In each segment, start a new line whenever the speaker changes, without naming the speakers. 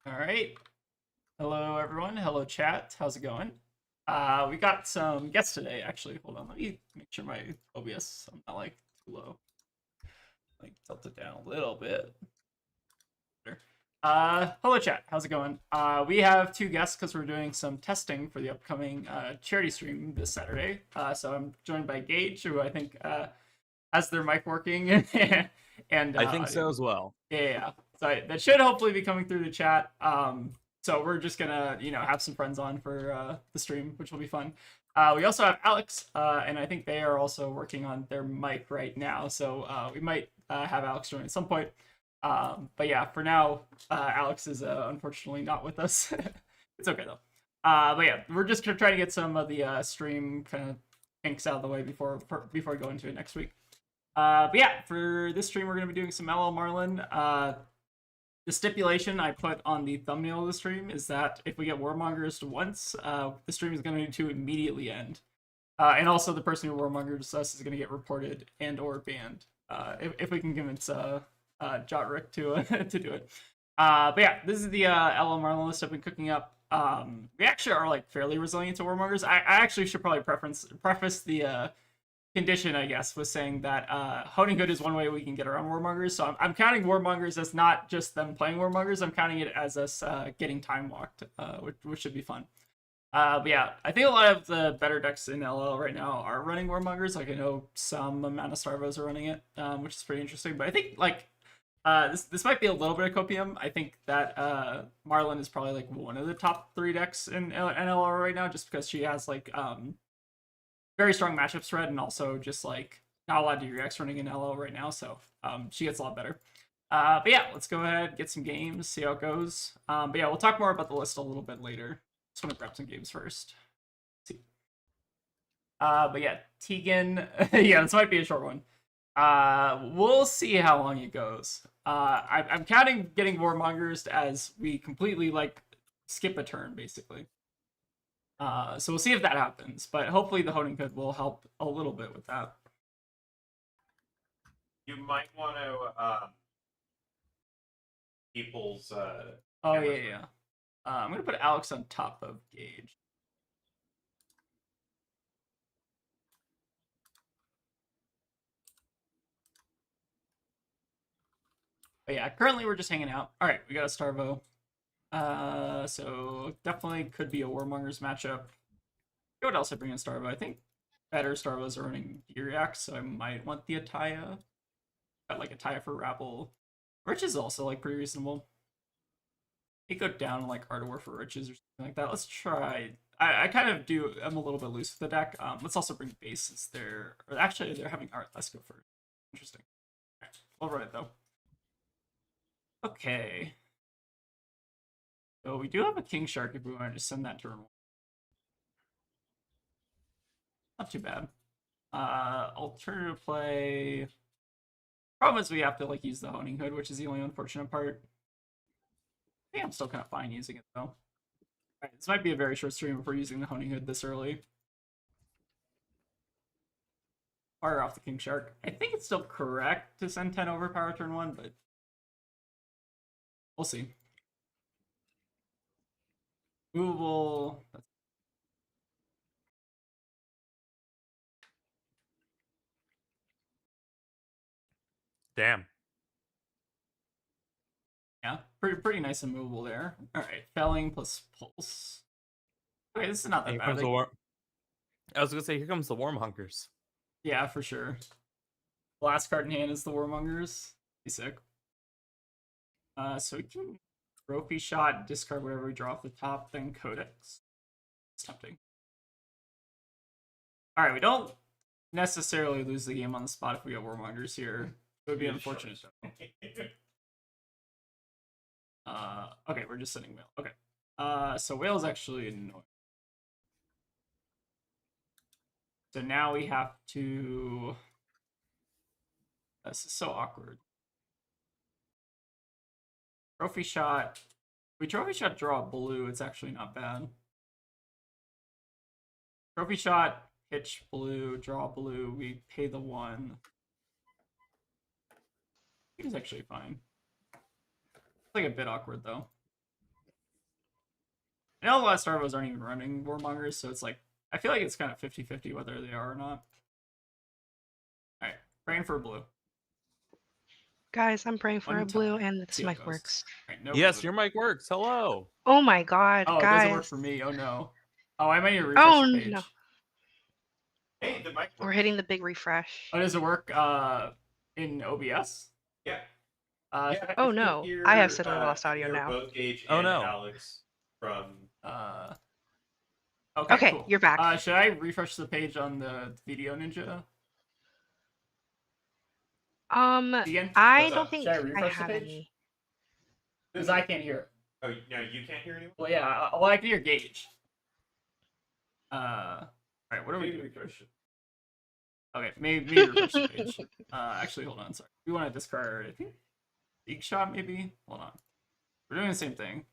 All right. Hello, everyone. Hello, chat. How's it going? We got some guests today, actually. Hold on. Let me make sure my OBS, I'm not like too low. Like tilt it down a little bit. Better. Hello, chat. How's it going? We have two guests because we're doing some testing for the upcoming charity stream this Saturday. So I'm joined by Gage, who I think has their mic working, and
I think so as well.
yeah. So that should hopefully be coming through the chat. So we're just gonna, have some friends on for the stream, which will be fun. We also have Alex, and I think they are also working on their mic right now. So we might have Alex join at some point. But yeah, for now, Alex is unfortunately not with us. It's okay though. But yeah, we're just gonna try to get some of the stream kind of kinks out of the way before we go into it next week. But yeah, for this stream, we're going to be doing some LL Marlin. The stipulation I put on the thumbnail of the stream is that if we get Warmongers once, the stream is going to immediately end. And also, the person who Warmongers us is going to get reported and or banned. If we can convince Jotrick to to do it. But yeah, this is the LL Marlin list I've been cooking up. We actually are like fairly resilient to Warmongers. I actually should probably preface the condition, I guess, was saying that honing hood is one way we can get around warmongers. So I'm counting warmongers as not just them playing warmongers. I'm counting it as us getting time walked, which should be fun. But yeah, I think a lot of the better decks in LL right now are running warmongers. Like I know some amount of Starvos are running it, which is pretty interesting. But I think like this might be a little bit of copium. I think that Marlin is probably like one of the top 3 decks in LL right now, just because she has like very strong matchup spread, and also just like not a lot of DRX running in LL right now, so she gets a lot better. But yeah, let's go ahead, get some games, see how it goes. But yeah, we'll talk more about the list a little bit later. Just want to grab some games first. Let's see. But yeah, Tegan, yeah, this might be a short one. We'll see how long it goes. I'm counting getting Warmongers as we completely like skip a turn, basically. So we'll see if that happens, but hopefully the honing hood will help a little bit with that.
You might want to people's
Oh yeah, yeah. I'm gonna put Alex on top of Gage. But yeah, currently we're just hanging out. All right, we got a Starvo. So definitely could be a Warmongers matchup. What else I bring in Starvo? I think better Starvos are running Uriak, so I might want the Ataya. Got like Ataya for Rabble. Rich is also like pretty reasonable. He go down like Art of War for Riches or something like that. Let's try. I kind of do. I'm a little bit loose with the deck. Let's also bring bases there. Or actually, they're having art. Let's go first. Interesting. Okay, we'll run it though. Okay. So we do have a King Shark if we want to just send that turn 1. Not too bad. Alternative play. Problem is we have to like use the Honing Hood, which is the only unfortunate part. I think I'm still kind of fine using it though. Alright, this might be a very short stream if we're using the Honing Hood this early. Fire off the King Shark. I think it's still correct to send 10 overpower turn 1, but we'll see. Movable.
Damn.
Yeah, pretty nice and movable there. All right, felling plus pulse. Okay, this is not that
Here
bad.
comes the war. I was gonna say, here comes the Warmongers.
Yeah, for sure. Last card in hand is the Warmongers. Be sick. So we can trophy shot, discard whatever we draw off the top, then Codex. It's tempting. All right, we don't necessarily lose the game on the spot if we get Warmongers here. It would be unfortunate. Okay, we're just sending Whale. Okay. So Whale's actually annoying. So now we have to. This is so awkward. Trophy shot. We trophy shot draw blue. It's actually not bad. Trophy shot, pitch blue, draw blue. We pay the 1. I think it's actually fine. It's like a bit awkward though. I know a lot of Starvos aren't even running Warmongers, so it's like I feel like it's kind of 50-50 whether they are or not. All right, praying for a blue.
Guys, I'm praying for
One
a blue,
time.
and this
See how it
mic
goes.
works.
All right, no
Yes,
vote.
your mic works. Hello.
Oh my god,
Oh, it
guys.
doesn't work for me. Oh no. Oh, I might need to refresh
Oh
the page.
no.
Hey, the mic
We're
works.
hitting the big refresh.
Oh, does it work in OBS?
Yeah.
Uh,
Yeah,
Oh
you can
no,
hear,
I have suddenly lost
you
audio
hear
now.
Both Gage
Oh,
and
no.
Alex from.
Okay,
Okay,
cool.
you're back.
Should I refresh the page on the Video Ninja? Again?
I
What's
don't
up?
think
Should I
I
refresh the
have
page?
any.
Because I can't hear.
Oh, no, you can't hear anyone?
Well, yeah. Well, I can hear Gage. All right. What are we
Maybe
doing?
refresh it.
Okay, maybe refresh the page. Actually, hold on. Sorry. We want to discard. I think Big Shot maybe. Hold on. We're doing the same thing.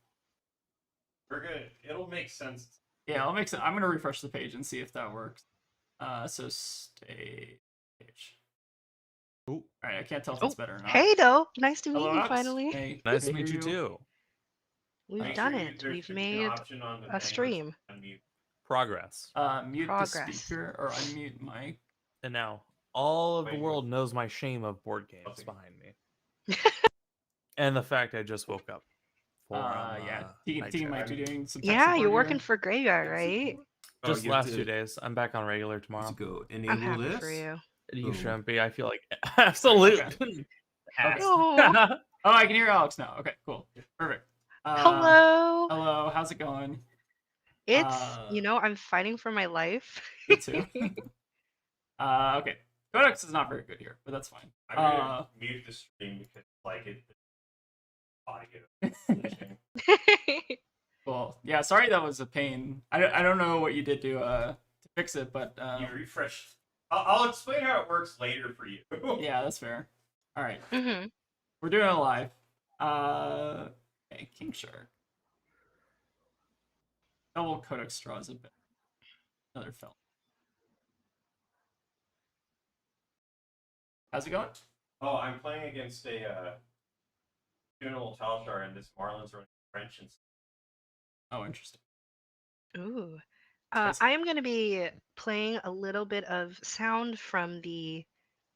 We're good. It'll make sense.
Yeah, I'll make sense. I'm gonna refresh the page and see if that works. So stay page.
Ooh.
All right. I can't tell if
Oh,
it's better or not.
hey, though. Nice to meet
Hello,
you
Alex.
finally.
Hey,
Nice
I
to meet
hear
you too.
We've
Make
done
sure
it.
there
We've
should be an
made
option on the
a
thing
stream.
where it's unmute.
Progress.
Mute
Progress.
the speaker or unmute mic.
And now all of the
Wait,
world knows my shame of board games
Okay.
behind me. And the fact I just woke up. For,
Yeah. Tegan
night
might be
shift.
doing some tech
Yeah,
support
you're working
here.
for Graveyard, right?
Oh,
Just
you
last
have
2
to-
days. I'm back on regular tomorrow.
To go
I'm
enable
happy
this.
for you.
You
Boom.
shouldn't be. I feel like absolute ass.
Oh.
Oh, I can hear Alex now. Okay, cool. Perfect.
Hello.
Hello, how's it going?
It's, I'm fighting for my life.
Me too. Okay. Codex is not very good here, but that's fine.
I'm gonna mute the stream because like it audio.
Cool. Yeah, sorry that was a pain. I don't know what you did to fix it, but
You refresh. I'll explain how it works later for you.
yeah, that's fair. All right,
Mm-hmm.
we're doing it live. Okay, King Shark. Double Codex straws a bit. Another film. How's it going?
Oh, I'm playing against a General Talshar, and this Marlyn's running French and.
Oh, interesting.
Ooh.
Nice.
I am going to be playing a little bit of sound from the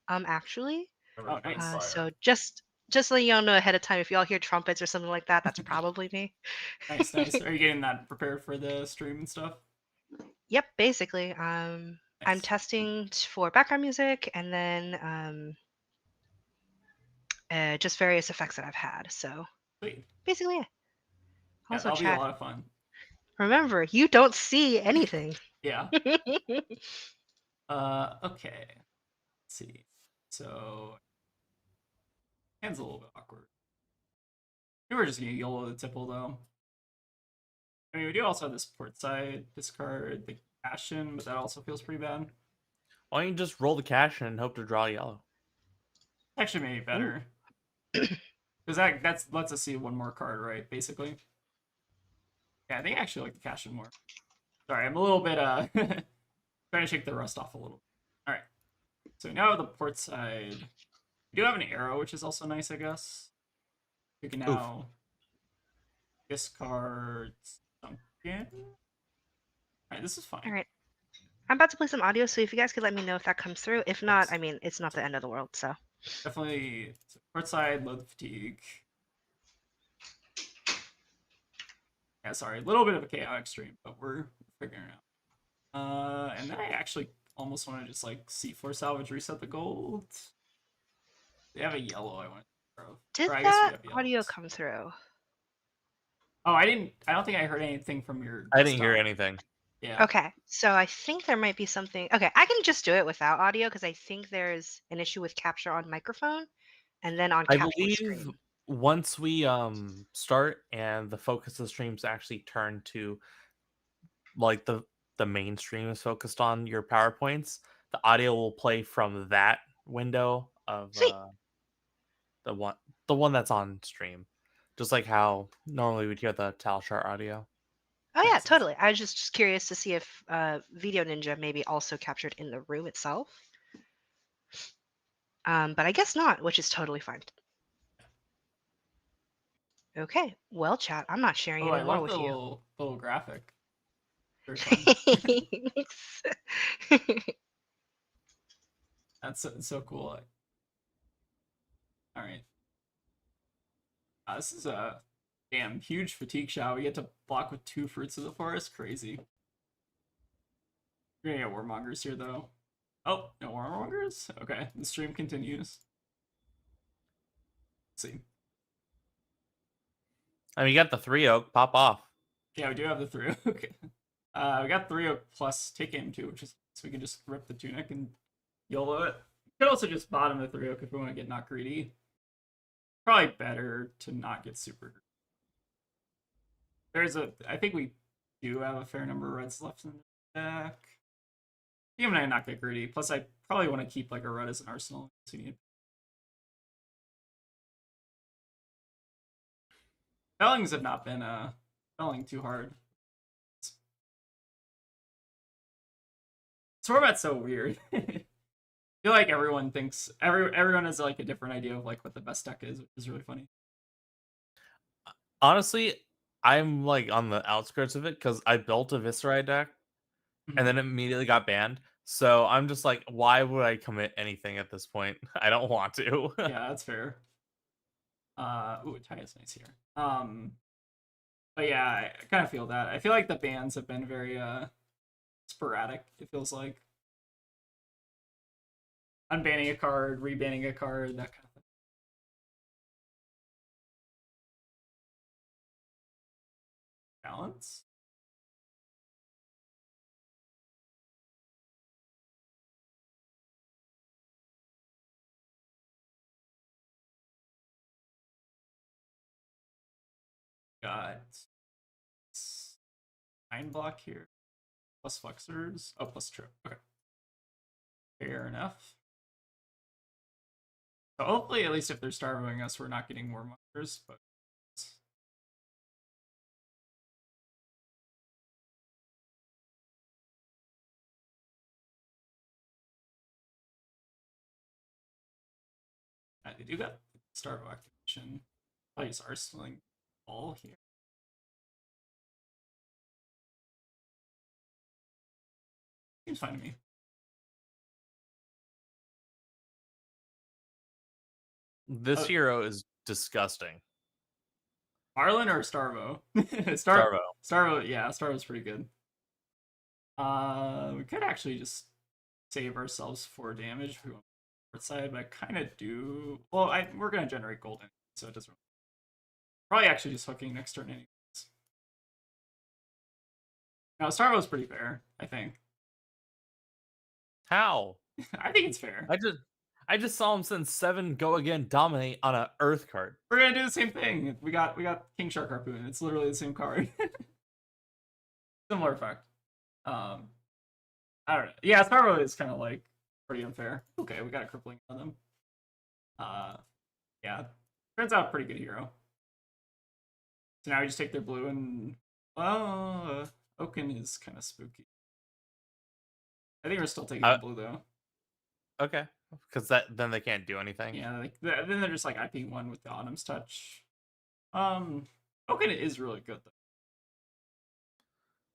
actually.
Oh, nice.
So just so you all know ahead of time, if y'all hear trumpets or something like that, that's probably me.
Nice, nice. Are you getting that prepared for the stream and stuff?
Yep, basically. I'm
Nice.
testing for background music and then just various effects that I've had. So
Sweet.
basically, yeah.
Yeah,
Also,
that'll be a
chat.
lot of fun.
Remember, you don't see anything.
Yeah. Okay. Let's see. So hand's a little bit awkward. We were just gonna YOLO the tipple though. I mean, we do also have this port side discard the cash in, but that also feels pretty bad.
Why don't you just roll the cash and hope to draw yellow?
Actually, maybe better. Because that lets us see one more card, right? Basically. Yeah, I think I actually like the cash in more. Sorry, I'm a little bit trying to shake the rust off a little. All right. So now the port side, we do have an arrow, which is also nice, I guess. We can now discard something. All right, this is fine.
All right. I'm about to play some audio, so if you guys could let me know if that comes through. If not, I mean, it's not the end of the world, so.
Definitely port side, load the fatigue. Yeah, sorry, a little bit of a chaotic stream, but we're figuring it out. And then I actually almost want to just like C4 salvage, reset the gold. They have a yellow I want to throw.
Did
Or I guess we
that
have
audio
yellows.
come through?
Oh, I don't think I heard anything from your
I didn't hear
desktop.
anything.
Yeah.
Okay, so I think there might be something. Okay, I can just do it without audio because I think there's an issue with capture on microphone and then on
I
capture
believe
screen.
once we start and the focus of the streams actually turn to like the mainstream is focused on your PowerPoints, the audio will play from that window of
Sweet.
the one that's on stream. Just like how normally we'd hear the Talshar audio.
Oh yeah,
Makes sense.
totally. I was just curious to see if Video Ninja maybe also captured in the room itself. But I guess not, which is totally fine. Okay. Well, chat, I'm not sharing
Oh, I
anymore
love
with
the
you.
little graphic. Very fun. That's so cool. All right. This is a damn huge fatigue shot. We get to block with 2 fruits of the forest. Crazy. We're gonna get warmongers here though. Oh, no warmongers? Okay, the stream continues. Let's see.
I mean, you got the 3 oak. Pop off.
Yeah, we do have the 3 oak. Okay. We got 3 oak plus take aim too, which is so we can just rip the tunic and YOLO it. We could also just bottom the 3 oak if we want to get not greedy. Probably better to not get super greedy. I think we do have a fair number of reds left in the deck. Even I not get greedy. Plus, I probably want to keep like a red as an arsenal. So you need. Fellings have not been felling too hard. This format's so weird. I feel like everyone thinks everyone has like a different idea of like what the best deck is, which is really funny.
Honestly, I'm like on the outskirts of it because I built a Viscerai deck and then it immediately got banned. So I'm just like, why would I commit anything at this point? I don't want to.
Yeah, that's fair. Ooh, Taya's nice here. But yeah, I kind of feel that. I feel like the bans have been very sporadic. It feels like unbanning a card, rebanning a card, that kind of thing. Balance. Got 9 block here. Plus flexors. Oh, plus trip. Okay. Fair enough. So hopefully, at least if they're starving us, we're not getting more markers, but they do got starve activation. I'll use arsenaling all here. Seems fine to me.
This hero is disgusting.
Marlynn or Starvo?
Starvo.
Starvo, yeah, Starvo's pretty good. We could actually just save ourselves 4 damage if we want the side, but I kind of do. Well, we're gonna generate golden, so it doesn't. Probably actually just hooking next turn anyways. Now Starvo's pretty fair, I think.
How?
I think it's fair.
I just saw him send 7 go again dominate on a Earth card.
We're gonna do the same thing. We got King Shark Harpoon. It's literally the same card. Similar effect. I don't know. Yeah, Starvo is kind of like pretty unfair. Okay, we got a crippling on them. Yeah, turns out pretty good hero. So now we just take their blue and Oaken is kind of spooky. I think we're still taking the blue though.
Okay, because then they can't do anything.
Yeah, like then they're just like IP1 with the Autumn's Touch. Oaken is really good though.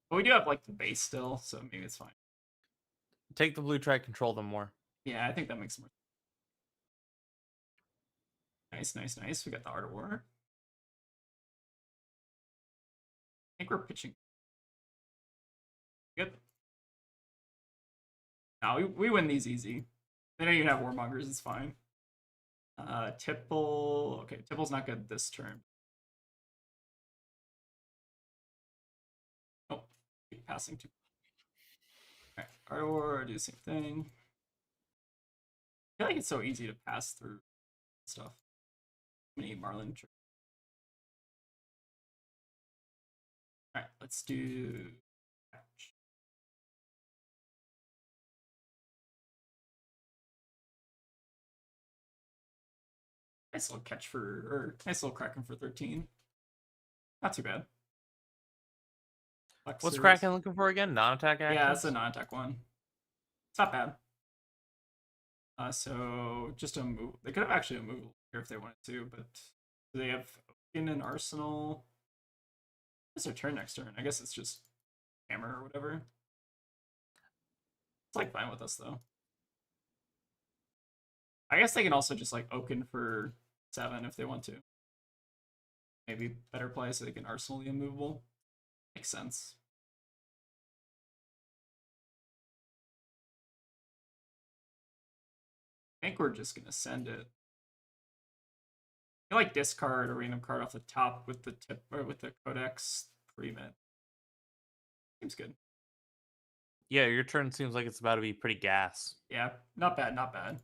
But we do have like the base still, so maybe it's fine.
Take the blue, try to control them more.
Yeah, I think that makes more sense. Nice. We got the Art of War. I think we're pitching. Good. No, we win these easy. They don't even have Warmongers, it's fine. Tipple. Okay, Tipple's not good this turn. Oh, keep passing to. Alright, Art of War, do the same thing. I feel like it's so easy to pass through stuff. Many Marlynn. Alright, let's do catch. Nice little catch nice little Kraken for 13. Not too bad.
What's Kraken looking for again? Non-attack action?
Yeah, that's a non-attack one. It's not bad. So just a move. They could have actually moved here if they wanted to, but they have in an arsenal. What's their turn next turn? I guess it's just hammer or whatever. It's like fine with us though. I guess they can also just like Oaken for 7 if they want to. Maybe better play so they can arsenal the immovable. Makes sense. I think we're just gonna send it. I like discard a random card off the top with the tip or with the codex pre-mint. Seems good.
Yeah, your turn seems like it's about to be pretty gas.
Yeah, not bad, not bad.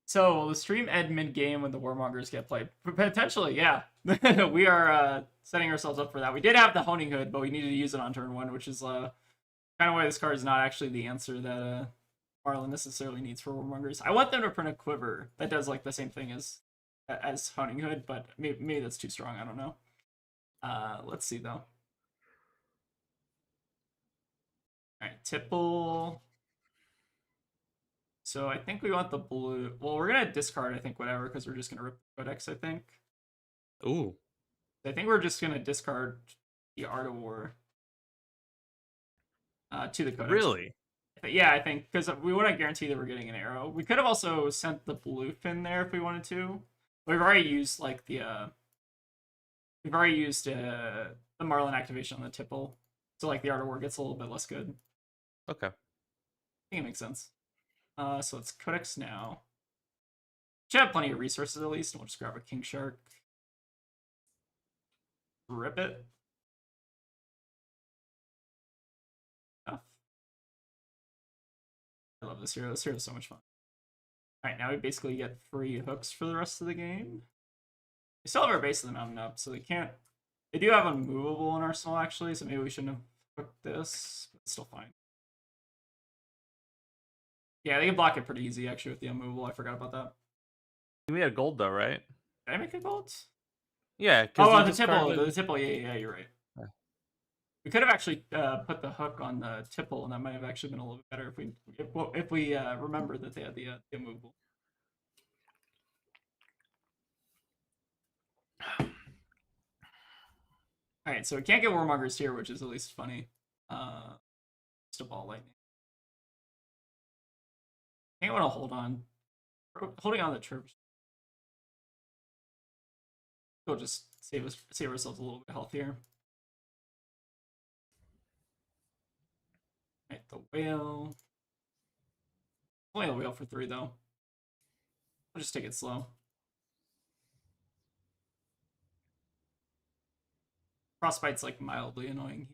So will the stream end mid game when the Warmongers get played? Potentially, yeah. We are setting ourselves up for that. We did have the Honing Hood, but we needed to use it on turn 1, which is kind of why this card is not actually the answer that Marlyn necessarily needs for Warmongers. I want them to print a Quiver that does like the same thing as Honing Hood, but maybe that's too strong. I don't know. Let's see though. All right, Tipple. So I think we want the blue. Well, we're gonna discard, I think, whatever, because we're just gonna rip the codex, I think.
Ooh.
I think we're just gonna discard the Art of War to the codex.
Really?
Yeah, I think because we want to guarantee that we're getting an arrow. We could have also sent the blue fin there if we wanted to. We've already used like the Marlyn activation on the Tipple, so like the Art of War gets a little bit less good.
Okay.
I think it makes sense. So let's codex now. Should have plenty of resources at least. We'll just grab a King Shark. Rip it. Enough. I love this hero. This hero is so much fun. Alright, now we basically get free hooks for the rest of the game. We still have our base of the mountain up, so they can't... They do have unmovable in Arsenal, actually, so maybe we shouldn't have hooked this, but it's still fine. Yeah, they can block it pretty easy, actually, with the unmovable. I forgot about that.
You made a gold, though, right?
Did I make a gold?
Yeah.
Oh, the Tipple. The Tipple, yeah, you're right.
Yeah.
We could have actually put the hook on the Tipple, and that might have actually been a little bit better if we remember that they had the immovable. All right, so we can't get Warmongers here, which is at least funny. Just a ball lightning. I think I want to hold on. Holding on the chirps. We'll just save ourselves a little bit healthier. All right, the whale. Only a whale for 3 though. We'll just take it slow. Frostbite's like mildly annoying.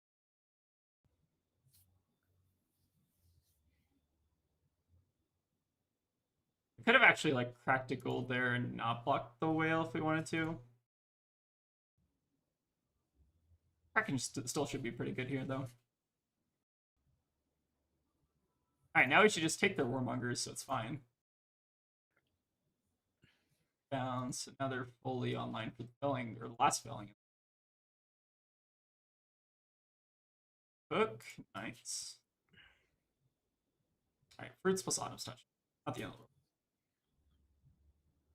We could have actually like cracked a gold there and not blocked the whale if we wanted to. Kraken still should be pretty good here though. Alright, now we should just take their Warmongers, so it's fine. Bounce, now they're fully online for the felling, or the last felling. Hook, nice. Alright, Fruits plus Autumn's Touch. Not the end of the world.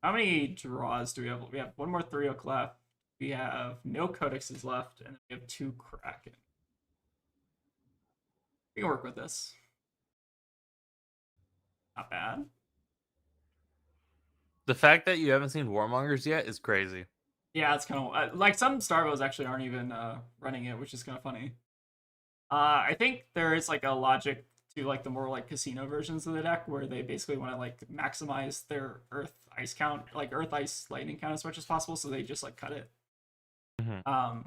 How many draws do we have? We have one more 3 oak left. We have no codexes left, and we have 2 Kraken. We can work with this. Not bad.
The fact that you haven't seen Warmongers yet is crazy.
Yeah, it's kind of like some Starvos actually aren't even running it, which is kind of funny. I think there is like a logic to like the more like casino versions of the deck where they basically want to like maximize their Earth Ice count, like Earth Ice Lightning count as much as possible, so they just like cut it.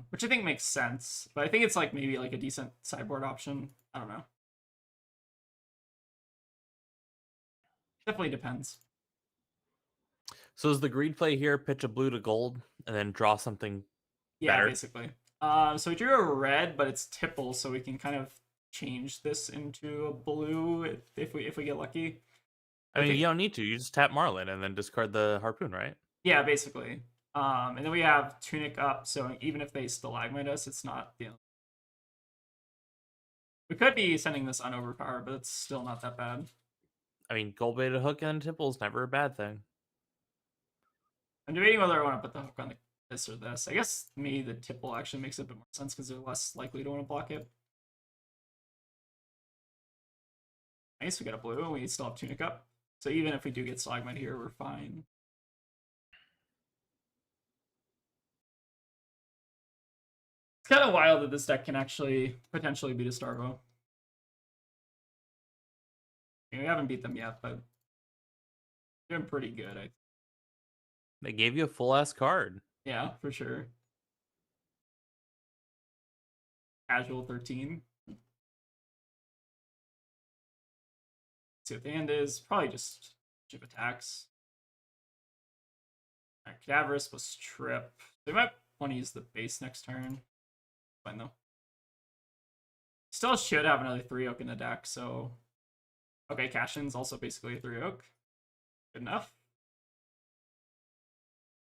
Which I think makes sense, but I think it's like maybe like a decent sideboard option. I don't know. Definitely depends.
So is the greed play here pitch a blue to gold and then draw something better?
Basically. So we drew a red, but it's Tipple, so we can kind of change this into a blue if we get lucky.
I mean, you don't need to. You just tap Marlyn and then discard the harpoon, right?
Yeah, basically. And then we have Tunic up, so even if they stalagmite us, it's not, you know. We could be sending this on overpower, but it's still not that bad.
I mean, gold baited hook and Tipple is never a bad thing.
I'm debating whether I want to put the hook on the this or this. I guess maybe the tipple actually makes a bit more sense because they're less likely to want to block it. Nice, we got a blue, and we still have Tunic up. So even if we do get Stalagmite here, we're fine. It's kind of wild that this deck can actually potentially beat a Starvo. I mean, we haven't beat them yet, but they're doing pretty good.
They gave you a full ass card.
Yeah, for sure. Casual 13. See what the hand is. Probably just chip attacks. Alright, Cadaverous plus Trip. They might want to use the base next turn. Fine though. Still should have another 3-oak in the deck, so. Okay, Cashin's also basically a 3-oak. Good enough.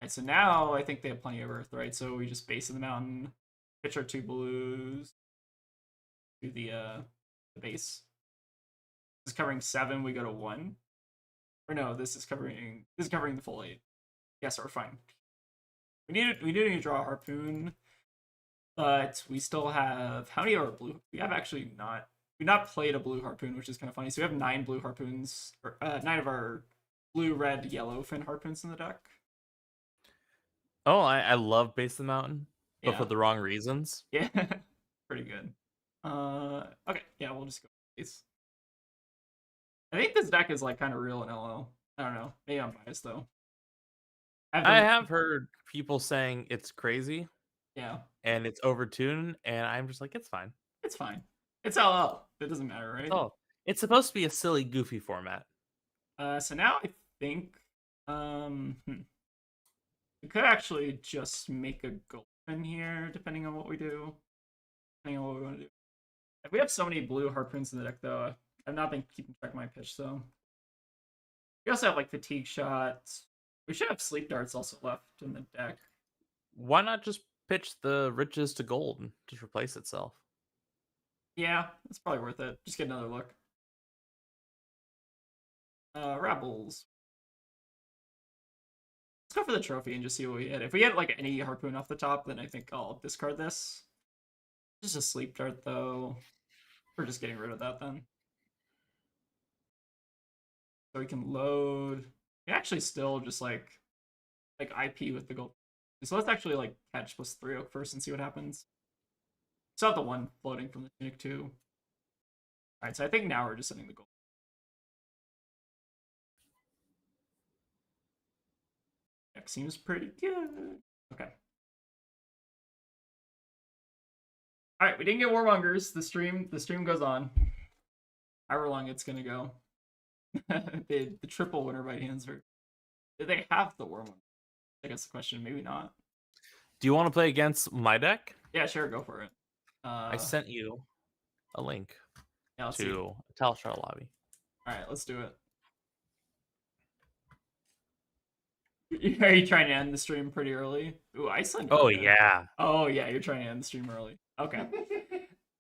Alright, so now I think they have plenty of Earth, right? So we just base in the mountain, pitch our 2 blues to the base. This is covering 7, we go to 1. Or no, this is covering the full 8. Yes, we're fine. We need to draw a Harpoon, but we still have how many of our blue? We have actually not played a blue Harpoon, which is kind of funny. So we have 9 blue Harpoons, or 9 of our blue, red, yellow fin Harpoons in the deck.
Oh, I love Base of the Mountain, but
Yeah.
for the wrong reasons.
Yeah, pretty good. Okay, yeah, we'll just go base. I think this deck is like kind of real in LO. I don't know. Maybe I'm biased though.
I have heard people saying it's crazy
Yeah,
and it's overtuned, and I'm just like, it's fine.
it's fine. It's LL. It doesn't matter, right?
Oh, it's supposed to be a silly, goofy format.
So now I think we could actually just make a golden here, depending on what we do. Depending on what we want to do. If we have so many blue Harpoons in the deck, though, I've not been keeping track of my pitch, so. We also have, like, Fatigue Shots. We should have Sleep Darts also left in the deck.
Why not just pitch the riches to gold and just replace itself?
Yeah, it's probably worth it. Just get another look. Rebels. Let's go for the trophy and just see what we hit. If we get, like, any Harpoon off the top, then I think I'll discard this. Just a Sleep Dart, though. We're just getting rid of that, then. So we can load. We actually still just like IP with the gold. So let's actually like catch plus 3-oak first and see what happens. Still have the 1 floating from the Tunic 2. Alright, so I think now we're just sending the gold. Deck seems pretty good. Okay. Alright, we didn't get Warmongers. The stream goes on. However long it's gonna go. the triple winner by hands are. Did they have the Warmonger? I guess the question, maybe not.
Do you want to play against my deck?
Yeah, sure, go for it.
I sent you a link
Yeah, let's
to a Talshar lobby.
Alright, let's do it. Are you trying to end the stream pretty early? Ooh, Iceland.
Oh
okay.
yeah.
Oh yeah, you're trying to end the stream early. Okay.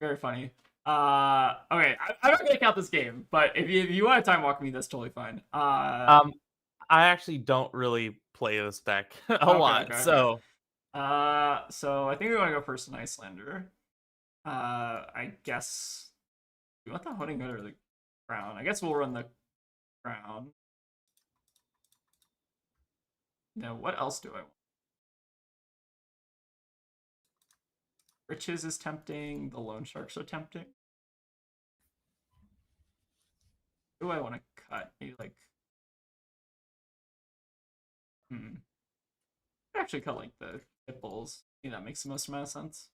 Very funny. Okay, I'm not gonna count this game, but if you want to time walk me, that's totally fine.
I actually don't really play this deck a lot,
okay.
so.
So I think we want to go first an Icelander. I guess we want the Holding Good or the Crown. I guess we'll run the Crown. Now, what else do I want? Riches is tempting. The Loan Sharks are tempting. Who do I want to cut? Maybe like. Actually cut like the Hipples. I think that makes the most amount of sense.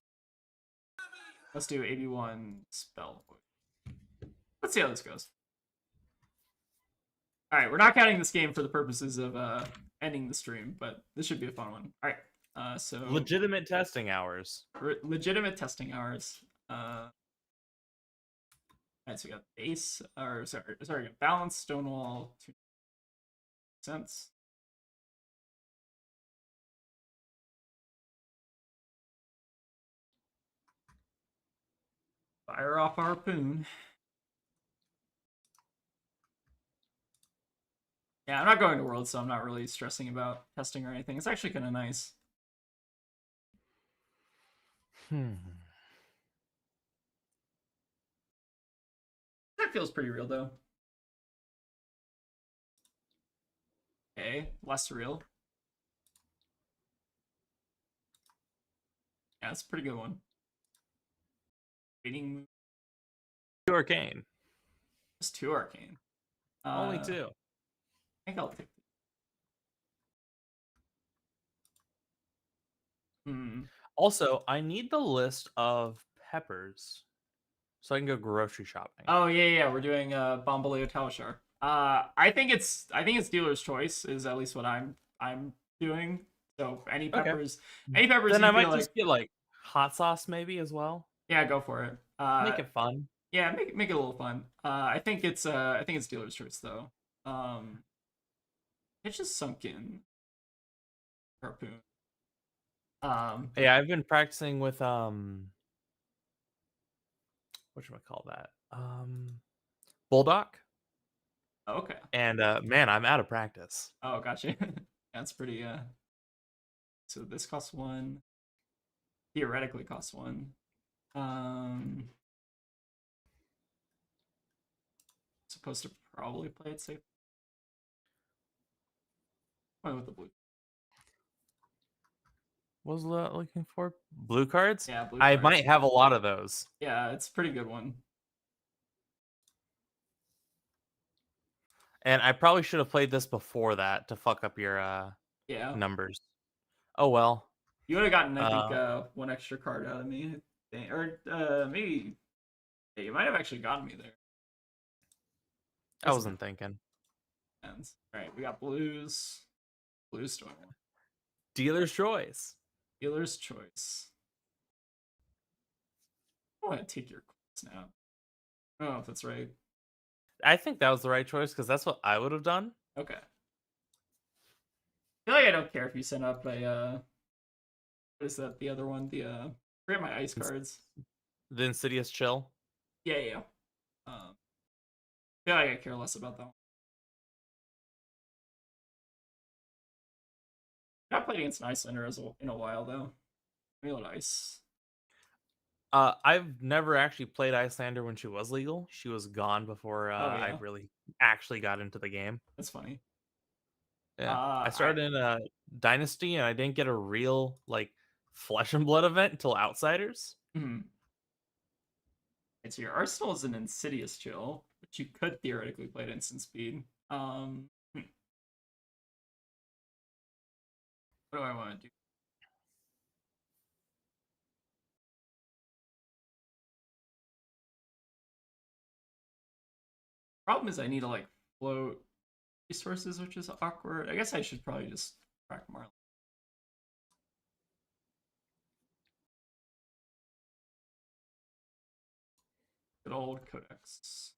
Let's do 81 spell. Let's see how this goes. Alright, we're not counting this game for the purposes of ending the stream, but this should be a fun one. Alright, so...
Legitimate testing hours.
Legitimate testing hours. Alright, so we got base, or sorry, we got balance, Stonewall, 2 cents. Fire off our Harpoon. Yeah, I'm not going to Worlds, so I'm not really stressing about testing or anything. It's actually kind of nice. That feels pretty real though. Okay, less real. Yeah, that's a pretty good one. Waiting,
Two arcane.
just 2 arcane.
Only
I
2.
think I'll take. Hmm.
Also, I need the list of peppers so I can go grocery shopping.
Oh yeah. We're doing Bombaleo Talishar. I think it's dealer's choice is at least what I'm doing. So any
Okay.
peppers
Then
you
I might
feel
just get like hot sauce maybe as well.
yeah, go for it.
Make it fun.
Yeah, make it a little fun. I think it's dealer's choice though. It's just sunk in harpoon.
Yeah, I've been practicing with what should I call that? Bulldog.
Okay.
And man, I'm out of practice.
Oh, gotcha. That's pretty. So this costs 1. Theoretically costs 1. Supposed to probably play it safe. Went with the blue.
What was that looking for? Blue cards?
Yeah, blue
I
cards.
might have a lot of those.
Yeah, it's a pretty good one.
And I probably should have played this before that to fuck up your
Yeah.
numbers. Oh well.
You would have gotten, I think, 1 extra card out of me. Or maybe. Yeah, you might have actually gotten me there.
I wasn't thinking.
Alright, we got blues. Blues storm.
Dealer's choice.
Dealer's choice. I want to take your course now. I don't know if that's right.
I think that was the right choice because that's what I would have done.
Okay. I feel like I don't care if you send up a what is that? The other one? I forget my ice cards.
The Insidious Chill.
Yeah. I feel like I care less about that one. I not played against an Icelander in a while though. Real ice.
I've never actually played Icelander when she was legal. She was gone before I really actually got into the game.
That's funny.
Yeah, I started in a Dynasty and I didn't get a real like Flesh and Blood event until Outsiders.
Mm-hmm. Okay, so your Arsenal is an Insidious Chill, but you could theoretically play at instant speed. What do I want to do? Problem is I need to like float resources, which is awkward. I guess I should probably just track Marlyn. Good old Codex.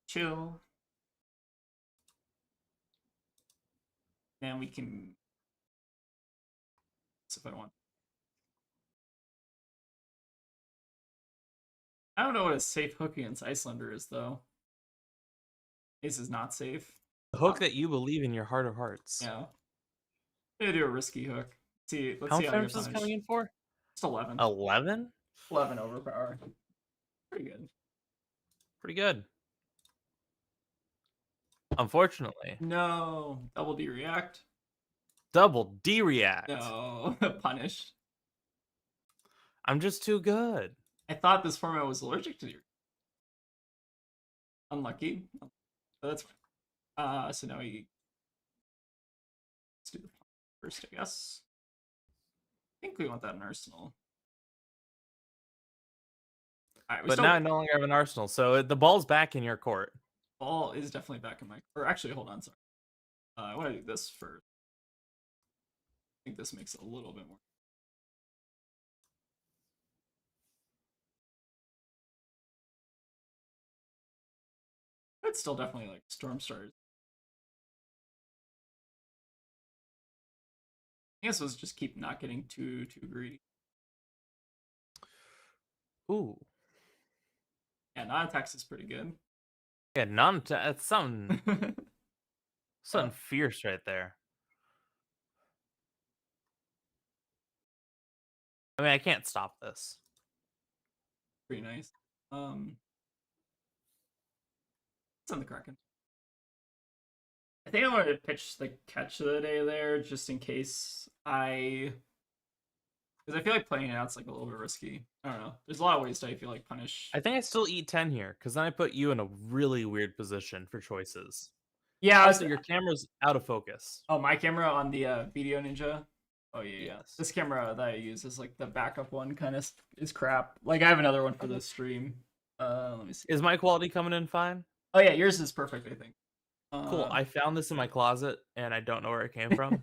Chill. Then we can. So if I want. I don't know what a safe hook against Icelander is though. This is not safe.
The hook that you believe in your heart of hearts.
Yeah. I'm gonna do a risky hook. Let's
How
see
much
how I
damage
get
is
punished.
coming in for?
Just 11.
11?
11 overpower. Pretty good.
Pretty good. Unfortunately.
No. Double D react.
Double D react.
No. Punished.
I'm just too good.
I thought this format was allergic to your. Unlucky. But that's fine. So now let's do the first, I guess. I think we want that in Arsenal. Alright,
But now I no longer have an Arsenal, so the ball's back in your court.
Ball is definitely back in my. Or actually, hold on, sorry. I want to do this first. I think this makes it a little bit more. It's still definitely like Storm Stars. I guess let's just keep not getting too greedy.
Ooh.
Yeah, non-attacks is pretty good.
Yeah, that's something fierce right there. I mean, I can't stop this.
Pretty nice. It's on the Kraken. I think I wanted to pitch the catch of the day there, just in case because I feel like playing it out's like a little bit risky. I don't know. There's a lot of ways to I feel like punish.
I think I still eat 10 here, because then I put you in a really weird position for choices.
Yeah.
Also, your camera's out of focus.
Oh, my camera on the Video Ninja. Oh yeah.
Yes.
This camera that I use is like the backup one, kind of is crap. Like I have another one for the stream. Let me see.
Is my quality coming in fine?
Oh yeah, yours is perfect. I think.
Cool. I found this in my closet, and I don't know where it came from.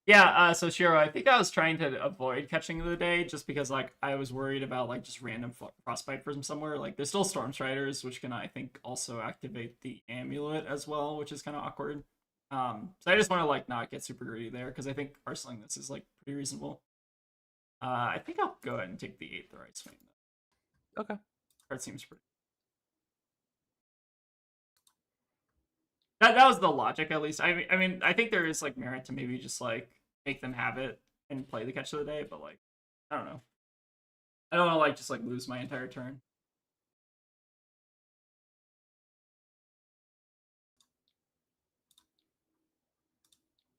Yeah, so Shiro, I think I was trying to avoid catching the day just because like I was worried about like just random frostbite from somewhere. Like there's still storm striders, which can I think also activate the amulet as well, which is kind of awkward. So I just want to like not get super greedy there because I think parceling this is like pretty reasonable. I think I'll go ahead and take the 8th right swing.
Okay.
Card seems pretty. That was the logic, at least. I mean, I think there is like merit to maybe just like make them have it and play the catch of the day, but like, I don't know. I don't want to like just like lose my entire turn.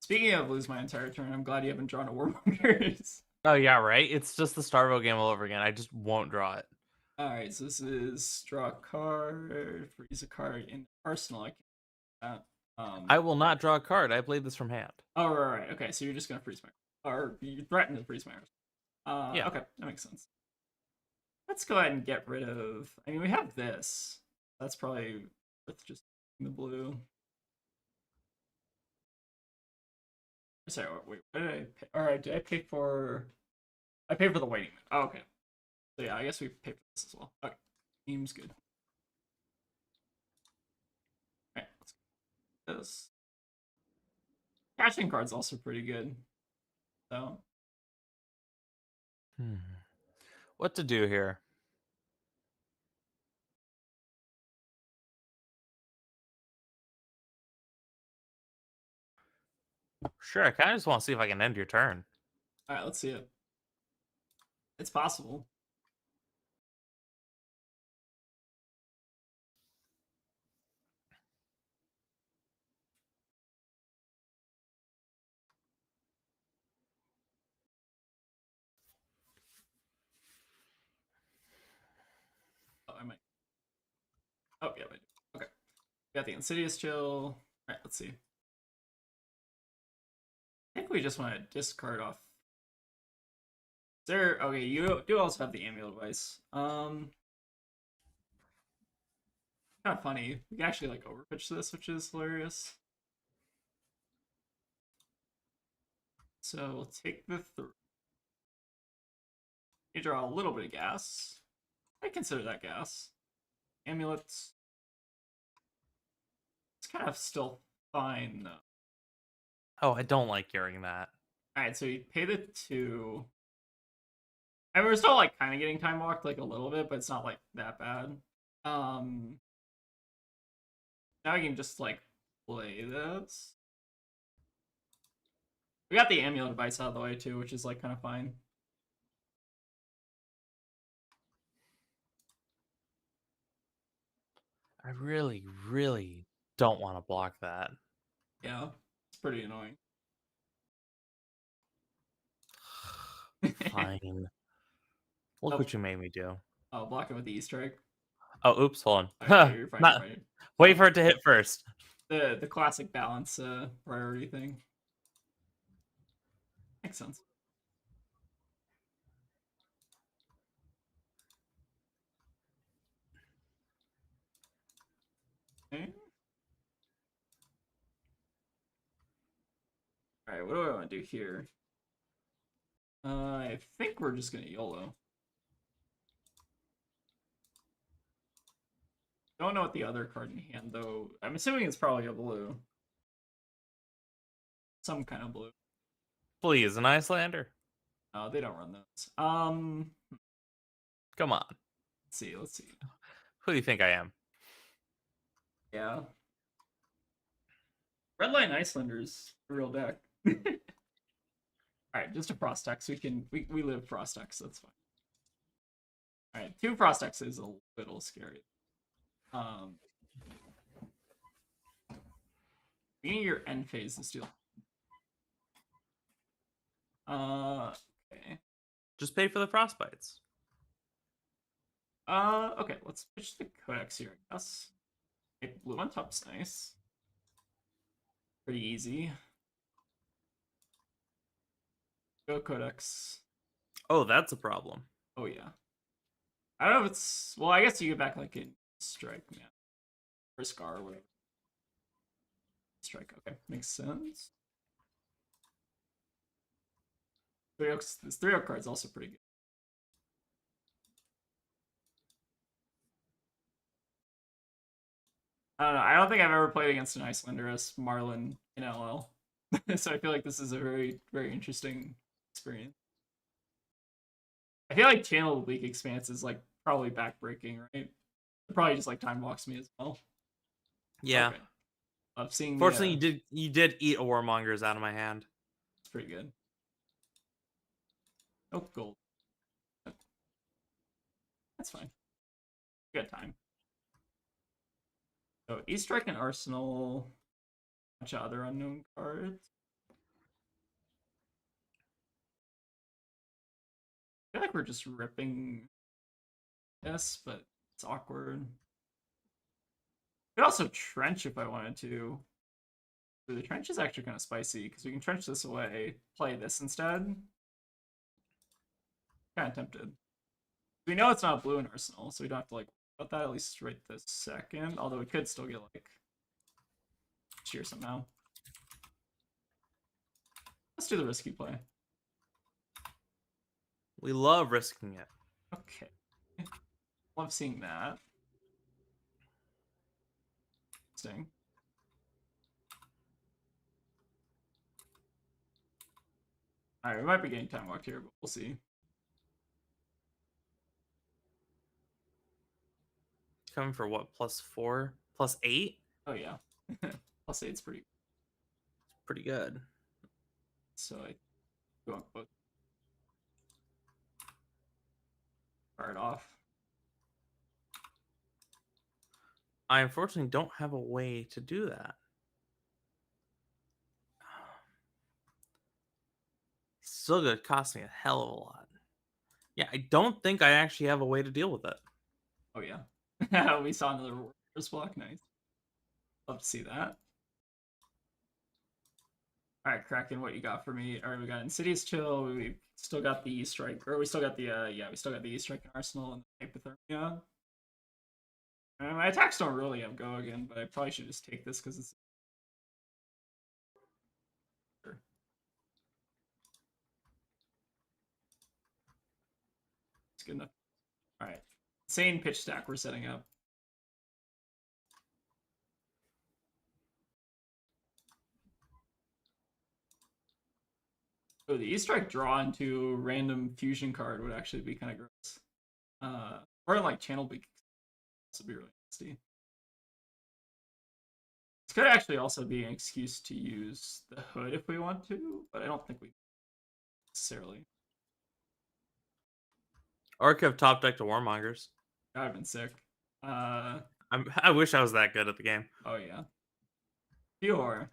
Speaking of lose my entire turn, I'm glad you haven't drawn a Warmongers.
Oh, yeah, right? It's just the Starvo game all over again. I just won't draw it.
Alright, so this is draw a card, freeze a card in Arsenal. I can't do that.
I will not draw a card. I played this from hand.
Oh, right. Okay, so you're just going to freeze my... Or you threaten to freeze my Arsenal.
Yeah.
Okay, that makes sense. Let's go ahead and get rid of... I mean, we have this. That's probably worth just the blue. Sorry, wait, what did I pay? Alright, did I pay for... I paid for the waiting. Oh, okay. So yeah, I guess we pay for this as well. Okay, seems good. Alright, let's do this. Catching card's also pretty good. So...
What to do here? Sure, I kind of just want to see if I can end your turn.
Alright, let's see it. It's possible. Oh, I might. Oh, yeah, I do. Okay. Got the Insidious Chill. Alright, let's see. I think we just want to discard off. Is there... Okay, you do also have the Amulet Device. Kind of funny. We can actually, like, overpitch this, which is hilarious. So, we'll take the 3. You draw a little bit of gas. I consider that gas. Amulets. It's kind of still fine, though.
Oh, I don't like hearing that.
Alright, so you pay the 2. I mean, we're still, like, kind of getting time walked, like, a little bit, but it's not, like, that bad. Now I can just, like, play this. We got the Amulet Device out of the way, too, which is, like, kind of fine.
I really, really don't want to block that.
Yeah, it's pretty annoying.
Fine. Look what you made me do.
Oh, block it with the Easter egg.
Oh, oops, hold on.
Alright, you're fine,
Not-
you're fine.
Wait for it to hit first.
The classic balance priority thing. Makes sense. Okay. Alright, what do I want to do here? I think we're just gonna YOLO. Don't know what the other card in hand, though. I'm assuming it's probably a blue. Some kind of blue.
Please, an Icelander.
No, they don't run those.
Come on.
Let's see.
Who do you think I am?
Yeah. Redline Icelander's a real deck. All right, just a Frostex. We live Frostex. That's fine. All right, 2 Frostex is a little scary. Beginning of your end phase is still. Okay.
Just pay for the frostbites.
Okay. Let's pitch the Codex here. I guess. Okay, blue on top's nice. Pretty easy. Go Codex.
Oh, that's a problem.
Oh yeah. I don't know if it's well. I guess you get back like in strike, man, or scar or whatever. Strike. Okay, makes sense. This 3-0 card is also pretty good. I don't know. I don't think I've ever played against an Icelander as Marlynn in LL, so I feel like this is a very, very interesting experience. I feel like Channel Leak Expanse is like probably backbreaking, right? It probably just like time walks me as well.
Yeah.
Okay. I've seen.
Fortunately, you did eat a Warmongers out of my hand.
It's pretty good. Oh, gold. That's fine. We got time. So East Strike and Arsenal. A bunch of other unknown cards. I feel like we're just ripping this, but it's awkward. I could also trench if I wanted to. The trench is actually kind of spicy because we can trench this away, play this instead. Kind of tempted. We know it's not blue in Arsenal, so we don't have to like worry about that at least right this second. Although we could still get like cheer somehow. Let's do the risky play.
We love risking it.
Okay. Love seeing that. Interesting. Alright, we might be getting time walked here, but we'll see.
Coming for what? +4? +8?
Oh yeah. +8's
Pretty good.
so I go on both. Fire it off.
I unfortunately don't have a way to do that. Still gonna cost me a hell of a lot. Yeah, I don't think I actually have a way to deal with it.
Oh yeah. We saw another reverse block. Nice. Love to see that. Alright, Kraken, what you got for me? Alright, we got Insidious Chill, we still got the E-Strike, or we still got the, yeah, we still got the E-Strike in Arsenal and the Hypothermia. And my attacks don't really have go again, but I probably should just take this because it's... Sure. It's good enough. Alright. Insane pitch stack we're setting up. Oh, the E-Strike draw into random fusion card would actually be kind of gross. Or like Channel Beak. This would be really nasty. This could actually also be an excuse to use the hood if we want to, but I don't think we necessarily.
Or could have top decked to Warmongers.
That would have been sick.
I wish I was that good at the game.
Oh yeah. Fior.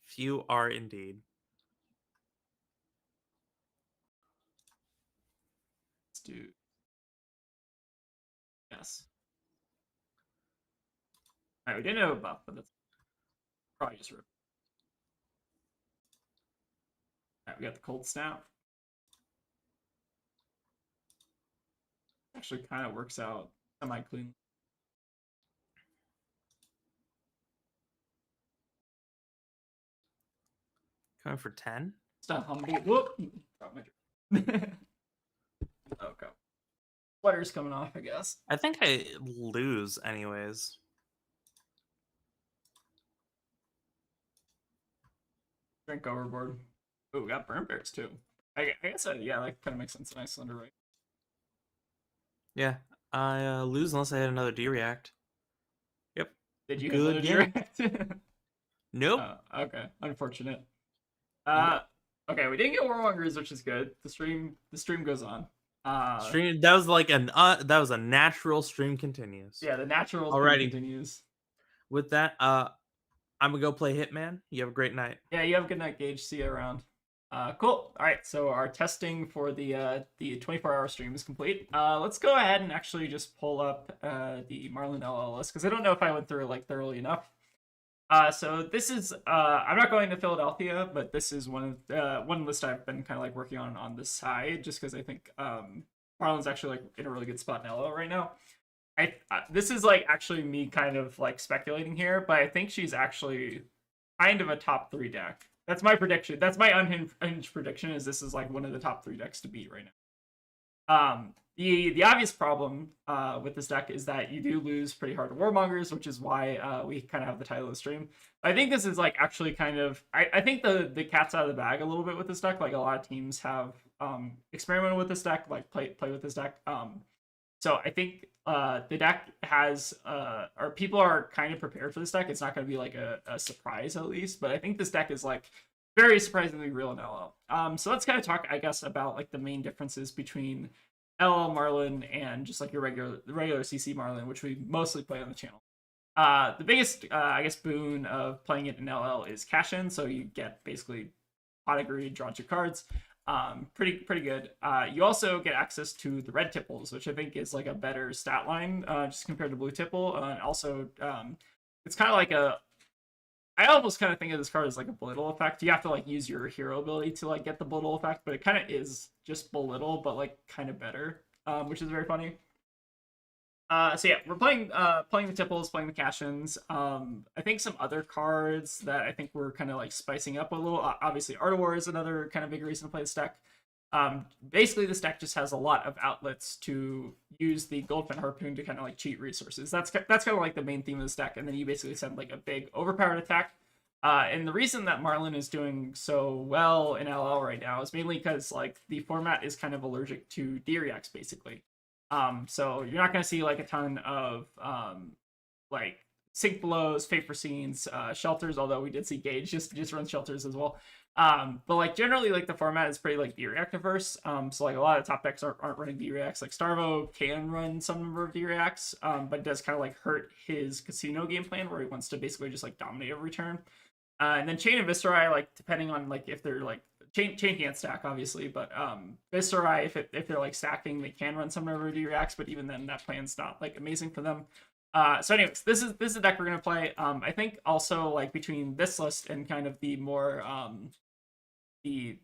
Few are indeed.
Let's do. Yes. Alright, we didn't have a buff, but that's probably just rip. Alright, we got the cold snap. Actually kind of works out semi-clean.
Coming for 10?
It's not Humvee. Whoop! Dropped my drink. Okay. Sweater's coming off, I guess.
I think I lose anyways.
Drink overboard. Oh, we got burn bears too. I guess, yeah, that kind of makes sense in Icelander, right?
Yeah, I lose unless I hit another D-React. Yep.
Did you
Good
hit another
game.
direct?
Nope.
Okay, unfortunate. Okay, we didn't get Warmongers, which is good. The stream goes on.
Stream, that was like that was a natural stream continues.
Yeah, the natural stream
Alrighty.
continues.
With that, I'm gonna go play Hitman. You have a great night.
Yeah, you have a good night, Gage. See you around. Cool. All right, so our testing for the 24-hour stream is complete. Let's go ahead and actually just pull up the Marlyn LL list because I don't know if I went through it like thoroughly enough. So this is I'm not going to Philadelphia, but this is one list I've been kind of like working on the side just because I think Marlyn's actually like in a really good spot in LL right now. This is like actually me kind of like speculating here, but I think she's actually kind of a top 3 deck. That's my prediction. That's my unhinged prediction. Is this is like one of the top 3 decks to beat right now. The obvious problem with this deck is that you do lose pretty hard to Warmongers, which is why we kind of have the title of the stream. I think this is like actually kind of I think the cat's out of the bag a little bit with this deck. Like a lot of teams have experimented with this deck, like play with this deck. So I think the deck has or people are kind of prepared for this deck. It's not going to be like a surprise at least, but I think this deck is like very surprisingly real in LL. So let's kind of talk, I guess, about like the main differences between LL Marlyn and just like your regular CC Marlyn, which we mostly play on the channel. The biggest, I guess, boon of playing it in LL is cash in, so you get basically pot agreed, draw 2 cards. Pretty good. You also get access to the red tipples, which I think is like a better stat line just compared to blue tipple. And also, it's kind of like I almost kind of think of this card as like a belittle effect. You have to like use your hero ability to like get the belittle effect, but it kind of is just belittle, but like kind of better, which is very funny. So yeah, we're playing the tipples, playing the cash-ins. I think some other cards that I think we're kind of like spicing up a little. Obviously, Art of War is another kind of big reason to play this deck. Basically, this deck just has a lot of outlets to use the Goldfin Harpoon to kind of like cheat resources. That's kind of like the main theme of this deck, and then you basically send like a big overpowered attack. And the reason that Marlyn is doing so well in LL right now is mainly because like the format is kind of allergic to D-Reacts basically. So you're not going to see like a ton of like Sink Blows, Fate Foreseens, Shelters, although we did see Gage just run Shelters as well. But like generally like the format is pretty like D-React averse. So like a lot of top decks aren't running D-Reacts. Like Starvo can run some number of D-Reacts, but it does kind of like hurt his casino game plan where he wants to basically just like dominate every turn. And then Chain and Viscerai, like depending on like if they're like Chain can't stack obviously, but Viscerai if they're like stacking, they can run some number of D-Reacts, but even then that plan's not like amazing for them. So anyways, this is the deck we're gonna play. I think also like between this list and kind of the more the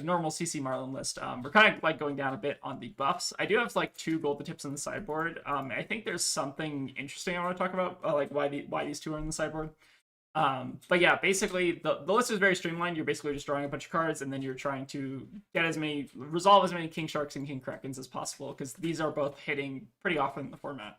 normal CC Marlyn list, we're kind of like going down a bit on the buffs. I do have like 2 golden tips in the sideboard. I think there's something interesting I want to talk about, like why these 2 are in the sideboard. But yeah, basically the list is very streamlined. You're basically just drawing a bunch of cards, and then you're trying to resolve as many King Sharks and King Krakens as possible, because these are both hitting pretty often in the format.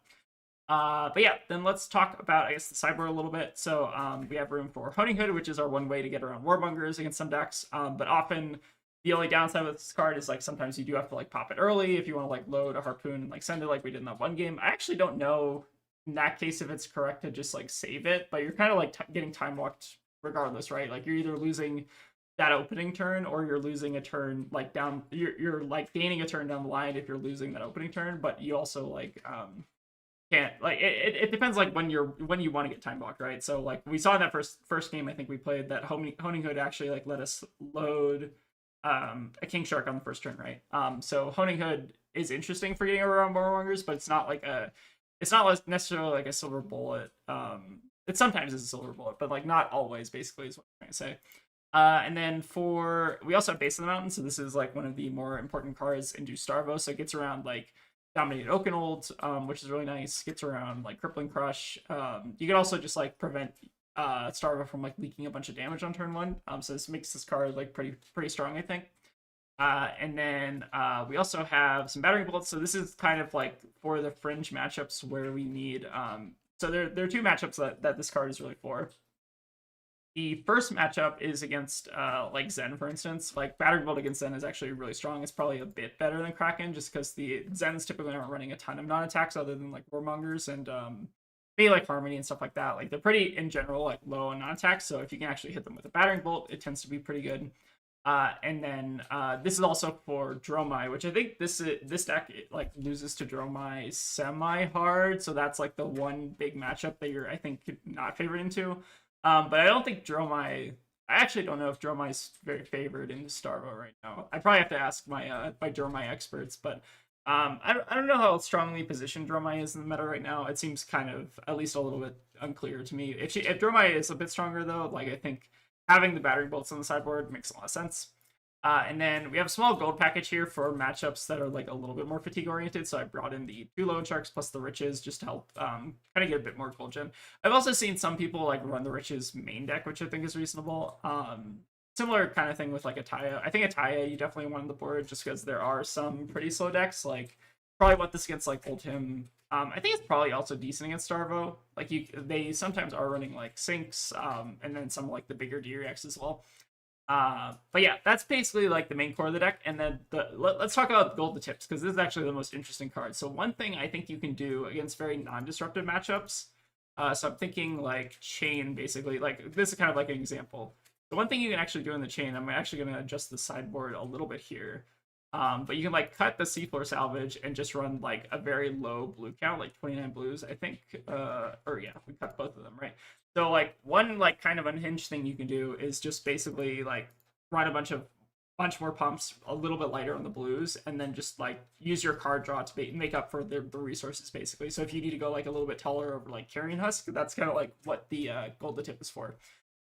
But yeah, then let's talk about, I guess, the sideboard a little bit. So we have room for Honing Hood, which is our one way to get around Warmongers against some decks. But often the only downside with this card is like sometimes you do have to like pop it early if you want to like load a Harpoon and like send it like we did in that one game. I actually don't know in that case if it's correct to just like save it, but you're kind of like getting time walked regardless, right? Like you're either losing that opening turn or you're losing a turn like down, you're like gaining a turn down the line if you're losing that opening turn, but you also like can't like it depends like when you want to get time blocked, right? So like we saw in that first game I think we played that Honing Hood actually like let us load a King Shark on the first turn, right? So Honing Hood is interesting for getting around Warmongers, but it's not necessarily like a silver bullet. It sometimes is a silver bullet, but like not always, basically, is what I'm trying to say. And then we also have Base of the Mountain, so this is like one of the more important cards into Starvo, so it gets around like Dominated Oakenold, which is really nice. Gets around like Crippling Crush. You can also just like prevent Starvo from like leaking a bunch of damage on turn 1. So this makes this card like pretty strong, I think. And then we also have some Battering Bolts. So this is kind of like for the fringe matchups where we need. So there are 2 matchups that this card is really for. The first matchup is against like Zen, for instance. Like Battering Bolt against Zen is actually really strong. It's probably a bit better than Kraken, just because the Zens typically aren't running a ton of non-attacks other than like Warmongers and maybe like Harmony and stuff like that. Like they're pretty in general like low on non-attack, so if you can actually hit them with a battering bolt, it tends to be pretty good. And then this is also for Dromai, which I think this deck like loses to Dromai semi hard, so that's like the one big matchup that you're I think not favored into. But I don't think Dromai. I actually don't know if Dromai's very favored in Starvo right now. I probably have to ask my my Dromai experts, but I don't know how strongly positioned Dromai is in the meta right now. It seems kind of at least a little bit unclear to me. If Dromai is a bit stronger though, like I think having the battery bolts on the sideboard makes a lot of sense. And then we have a small gold package here for matchups that are like a little bit more fatigue oriented. So I brought in the 2 loan sharks plus the riches just to help kind of get a bit more gold gen. I've also seen some people like run the riches main deck, which I think is reasonable. Similar kind of thing with like Ataya. I think Ataya you definitely want on the board just because there are some pretty slow decks. Like probably want this against like Oldhim. I think it's probably also decent against Starvo. Like they sometimes are running like Sinks, and then some like the bigger D-Reacts as well. But yeah, that's basically like the main core of the deck. And then let's talk about gold to tips because this is actually the most interesting card. So one thing I think you can do against very non-disruptive matchups. So I'm thinking like Chain basically. Like this is kind of like an example. The one thing you can actually do in the Chain, I'm actually going to adjust the sideboard a little bit here. But you can like cut the seafloor salvage and just run like a very low blue count, like 29 blues, I think. Or yeah, we cut both of them, right? So like one like kind of unhinged thing you can do is just basically like run a bunch more pumps, a little bit lighter on the blues, and then just like use your card draw to make up for the resources basically. So if you need to go like a little bit taller over like Carrion Husk, that's kind of like what the gold to tip is for.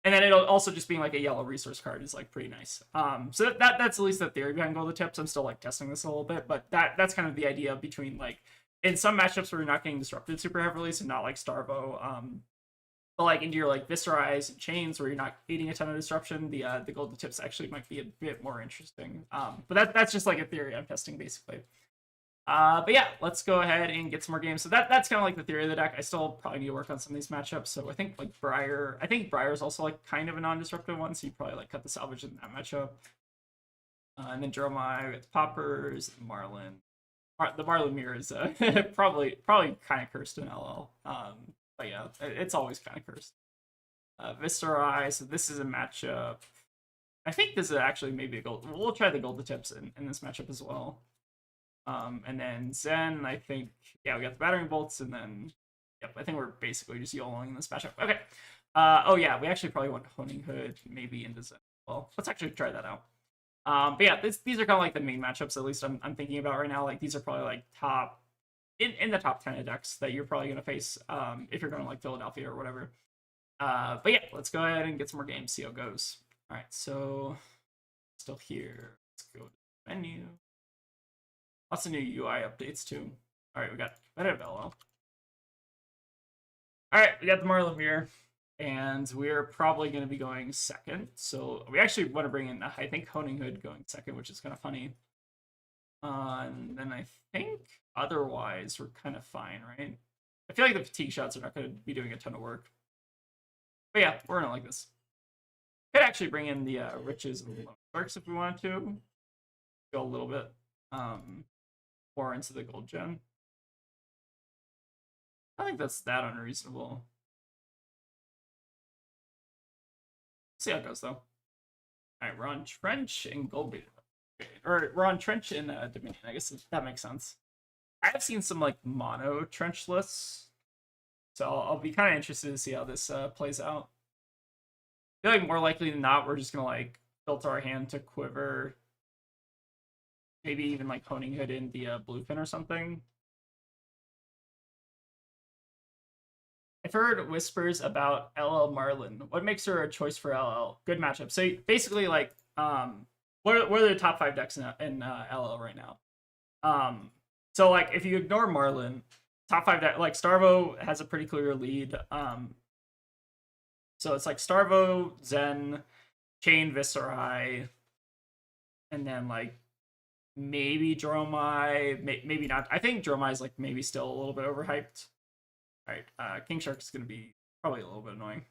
And then it'll also just being like a yellow resource card is like pretty nice. So that's at least the theory behind gold to tips. I'm still like testing this a little bit, but that's kind of the idea between like in some matchups where you're not getting disrupted super heavily, so not like Starvo, but like into your like Viscerais and Chains where you're not eating a ton of disruption, the gold to tips actually might be a bit more interesting. But that's just like a theory I'm testing basically. But yeah, let's go ahead and get some more games. So that's kind of like the theory of the deck. I still probably need to work on some of these matchups. So I think like Briar, I think Briar's also like kind of a non-disruptive one, so you probably like cut the salvage in that matchup. And then Dromai with Poppers, Marlynn. The Marlynn mirror is probably kind of cursed in LL. But yeah, it's always kind of cursed. Viscerai, so this is a matchup. I think this is actually maybe a gold. We'll try the gold to tips in this matchup as well. And then Zen, I think, yeah, we got the battering bolts, and then, yep, I think we're basically just YOLOing in this matchup. Okay. Oh yeah, we actually probably want Honing Hood maybe into Zen. Well, let's actually try that out. But yeah, these are kind of like the main matchups, at least I'm thinking about right now. Like these are probably like top, in the top 10 of decks that you're probably going to face if you're going to like Philadelphia or whatever. But yeah, let's go ahead and get some more games, see how it goes. All right, so still here. Let's go to the menu. Lots of new UI updates too. All right, we got competitive LL. All right, we got the Marlynn mirror, and we're probably going to be going second. So we actually want to bring in, I think, Honing Hood going second, which is kind of funny. And then I think otherwise we're kind of fine, right? I feel like the fatigue shots are not going to be doing a ton of work. But yeah, we're going to like this. Could actually bring in the riches and the loan sharks if we wanted to. Go a little bit more into the gold gen. I think that's that unreasonable. See how it goes though. Alright, we're on Trench and Gold Beta. Okay. Or we're on Trench and Dominion. I guess that makes sense. I have seen some like mono Trench lists. So I'll be kind of interested to see how this plays out. I feel like more likely than not, we're just gonna like filter our hand to Quiver. Maybe even like Honing Hood in the Bluefin or something. I've heard whispers about LL Marlynn. What makes her a choice for LL? Good matchup. So basically, like, what are the top 5 decks in LL right now? So like, if you ignore Marlynn, top 5 deck like Starvo has a pretty clear lead. So it's like Starvo, Zen, Chain, Viscerai, and then like maybe Dromai, maybe not. I think Dromai is like maybe still a little bit overhyped. All right, King Shark is going to be probably a little bit annoying.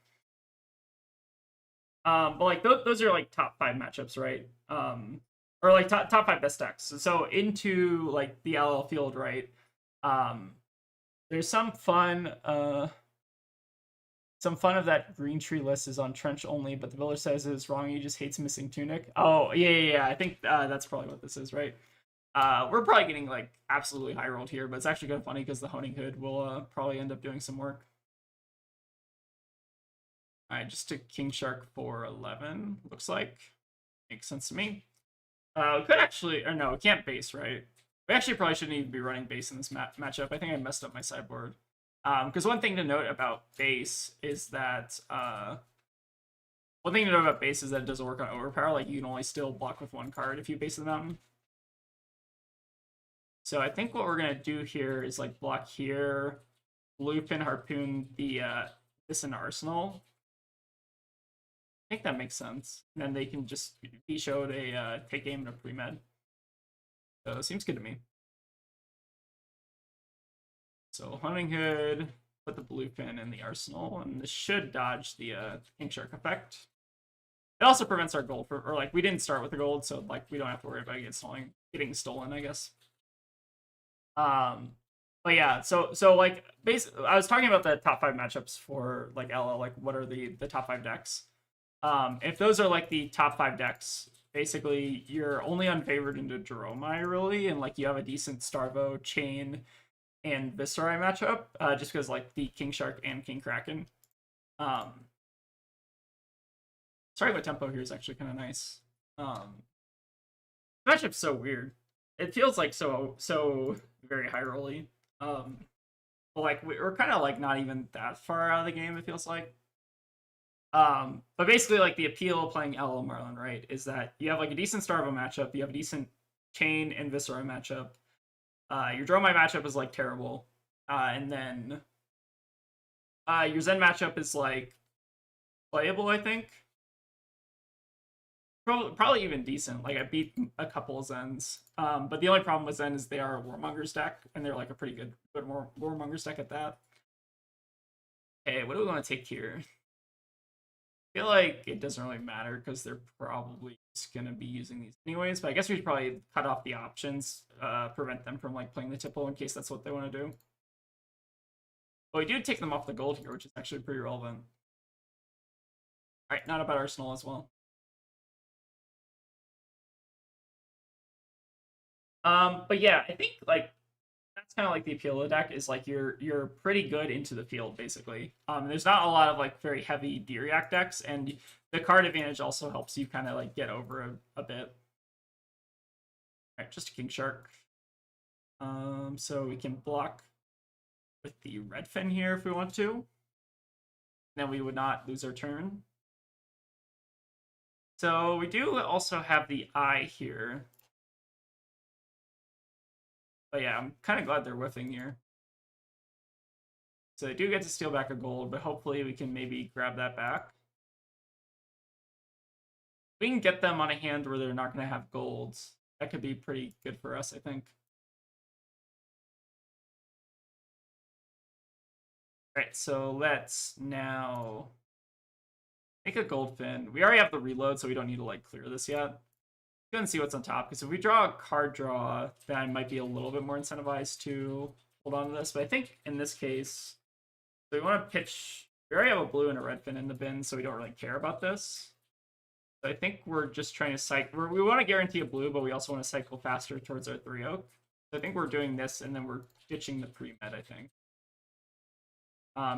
But like those are like top 5 matchups, right? Or like top 5 best decks. So into like the LL field, right? There's some fun some fun of that green tree list is on trench only, but the builder says it's wrong. He just hates missing tunic. Oh yeah. I think that's probably what this is, right? We're probably getting like absolutely high rolled here, but it's actually kind of funny because the honing hood will probably end up doing some work. All right, just to king shark for 11. Looks like makes sense to me. We could actually, or no, we can't base, right? We actually probably shouldn't even be running base in this matchup. I think I messed up my sideboard. Because one thing to note about base is that it doesn't work on overpower. Like, you can only still block with one card if you base the mountain. So I think what we're gonna do here is like block here, bluefin harpoon the this in arsenal. I think that makes sense. And then they can just be showed a take aim and a pre-med. So it seems good to me. So hunting hood, put the bluefin in the arsenal, and this should dodge the king shark effect. It also prevents our gold or like we didn't start with the gold, so like we don't have to worry about getting stolen, I guess. But yeah, so like basically I was talking about the top 5 matchups for like LL, like what are the top 5 decks. If those are like the top 5 decks, basically you're only unfavored into Jeromai really, and like you have a decent Starvo, Chain, and Viserai matchup, just because like the King Shark and King Kraken. Starting with tempo here is actually kind of nice. Matchup's so weird. It feels like so very high rolly. But like we're kind of like not even that far out of the game, it feels like. But basically like the appeal of playing LL Marlin, right, is that you have like a decent Starvo matchup, you have a decent Chain and Viserai matchup. Your Dromai matchup is like terrible. And then your Zen matchup is like playable, I think. Probably even decent. Like I beat a couple of Zens. But the only problem with Zen is they are a Warmonger's deck, and they're like a pretty good Warmonger's deck at that. Okay, what do we want to take here? I feel like it doesn't really matter because they're probably just gonna be using these anyways. But I guess we should probably cut off the options, prevent them from like playing the tipple in case that's what they want to do. But we do take them off the gold here, which is actually pretty relevant. All right, not about Arsenal as well. But yeah, I think like that's kind of like the appeal of the deck is like you're pretty good into the field basically. There's not a lot of like very heavy D-React decks, and the card advantage also helps you kind of like get over a bit. All right, just a King Shark. So we can block with the Redfin here if we want to. Then we would not lose our turn. So we do also have the Eye here. But yeah, I'm kind of glad they're whiffing here. So they do get to steal back a gold, but hopefully we can maybe grab that back. We can get them on a hand where they're not going to have golds. That could be pretty good for us, I think. Alright, so let's now make a Goldfin. We already have the reload, so we don't need to like clear this yet. Go and see what's on top, because if we draw a card draw, then I might be a little bit more incentivized to hold on to this. But I think in this case, so we want to pitch. We already have a blue and a red fin in the bin, so we don't really care about this. So I think we're just trying to cycle. We want to guarantee a blue, but we also want to cycle faster towards our 3-oak. So I think we're doing this, and then we're ditching the pre-med, I think.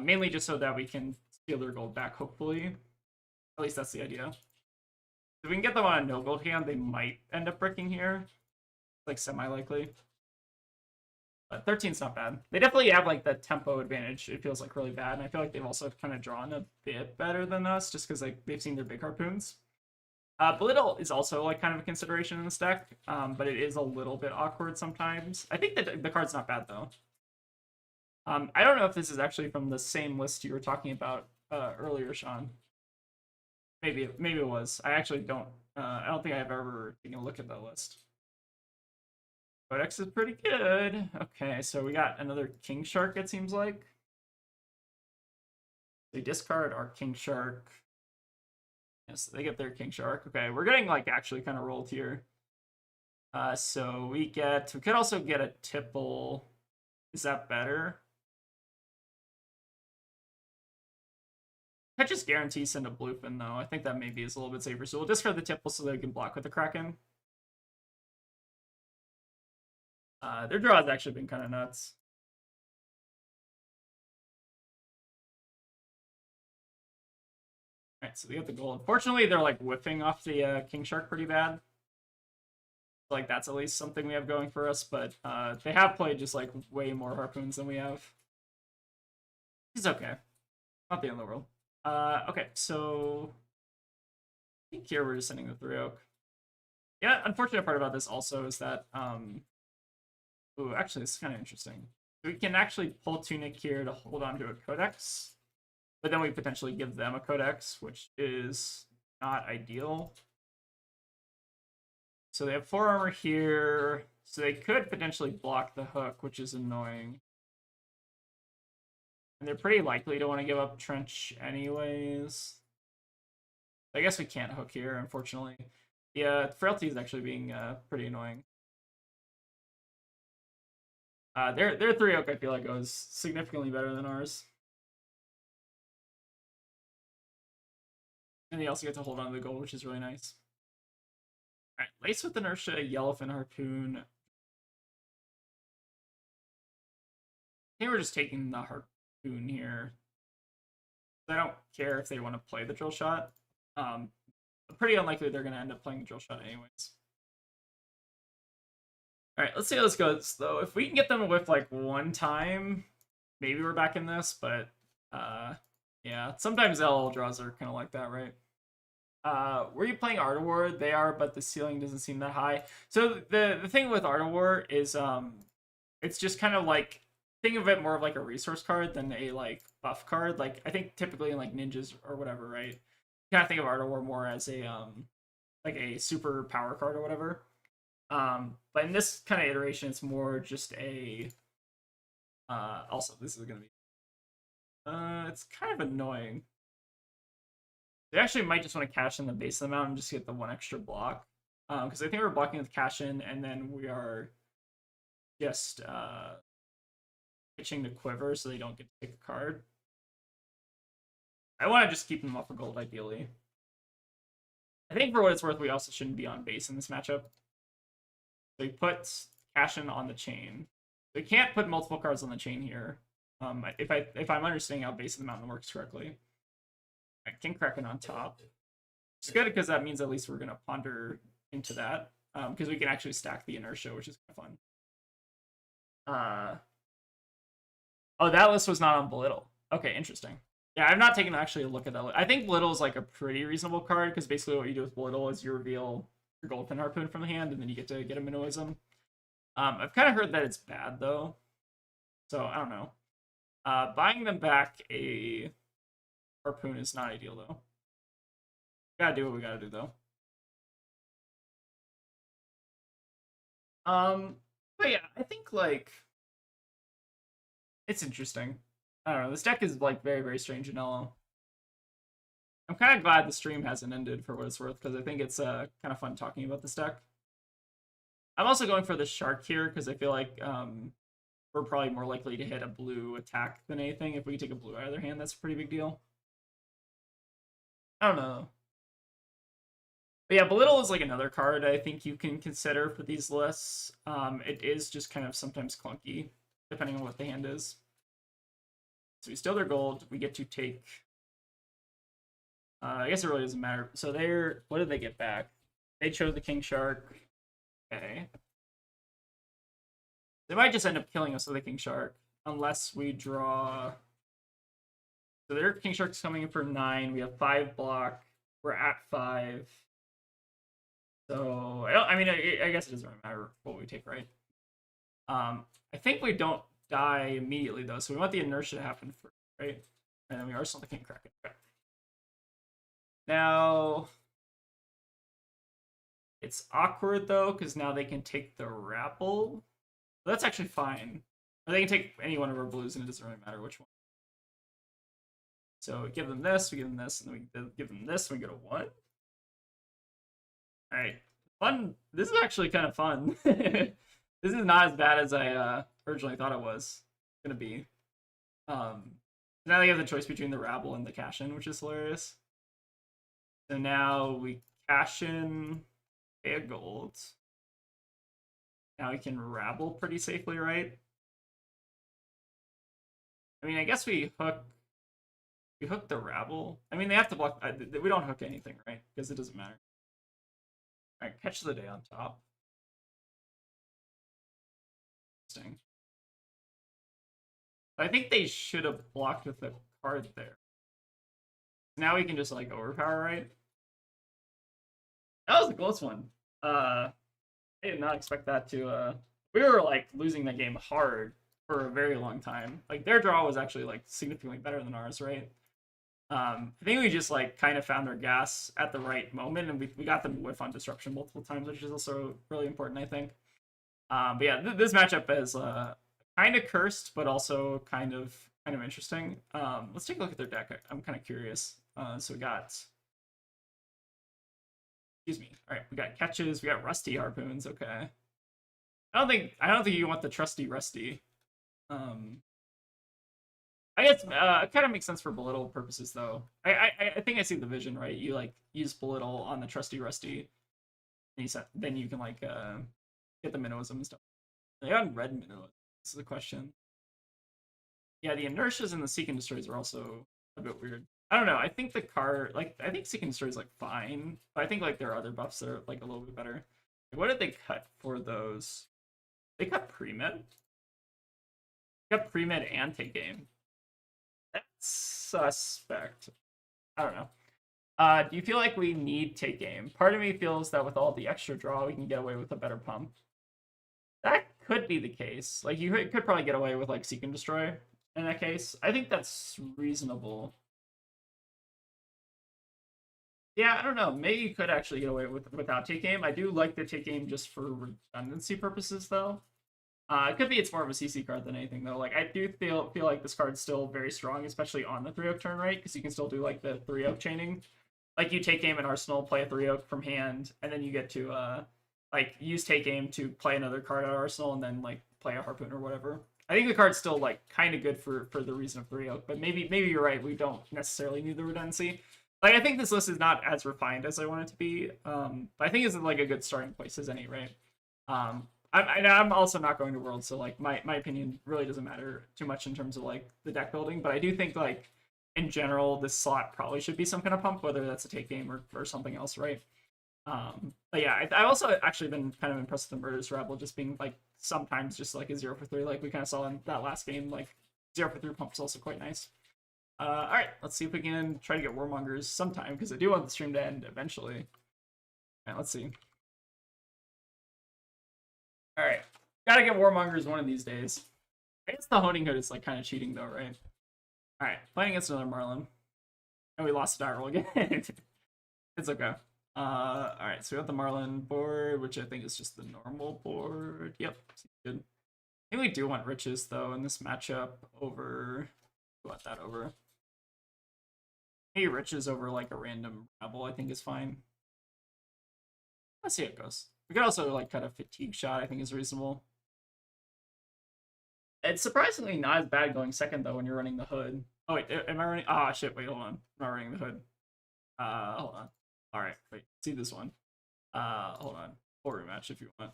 Mainly just so that we can steal their gold back, hopefully. At least that's the idea. If we can get them on a no gold hand, they might end up bricking here. Like semi-likely. But 13's not bad. They definitely have like the tempo advantage. It feels like really bad. And I feel like they've also kind of drawn a bit better than us just because like they've seen their big harpoons. Belittle is also like kind of a consideration in this deck, but it is a little bit awkward sometimes. I think that the card's not bad though. I don't know if this is actually from the same list you were talking about earlier, Sean. Maybe it was. I actually don't. I don't think I've ever taken a look at that list. Codex is pretty good. Okay, so we got another King Shark. It seems like they discard our King Shark. Yes, they get their King Shark. Okay, we're getting like actually kind of rolled here. So we could also get a tipple. Is that better? Could just guarantee send a bluefin though. I think that maybe is a little bit safer. So we'll discard the tipple so they can block with the Kraken. Their draw has actually been kind of nuts. Alright, so they get the gold. Unfortunately, they're like whiffing off the King Shark pretty bad. Like that's at least something we have going for us, but they have played just like way more harpoons than we have. It's okay. Not the end of the world. Okay, so I think here we're just sending the 3-oak. Yeah, unfortunate part about this also is that ooh, actually this is kind of interesting. We can actually pull Tunic here to hold on to a Codex, but then we potentially give them a Codex, which is not ideal. So they have 4 armor here, so they could potentially block the hook, which is annoying. And they're pretty likely to want to give up Trench anyways. I guess we can't hook here, unfortunately. Yeah, Frailty is actually being pretty annoying. Their 3-oak, I feel like, goes significantly better than ours. And they also get to hold on to the gold, which is really nice. Alright, Lace with Inertia, Yellowfin Harpoon. I think we're just taking the Harpoon here. I don't care if they want to play the Drill Shot. Pretty unlikely they're going to end up playing the Drill Shot anyways. Alright, let's see how this goes, though. If we can get them to whiff, like, one time, maybe we're back in this, but, yeah. Sometimes LL draws are kind of like that, right? Were you playing Art of War? They are, but the ceiling doesn't seem that high. So the thing with Art of War is it's just kind of like, think of it more of like a resource card than a like buff card. Like I think typically in like ninjas or whatever, right? You kind of think of Art of War more as a like a super power card or whatever. But in this kind of iteration, it's more just a also this is gonna be it's kind of annoying. They actually might just want to cash in the base of the mountain just to get the one extra block. Because I think we're blocking with cash in, and then we are just pitching the quiver so they don't get to pick a card. I want to just keep them off of gold, ideally. I think for what it's worth, we also shouldn't be on base in this matchup. So he puts cash in on the chain. We can't put multiple cards on the chain here. If I'm understanding how base of the mountain works correctly. Right, King Kraken on top. It's good because that means at least we're going to ponder into that. Because we can actually stack the inertia, which is kind of fun. Oh, that list was not on Belittle. Okay, interesting. Yeah, I've not taken actually a look at that list. I think Belittle is like a pretty reasonable card because basically what you do with Belittle is you reveal your Goldfin Harpoon from the hand and then you get to get a Minnowism. I've kind of heard that it's bad though. So I don't know. Buying them back a Harpoon is not ideal though. Gotta do what we gotta do though. But yeah, I think like it's interesting. I don't know. This deck is like very, very strange in LO. I'm kind of glad the stream hasn't ended for what it's worth because I think it's kind of fun talking about this deck. I'm also going for the shark here because I feel like we're probably more likely to hit a blue attack than anything. If we take a blue out of their hand, that's a pretty big deal. I don't know. But yeah, Belittle is like another card I think you can consider for these lists. It is just kind of sometimes clunky, depending on what the hand is. So we steal their gold. We get to take... I guess it really doesn't matter. So they're... What did they get back? They chose the King Shark. Okay. They might just end up killing us with the King Shark. Unless we draw... So their King Shark's coming in for 9. We have 5 block. We're at 5. So, I guess it doesn't really matter what we take, right? I think we don't die immediately, though, so we want the inertia to happen first, right? And then we are still the King Kraken. Okay. Now, it's awkward, though, because now they can take the Rapple. But that's actually fine. Or they can take any one of our blues, and it doesn't really matter which one. So we give them this, we give them this, and then we give them this, and we go to 1. Alright. Fun. This is actually kind of fun. This is not as bad as I originally thought it was going to be. Now they have the choice between the Rabble and the cash-in, which is hilarious. So now we cash in, pay a gold. Now we can Rabble pretty safely, right? I mean, I guess we hook the Rabble. I mean, they have to block. We don't hook anything, right? Because it doesn't matter. All right, catch the day on top. Interesting. I think they should have blocked with the card there. Now we can just like overpower, right? That was a close one. I did not expect that to. We were like losing the game hard for a very long time. Like their draw was actually like significantly better than ours, right? I think we just like kind of found our gas at the right moment, and we got them to whiff on disruption multiple times, which is also really important, I think. But yeah, this matchup is kind of cursed, but also kind of interesting. Let's take a look at their deck. I'm kind of curious. So we got, excuse me. All right, we got catches. We got rusty harpoons. Okay. I don't think you want the trusty rusty. I guess it kind of makes sense for belittle purposes, though. I think I see the vision, right? You like use belittle on the trusty rusty, and then you can like get the minnowism and stuff. They got red minnow. This is the question. Yeah, the inertias and the seek and destroys are also a bit weird. I don't know. I think the card, like, I think seek and destroy is like fine, but I think like there are other buffs that are like a little bit better. Like, what did they cut for those? They cut pre-med. They cut pre-med and take game. That's suspect. I don't know. Do you feel like we need take game? Part of me feels that with all the extra draw, we can get away with a better pump. That could be the case. Like, you could probably get away with, like, seek and destroy in that case. I think that's reasonable. Yeah, I don't know. Maybe you could actually get away without take game. I do like the take game just for redundancy purposes, though. It could be it's more of a CC card than anything, though. Like, I do feel like this card's still very strong, especially on the 3-oak turn, right? Because you can still do, like, the 3-oak chaining. Like, you take game in Arsenal, play a 3-oak from hand, and then you get to, like, use take game to play another card out of Arsenal, and then, like, play a Harpoon or whatever. I think the card's still, like, kind of good for the reason of 3-oak, but maybe you're right, we don't necessarily need the redundancy. Like, I think this list is not as refined as I want it to be, but I think it's, like, a good starting place as any, right? I'm also not going to Worlds, so like my opinion really doesn't matter too much in terms of like the deck building, but I do think like in general this slot probably should be some kind of pump, whether that's a take game or something else, right? But yeah, I've also actually been kind of impressed with the Murderous Rebel just being like sometimes just like a 0 for 3, like we kind of saw in that last game. Like 0 for 3 pump is also quite nice. All right, let's see if we can try to get Warmongers sometime, because I do want the stream to end eventually. All right, let's see. All right, gotta get Warmongers one of these days. I guess the Honing Hood is like kind of cheating though, right? All right, playing against another Marlynn, and we lost a die roll again. It's okay. All right, so we got the Marlynn board, which I think is just the normal board. Yep, good. I think we do want Riches though in this matchup over. We want that over. Maybe Riches over like a random Rebel, I think is fine. Let's see how it goes. We could also like cut a fatigue shot, I think is reasonable. It's surprisingly not as bad going second though when you're running the hood. Oh wait, am I running? Ah, shit, wait, hold on. I'm not running the hood. Hold on. Alright, wait, see this one. Hold on. Full rematch if you want.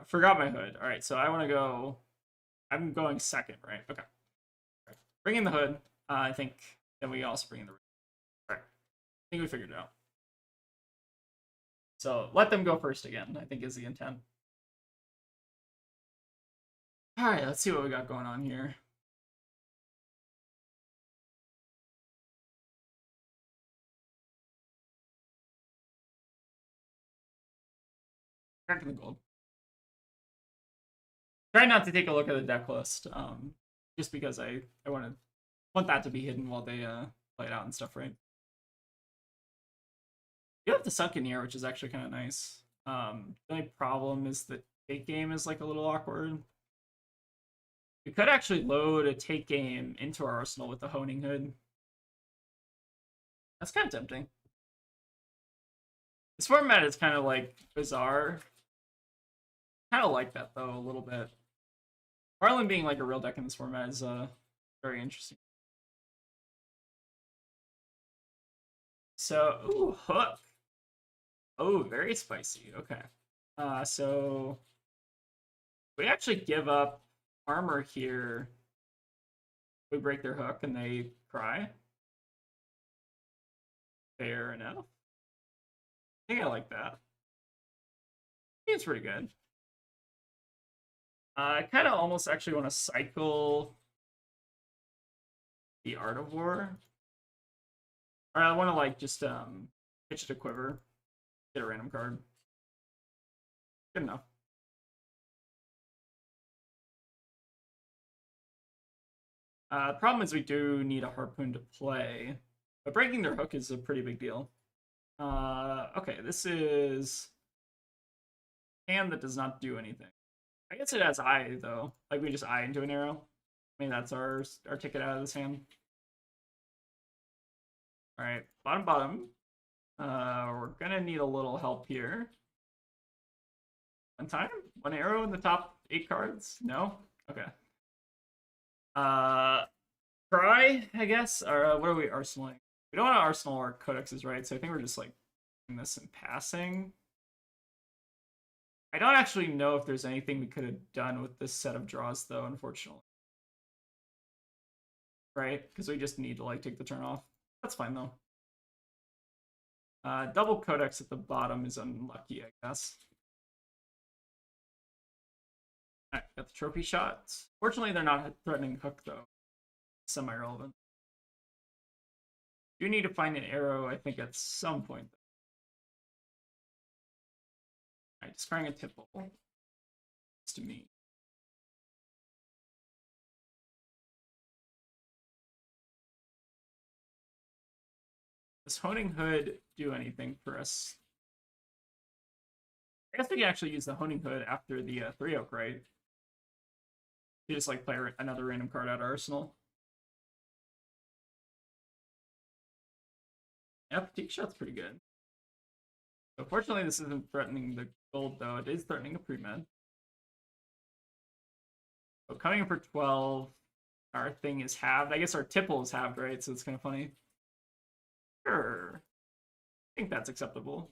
Forgot my hood. Alright, so I want to go. I'm going second, right? Okay. Right. Bring in the hood. I think then we also bring in the. Alright. I think we figured it out. So let them go first again, I think is the intent. Alright, let's see what we got going on here. Back in the gold. Try not to take a look at the deck list, just because I want that to be hidden while they play it out and stuff, right? You have the Sunken Ear, which is actually kind of nice. The only problem is the take game is like a little awkward. We could actually load a take game into our arsenal with the Honing Hood. That's kind of tempting. This format is kind of like bizarre. Kind of like that though a little bit. Marlynn being like a real deck in this format is very interesting. So, ooh, hook. Oh, very spicy. Okay. So we actually give up armor here. We break their hook and they cry. Fair enough. I think I like that. I think it's pretty good. I kind of almost actually want to cycle the Art of War. Or I want to like just pitch it to Quiver. Get a random card. Good enough. The problem is we do need a Harpoon to play. But breaking their hook is a pretty big deal. Okay, this is hand that does not do anything. I guess it has eye though. Like we just eye into an arrow. I mean that's our ticket out of this hand. Alright, bottom. We're gonna need a little help here. One time? One arrow in the top 8 cards? No? Okay. Cry, I guess? Or what are we arsenaling? We don't want to arsenal our codexes, right? So I think we're just like doing this in passing. I don't actually know if there's anything we could have done with this set of draws, though, unfortunately. Right? Because we just need to like take the turn off. That's fine, though. Double codex at the bottom is unlucky, I guess. Alright, got the trophy shots. Fortunately, they're not threatening hook, though. Semi-relevant. You need to find an arrow, I think, at some point. Alright, discarding a tipple. It's to me. Does Honing Hood do anything for us? I guess we can actually use the Honing Hood after the 3-oak, right? You just like play another random card out of arsenal. Yeah, fatigue shot's pretty good. So fortunately, this isn't threatening the gold, though. It is threatening a pre-med. So coming in for 12, our thing is halved. I guess our tipple is halved, right? So it's kind of funny. Sure. I think that's acceptable.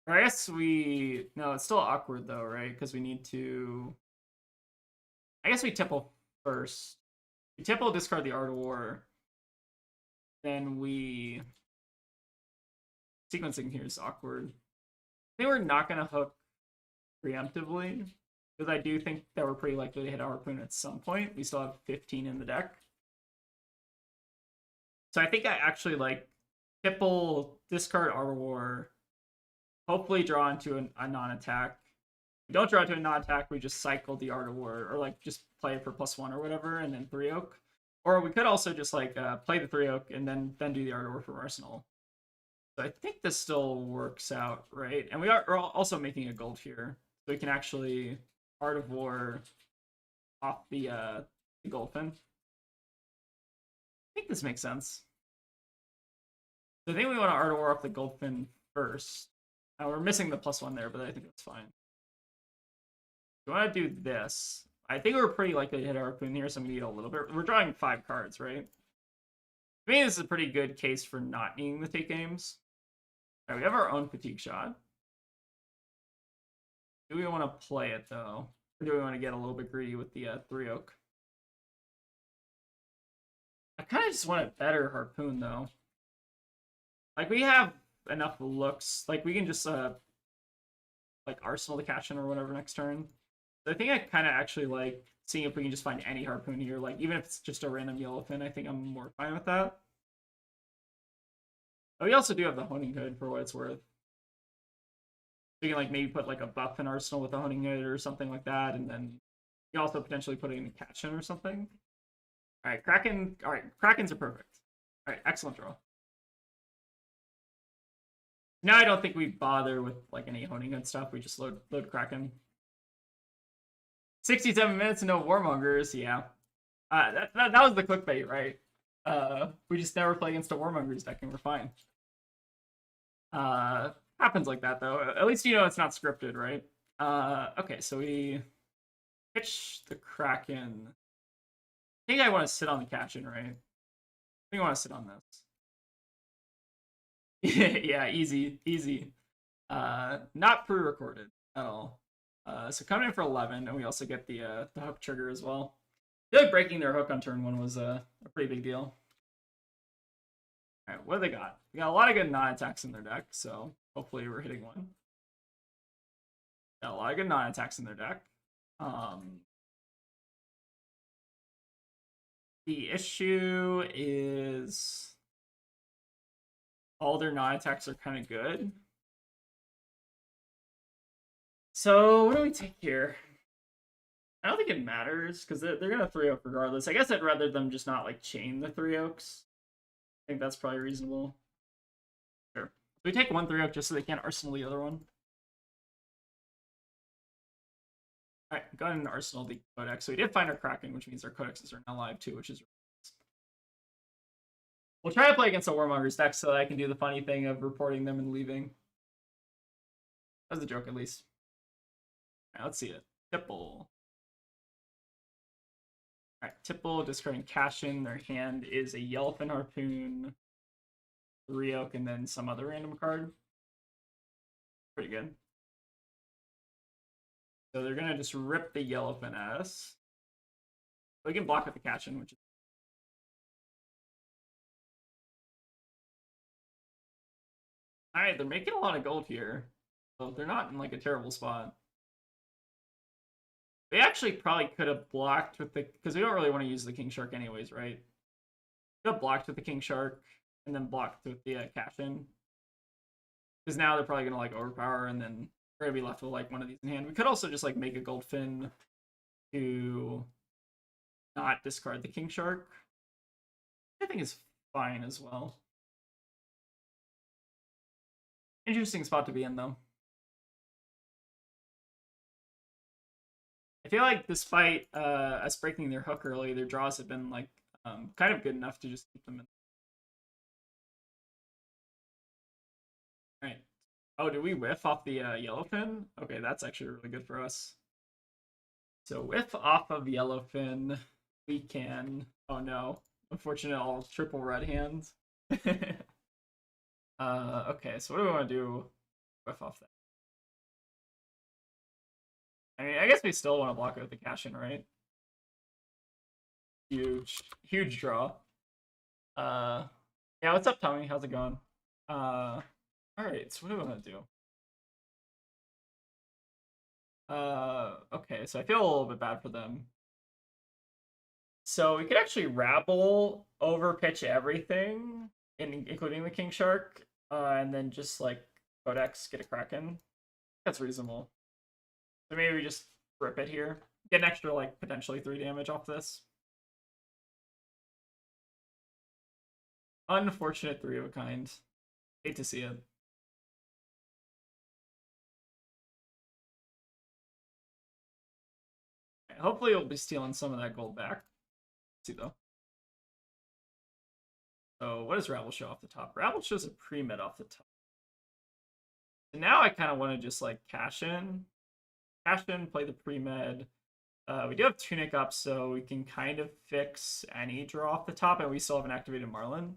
Or I guess we... No, it's still awkward, though, right? Because we need to... I guess we tipple first. We tipple, discard the Art of War. Then we... Sequencing here is awkward. I think we're not going to hook preemptively. Because I do think that we're pretty likely to hit a Harpoon at some point. We still have 15 in the deck. So I think I actually like tipple, discard Art of War, hopefully draw into a non-attack. If we don't draw into a non-attack, we just cycle the Art of War, or like just play it for +1 or whatever, and then 3-oak. Or we could also just like play the 3-oak and then do the Art of War from Arsenal. So I think this still works out, right? And we're also making a gold here. So we can actually Art of War off the Goldfin. I think this makes sense. So I think we want to Art of War off the Goldfin first. Now we're missing the +1 there, but I think that's fine. We want to do this. I think we're pretty likely to hit our Harpoon here, so I'm going to need a little bit. We're drawing 5 cards, right? I mean, this is a pretty good case for not needing the take games. All right, we have our own fatigue shot. Do we want to play it, though? Or do we want to get a little bit greedy with the 3-oak? I kind of just want a better Harpoon, though. Like, we have enough looks. Like, we can just, like, Arsenal to cash in or whatever next turn. So I think I kind of actually like seeing if we can just find any Harpoon here. Like, even if it's just a random Yellowfin, I think I'm more fine with that. But we also do have the Honing Hood for what it's worth. We can, like, maybe put, like, a buff in Arsenal with the Honing Hood or something like that, and then you also potentially put it in cash in or something. Alright, Kraken. Alright, Krakens are perfect. Alright, excellent draw. Now I don't think we bother with like any Honing Hood stuff. We just load Kraken. 67 minutes and no Warmongers. Yeah, that was the clickbait, right? We just never play against a Warmongers deck and we're fine. Happens like that though. At least you know it's not scripted, right? Okay, so we pitch the Kraken. I think I want to sit on the Cashin, right? I think I want to sit on this. Yeah, easy, easy. Not pre-recorded at all. So coming in for 11, and we also get the hook trigger as well. I feel like breaking their hook on turn 1 was a pretty big deal. Alright, what do they got? They got a lot of good non-attacks in their deck, so hopefully we're hitting one. Got a lot of good non-attacks in their deck. The issue is all their non-attacks are kind of good. So what do we take here? I don't think it matters because they're gonna 3-oak regardless. I guess I'd rather them just not like chain the 3-oaks. I think that's probably reasonable. Sure. So we take one 3-oak just so they can't arsenal the other one. Alright, go ahead and arsenal the codex. So we did find our Kraken, which means our codexes are now live too, which is nice. We'll try to play against a Warmonger's deck so that I can do the funny thing of reporting them and leaving. That was a joke, at least. Alright, let's see it. Tipple. Alright, Tipple, discarding Cashin. Their hand is a Yellowfin Harpoon, 3-oak, and then some other random card. Pretty good. So they're gonna just rip the Yellowfin at us. We can block with the Cashin, which is alright, they're making a lot of gold here. So they're not in like a terrible spot. They actually probably could have blocked with the, because we don't really want to use the King Shark anyways, right? Could have blocked with the King Shark and then blocked with the Cashin. Because now they're probably gonna like overpower and then we're gonna be left with like one of these in hand. We could also just like make a Goldfin to not discard the King Shark. I think is fine as well. Interesting spot to be in though. I feel like despite us breaking their hook early, their draws have been like kind of good enough to just keep them in. All right. Oh, did we whiff off the Yellowfin? Okay, that's actually really good for us. So whiff off of Yellowfin, we can. Oh no, unfortunate all triple red hands. Okay, so what do we want to do? Whiff off that. I mean, I guess we still want to block it with the Cashin, right? Huge, huge draw. Yeah, what's up, Tommy? How's it going? All right, so what do we want to do? Okay, so I feel a little bit bad for them. So we could actually rabble, overpitch everything, including the King Shark, and then just like Codex, get a Kraken. That's reasonable. So maybe we just rip it here. Get an extra, like, potentially 3 damage off this. Unfortunate 3 of a kind. Hate to see it. Okay, hopefully we'll be stealing some of that gold back. Let's see, though. So what does Rabble show off the top? Rabble shows a pre-med off the top. So now I kind of want to just, like, cash in, play the pre-med. We do have Tunic up, so we can kind of fix any draw off the top, and we still have an activated Marlynn.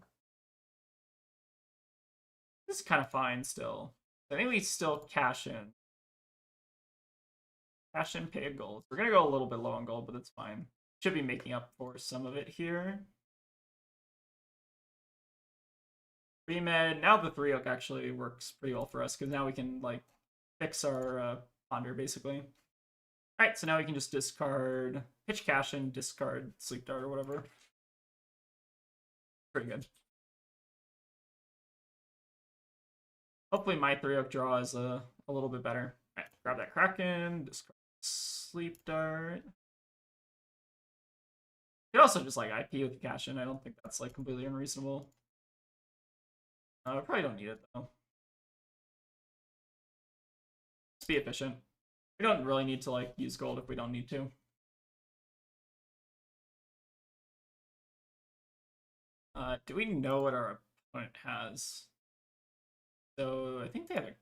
This is kind of fine still. I think we still cash in. Cash in, pay a gold. We're going to go a little bit low on gold, but that's fine. Should be making up for some of it here. Pre-med. Now the 3-oak actually works pretty well for us, because now we can, like, fix our ponder, basically. Alright, so now we can just discard Pitch Cashin, discard Sleep Dart or whatever. Pretty good. Hopefully my 3-oak draw is a little bit better. Alright, grab that Kraken, discard Sleep Dart. You could also just like IP with the Cashin. I don't think that's like completely unreasonable. We probably don't need it though. Let's be efficient. We don't really need to like use gold if we don't need to. Do we know what our opponent has? So I think they have a.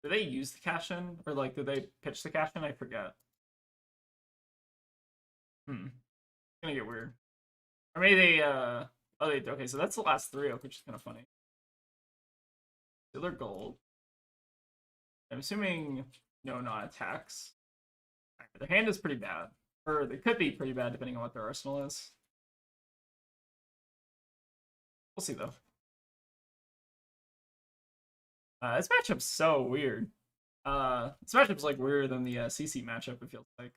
Do they use the Cashin or like do they pitch the Cashin? I forget. It's gonna get weird. Or maybe they oh they okay, so that's the last 3 oak, which is kinda funny. So they're gold. I'm assuming no non-attacks. Their hand is pretty bad. Or they could be pretty bad depending on what their arsenal is. We'll see though. This matchup's so weird. This matchup's like weirder than the CC matchup, it feels like.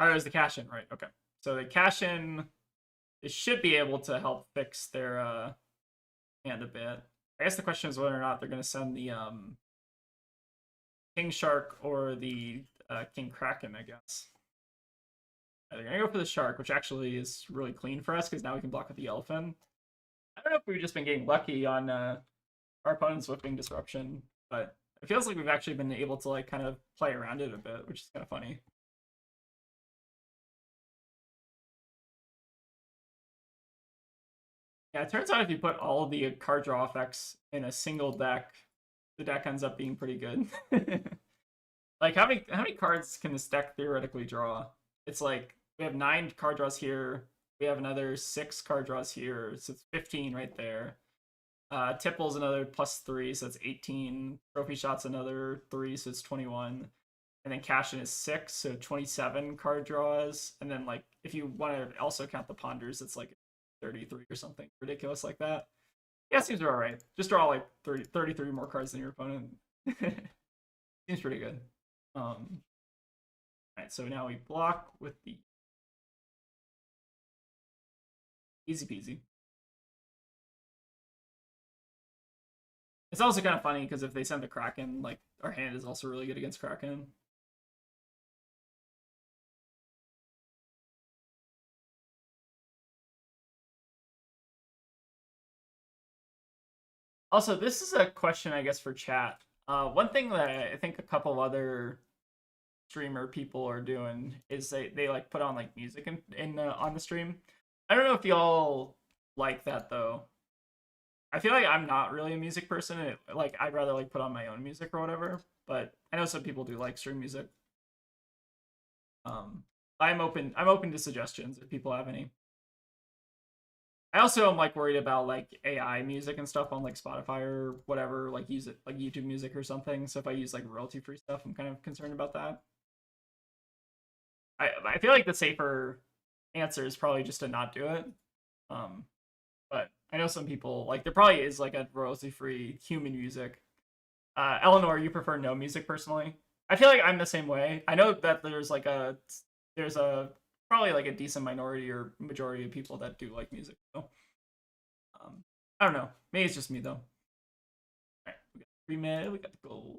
Oh, there's the cash in, right? Okay. So the cash in, it should be able to help fix their hand a bit. I guess the question is whether or not they're going to send the King Shark or the King Kraken, I guess. They're going to go for the Shark, which actually is really clean for us because now we can block with the Elephant. I don't know if we've just been getting lucky on our opponent's whipping disruption, but it feels like we've actually been able to like kind of play around it a bit, which is kind of funny. Yeah, it turns out if you put all of the card draw effects in a single deck, the deck ends up being pretty good. Like, how many cards can this deck theoretically draw? It's like, we have 9 card draws here, we have another 6 card draws here, so it's 15 right there. Tipple's another +3, so it's 18. Trophy Shot's another 3, so it's 21. And then Cash In is 6, so 27 card draws. And then, like, if you want to also count the Ponders, it's like 33 or something ridiculous like that. Yeah, seems all right. Just draw like 33 more cards than your opponent. Seems pretty good. Alright, so now we block with the easy peasy. It's also kind of funny because if they send the Kraken, like, our hand is also really good against Kraken. Also, this is a question, I guess, for chat. One thing that I think a couple of other streamer people are doing is they like put on like music in on the stream. I don't know if y'all like that though. I feel like I'm not really a music person. Like I'd rather like put on my own music or whatever. But I know some people do like stream music. I'm open to suggestions if people have any. I also am like worried about like AI music and stuff on like Spotify or whatever, like use it like YouTube music or something. So if I use like royalty free stuff, I'm kind of concerned about that. I feel like the safer answer is probably just to not do it. But I know some people like there probably is like a royalty free human music. Eleanor, you prefer no music personally? I feel like I'm the same way. I know that there's probably like a decent minority or majority of people that do like music. So, I don't know. Maybe it's just me though. All right, we got 3 mana. We got the gold.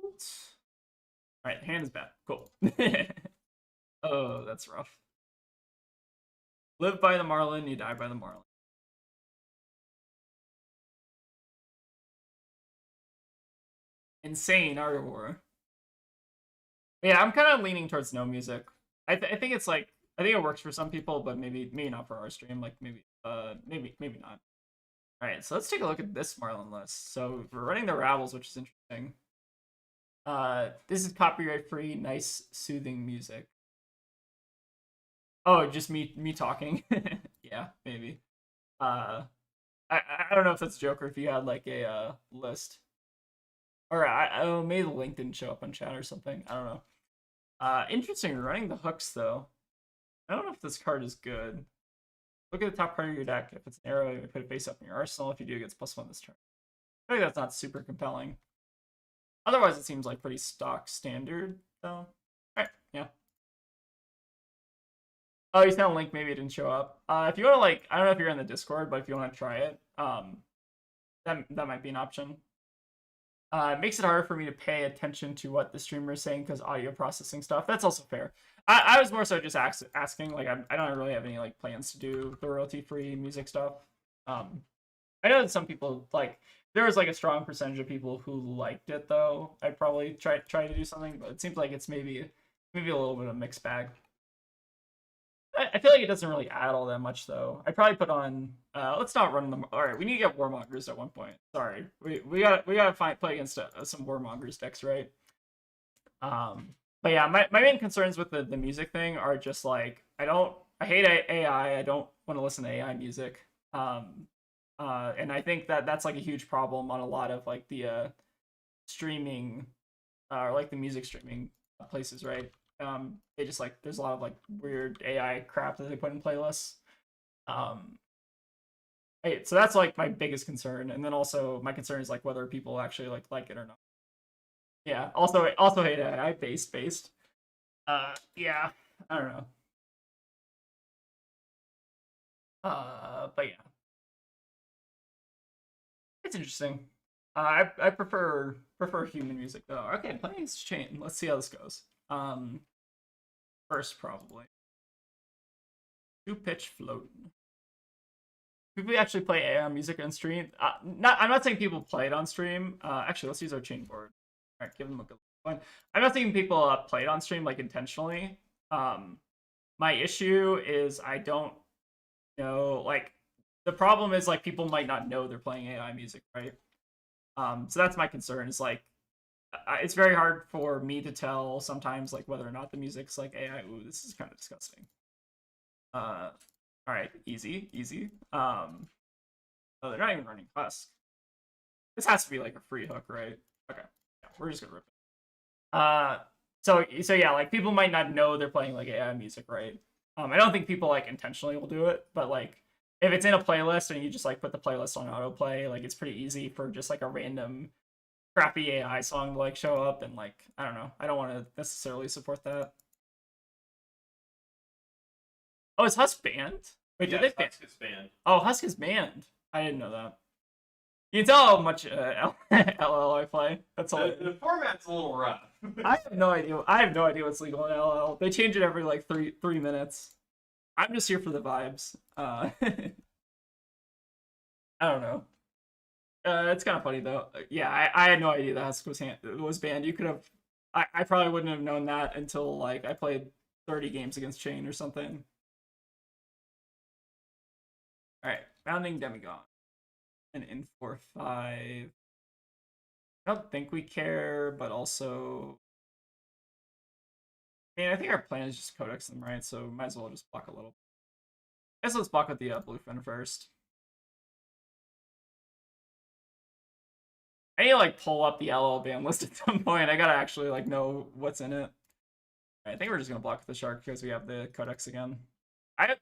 All right, hand is bad. Cool. Oh, that's rough. Live by the Marlin, you die by the Marlin. Insane Art of War. Yeah, I'm kind of leaning towards no music. I think it's like I think it works for some people, but maybe not for our stream. Like maybe not. All right, so let's take a look at this Marlin list. So we're running the Ravels, which is interesting. This is copyright free, nice, soothing music. Oh, just me talking. Yeah, maybe. I don't know if that's a joke or if you had like a list. Or maybe the link didn't show up on chat or something. I don't know. Interesting. Running the hooks though. I don't know if this card is good. Look at the top card of your deck. If it's an arrow, you put it face up in your arsenal. If you do, it gets +1 this turn. I think that's not super compelling. Otherwise, it seems like pretty stock standard though. Alright, yeah. Oh, you sent a link, maybe it didn't show up. If you want to like, I don't know if you're in the Discord, but if you want to try it, that might be an option. It makes it harder for me to pay attention to what the streamer is saying because audio processing stuff. That's also fair. I was more so just asking. Like, I don't really have any like plans to do the royalty-free music stuff. I know that some people like. There was like a strong percentage of people who liked it though. I'd probably try to do something, but it seems like it's maybe a little bit of a mixed bag. I feel like it doesn't really add all that much though. I'd probably put on let's not run them. All right, we need to get Warmongers at one point. Sorry, we gotta play against some Warmongers decks, right? but yeah, my main concerns with the music thing are just like I hate AI. I don't want to listen to AI music. And I think that that's like a huge problem on a lot of like the streaming or like the music streaming places, right? They just like there's a lot of like weird AI crap that they put in playlists. Um, so that's like my biggest concern, and then also my concern is like whether people actually like it or not. Yeah. Also hate AI based. Yeah. I don't know. But yeah, it's interesting. I prefer human music though. Okay, playing this chain. Let's see how this goes. First probably two pitch float. People actually play AI music on stream. I'm not saying people play it on stream. Actually, let's use our chain board. All right, give them a good one. I'm not saying people play it on stream like intentionally. My issue is I don't know. Like the problem is like people might not know they're playing AI music, right? So that's my concern. Is like it's very hard for me to tell sometimes like whether or not the music's like AI. Ooh, this is kind of disgusting. All right, easy. Oh, they're not even running Husk. This has to be like a free hook, right? Okay, yeah, we're just gonna rip it. So yeah, like people might not know they're playing like AI music, right? I don't think people like intentionally will do it, but like if it's in a playlist and you just like put the playlist on autoplay, like it's pretty easy for just like a random crappy AI song to like show up and like I don't know. I don't want to necessarily support that. Oh, is Husk banned? Wait, did they ban?
Husk is banned.
Oh, Husk is banned. I didn't know that. You can tell how much LL I play. That's all.
The format's a little rough.
I have no idea. I have no idea what's legal in LL. They change it every like three minutes. I'm just here for the vibes. I don't know. It's kind of funny though. Yeah, I had no idea that Husk was banned. You could have. I probably wouldn't have known that until like I played 30 games against Chain or something. All right, founding demigod. And in 4-5. I don't think we care, but also I mean, I think our plan is just codex them, right? So might as well just block a little. I guess let's block with the bluefin first. I need to like pull up the LL ban list at some point. I gotta actually like know what's in it. I think we're just gonna block with the shark because we have the codex again.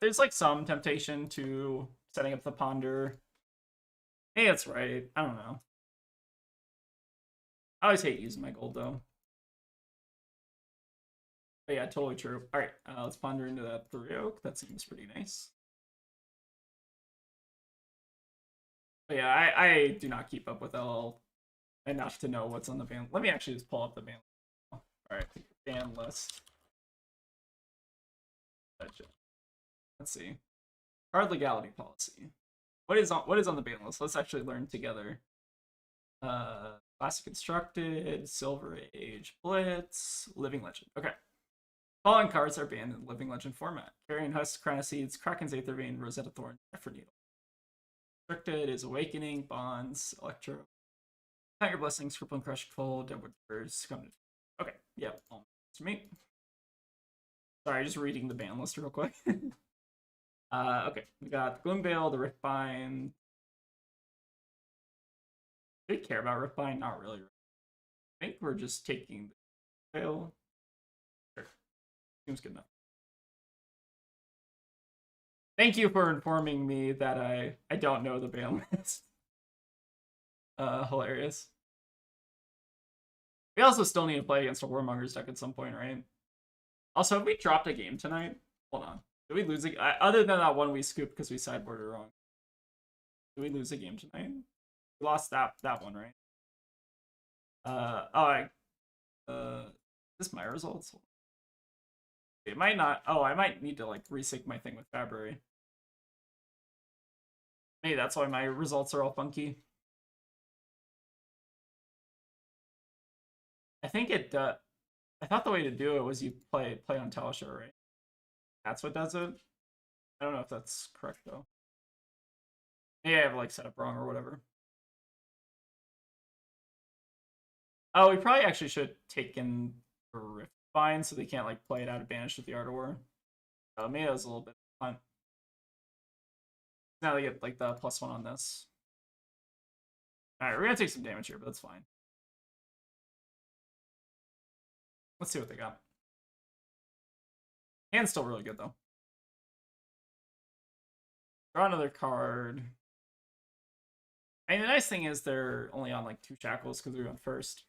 There's like some temptation to setting up the ponder. Hey, that's right. I don't know. I always hate using my gold though. But yeah, totally true. All right, let's ponder into that 3 oak. That seems pretty nice. But yeah, I do not keep up with LL enough to know what's on the ban. Let me actually just pull up the ban. All right, ban list. Let's see. Card legality policy. What is on the ban list? Let's actually learn together. Classic Constructed, Silver Age Blitz, Living Legend. Okay. Following cards are banned in Living Legend format. Carrion Husk, Crown of Seeds, Kraken's Aether Vein, Rosetta Thorn, Effort Needle. Restricted is Awakening, Bonds, Electro. Tiger Blessings, Crippling Crush, Full, Deadwood Birds, Okay, yep, all for me. Sorry, just reading the ban list real quick. Okay, we got the Gloomveil, the Riftbind. Do we care about Riftbind? Not really. I think we're just taking the Veil. Sure. Seems good enough. Thank you for informing me that I don't know the ban list. Hilarious. We also still need to play against a Warmonger's deck at some point, right? Also, have we dropped a game tonight? Hold on. Did we lose a other than that one we scooped because we sideboarded wrong? Did we lose a game tonight? We lost that one, right? Is this my results? It might not. Oh, I might need to like resync my thing with Fabry. Maybe that's why my results are all funky. I think it. I thought the way to do it was you play on Talishar, right? That's what does it. I don't know if that's correct though. Maybe I have like set up wrong or whatever. Oh, we probably actually should have taken the fine, so they can't like play it out of banish with the Art of War. Maybe that was a little bit fun. Now they get like the +1 on this. Alright, we're gonna take some damage here, but that's fine. Let's see what they got. Hand's still really good though. Draw another card. I mean, the nice thing is they're only on like 2 shackles because we went first.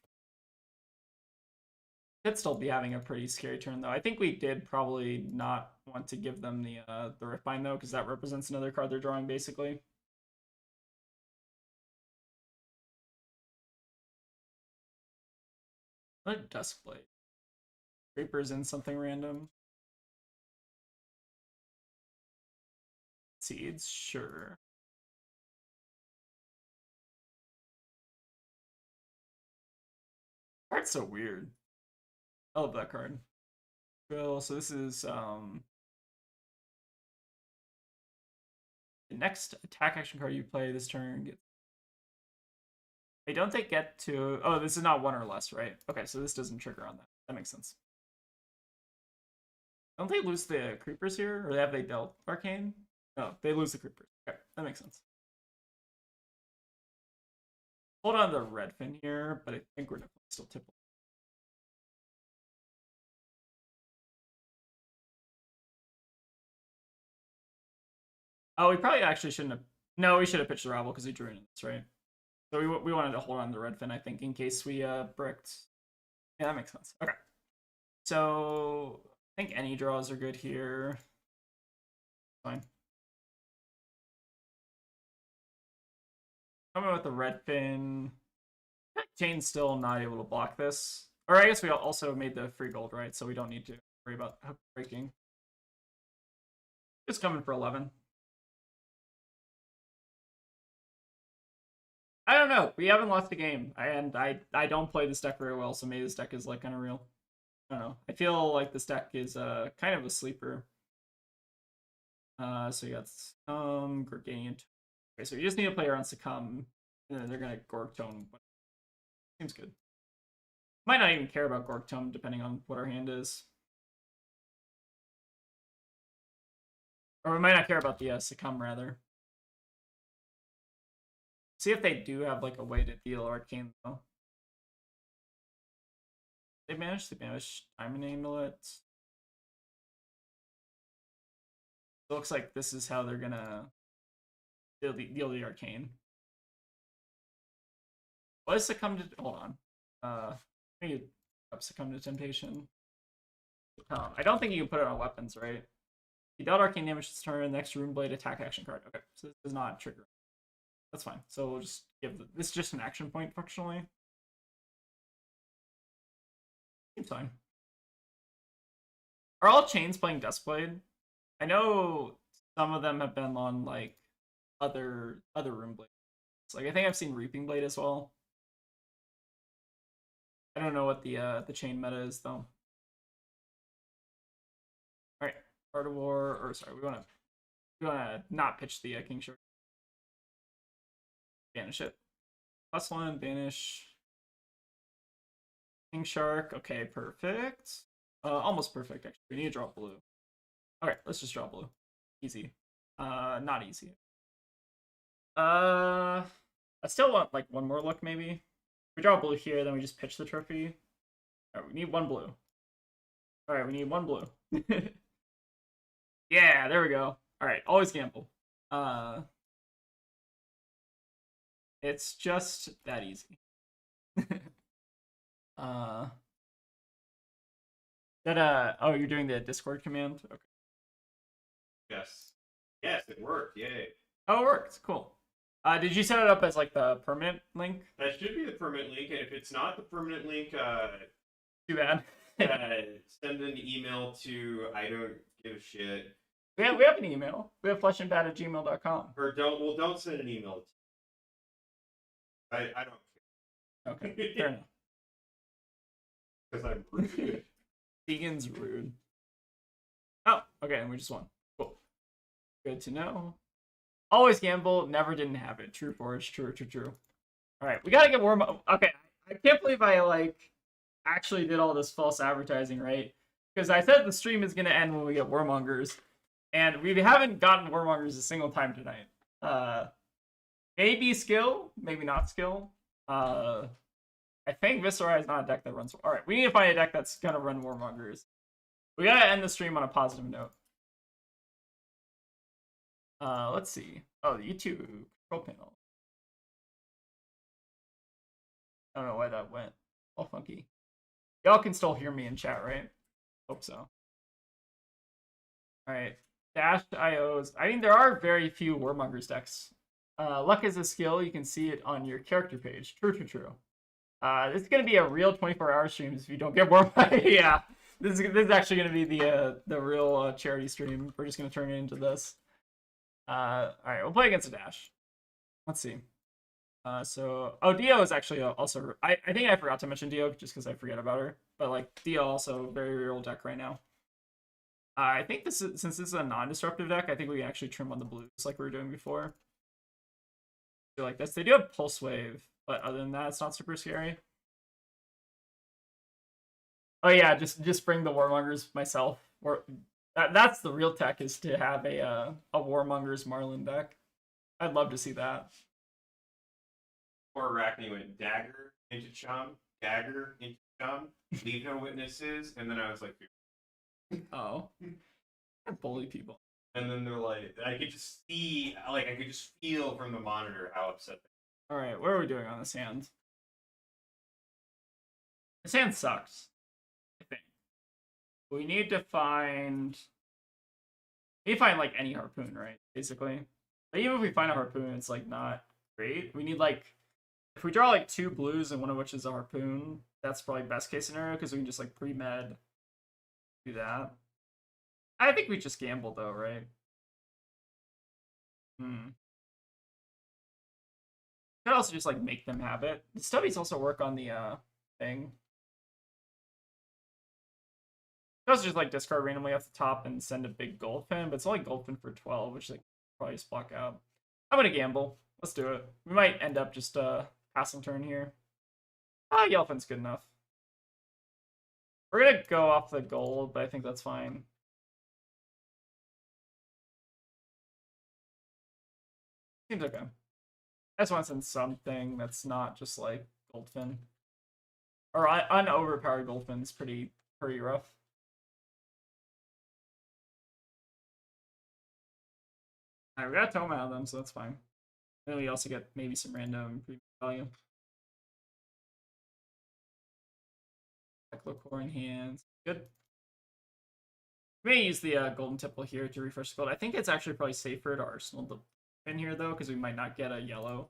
Could still be having a pretty scary turn though. I think we did probably not want to give them the Riftbind though, because that represents another card they're drawing basically. What Duskblade? Creepers in something random. Seeds, sure. Card's so weird. I love that card. Well, so this is the next attack action card you play this turn. Hey, don't they get to? Oh, this is not 1 or less, right? Okay, so this doesn't trigger on that. That makes sense. Don't they lose the creepers here, or have they dealt arcane? No, they lose the creepers. Okay, that makes sense. Hold on to the Redfin here, but I think we're definitely still tipping. Oh, we probably actually shouldn't have. No, we should have pitched the Rabble because we drew into this, right? So we wanted to hold on to Redfin, I think, in case we bricked. Yeah, that makes sense. Okay. So I think any draws are good here. Fine. Coming with the Redfin. Chain's still not able to block this. Or I guess we also made the free gold, right? So we don't need to worry about breaking. Just coming for 11. I don't know. We haven't lost a game, and I don't play this deck very well, so maybe this deck is like kind of real. I don't know. I feel like this deck is kind of a sleeper. So you got Gorganian. Okay, so you just need a player on Succumb, and then they're gonna Gorg Tome. Seems good. Might not even care about Gorg Tome depending on what our hand is. Or we might not care about the Succumb rather. See if they do have like a way to deal arcane though. They managed to banish Diamond Amulet. It looks like this is how they're gonna deal the arcane. What is Succumb to? Hold on. I need to Succumb to Temptation. I don't think you can put it on weapons, right? He dealt arcane damage this turn. Next Runeblade attack action card. Okay, so this does not trigger. That's fine. So we'll just give this is just an action point functionally. Seems fine. Are all chains playing Duskblade? I know some of them have been on like other Runeblades. Like I think I've seen Reaping Blade as well. I don't know what the chain meta is though. All right, Art of War, or sorry, we wanna not pitch the King Shark. Banish it. +1, banish. King Shark. Okay, perfect. Almost perfect actually. We need to draw blue. Okay, let's just draw blue. Easy. Not easy. I still want like one more look maybe. If we draw blue here, then we just pitch the trophy. Alright, we need one blue. Alright, we need one blue. Yeah, there we go. Alright, always gamble. It's just that easy. Oh, you're doing the Discord command? Okay.
Yes. Yes, it worked. Yay.
Oh, it worked. Cool. Did you set it up as like the permanent link?
That should be the permanent link, and if it's not the permanent link,
Too bad.
send an email to I don't give a shit.
We have an email. We have fleshandbat@gmail.com.
Or don't send an email. I don't care.
Okay, fair enough.
Because I'm rude.
Vegan's rude. Oh, okay, and we just won. Cool. Good to know. Always gamble, never didn't have it. True Forge, true. Alright, we gotta get warm up. Okay, I can't believe I actually did all this false advertising, right? Because I said the stream is gonna end when we get Warmongers, and we haven't gotten Warmongers a single time tonight. Maybe skill, maybe not skill. I think Viscerai is not a deck that runs. All right, we need to find a deck that's gonna run Warmongers. We gotta end the stream on a positive note. Let's see. Oh, the YouTube control panel. I don't know why that went all funky. Y'all can still hear me in chat, right? Hope so. Alright. Dash IOs. I mean, there are very few Warmongers decks. Luck is a skill. You can see it on your character page. True, true, true. This is going to be a real 24-hour stream if you don't get Warmongers. Yeah. This is actually going to be the real charity stream. We're just going to turn it into this. Alright, we'll play against a Dash. Let's see. So Dio is actually also, I think I forgot to mention Dio just because I forget about her, but like Dio also very real deck right now. I think since this is a non-disruptive deck, I think we can actually trim on the blues like we were doing before. So like this, they do have Pulse Wave, but other than that, it's not super scary. Oh yeah, just bring the Warmongers myself. Or that's the real tech, is to have a Warmongers Marlynn deck. I'd love to see that.
Or Arachne went dagger into chum, dagger into chum, leave no witnesses, and then I was like,
Oh, bully people.
and then they're like, I could just see, like, I could just feel from the monitor how upset they
All right, what are we doing on this hand? This hand sucks, I think. We need to find like any harpoon, right? Basically, but even if we find a harpoon, it's like not great. We need like, if we draw like 2 blues and one of which is a harpoon, that's probably best case scenario because we can just like pre-med do that. I think we just gamble though, right? Could also just like make them have it. The stubbies also work on the thing. Could also just like discard randomly off the top and send a big Goldfin, but it's only Goldfin for 12, which like probably just block out. I'm gonna gamble. Let's do it. We might end up just passing turn here. Yellowfin's good enough. We're gonna go off the gold, but I think that's fine. Seems okay. I just want to send something that's not just like Goldfin. Or unoverpowered Goldfin's pretty rough. Alright, we got a tome out of them, so that's fine. And then we also get maybe some random value. Core in hands. Good. We may use the golden tipple here to refresh the gold. I think it's actually probably safer to arsenal the in here though, because we might not get a yellow.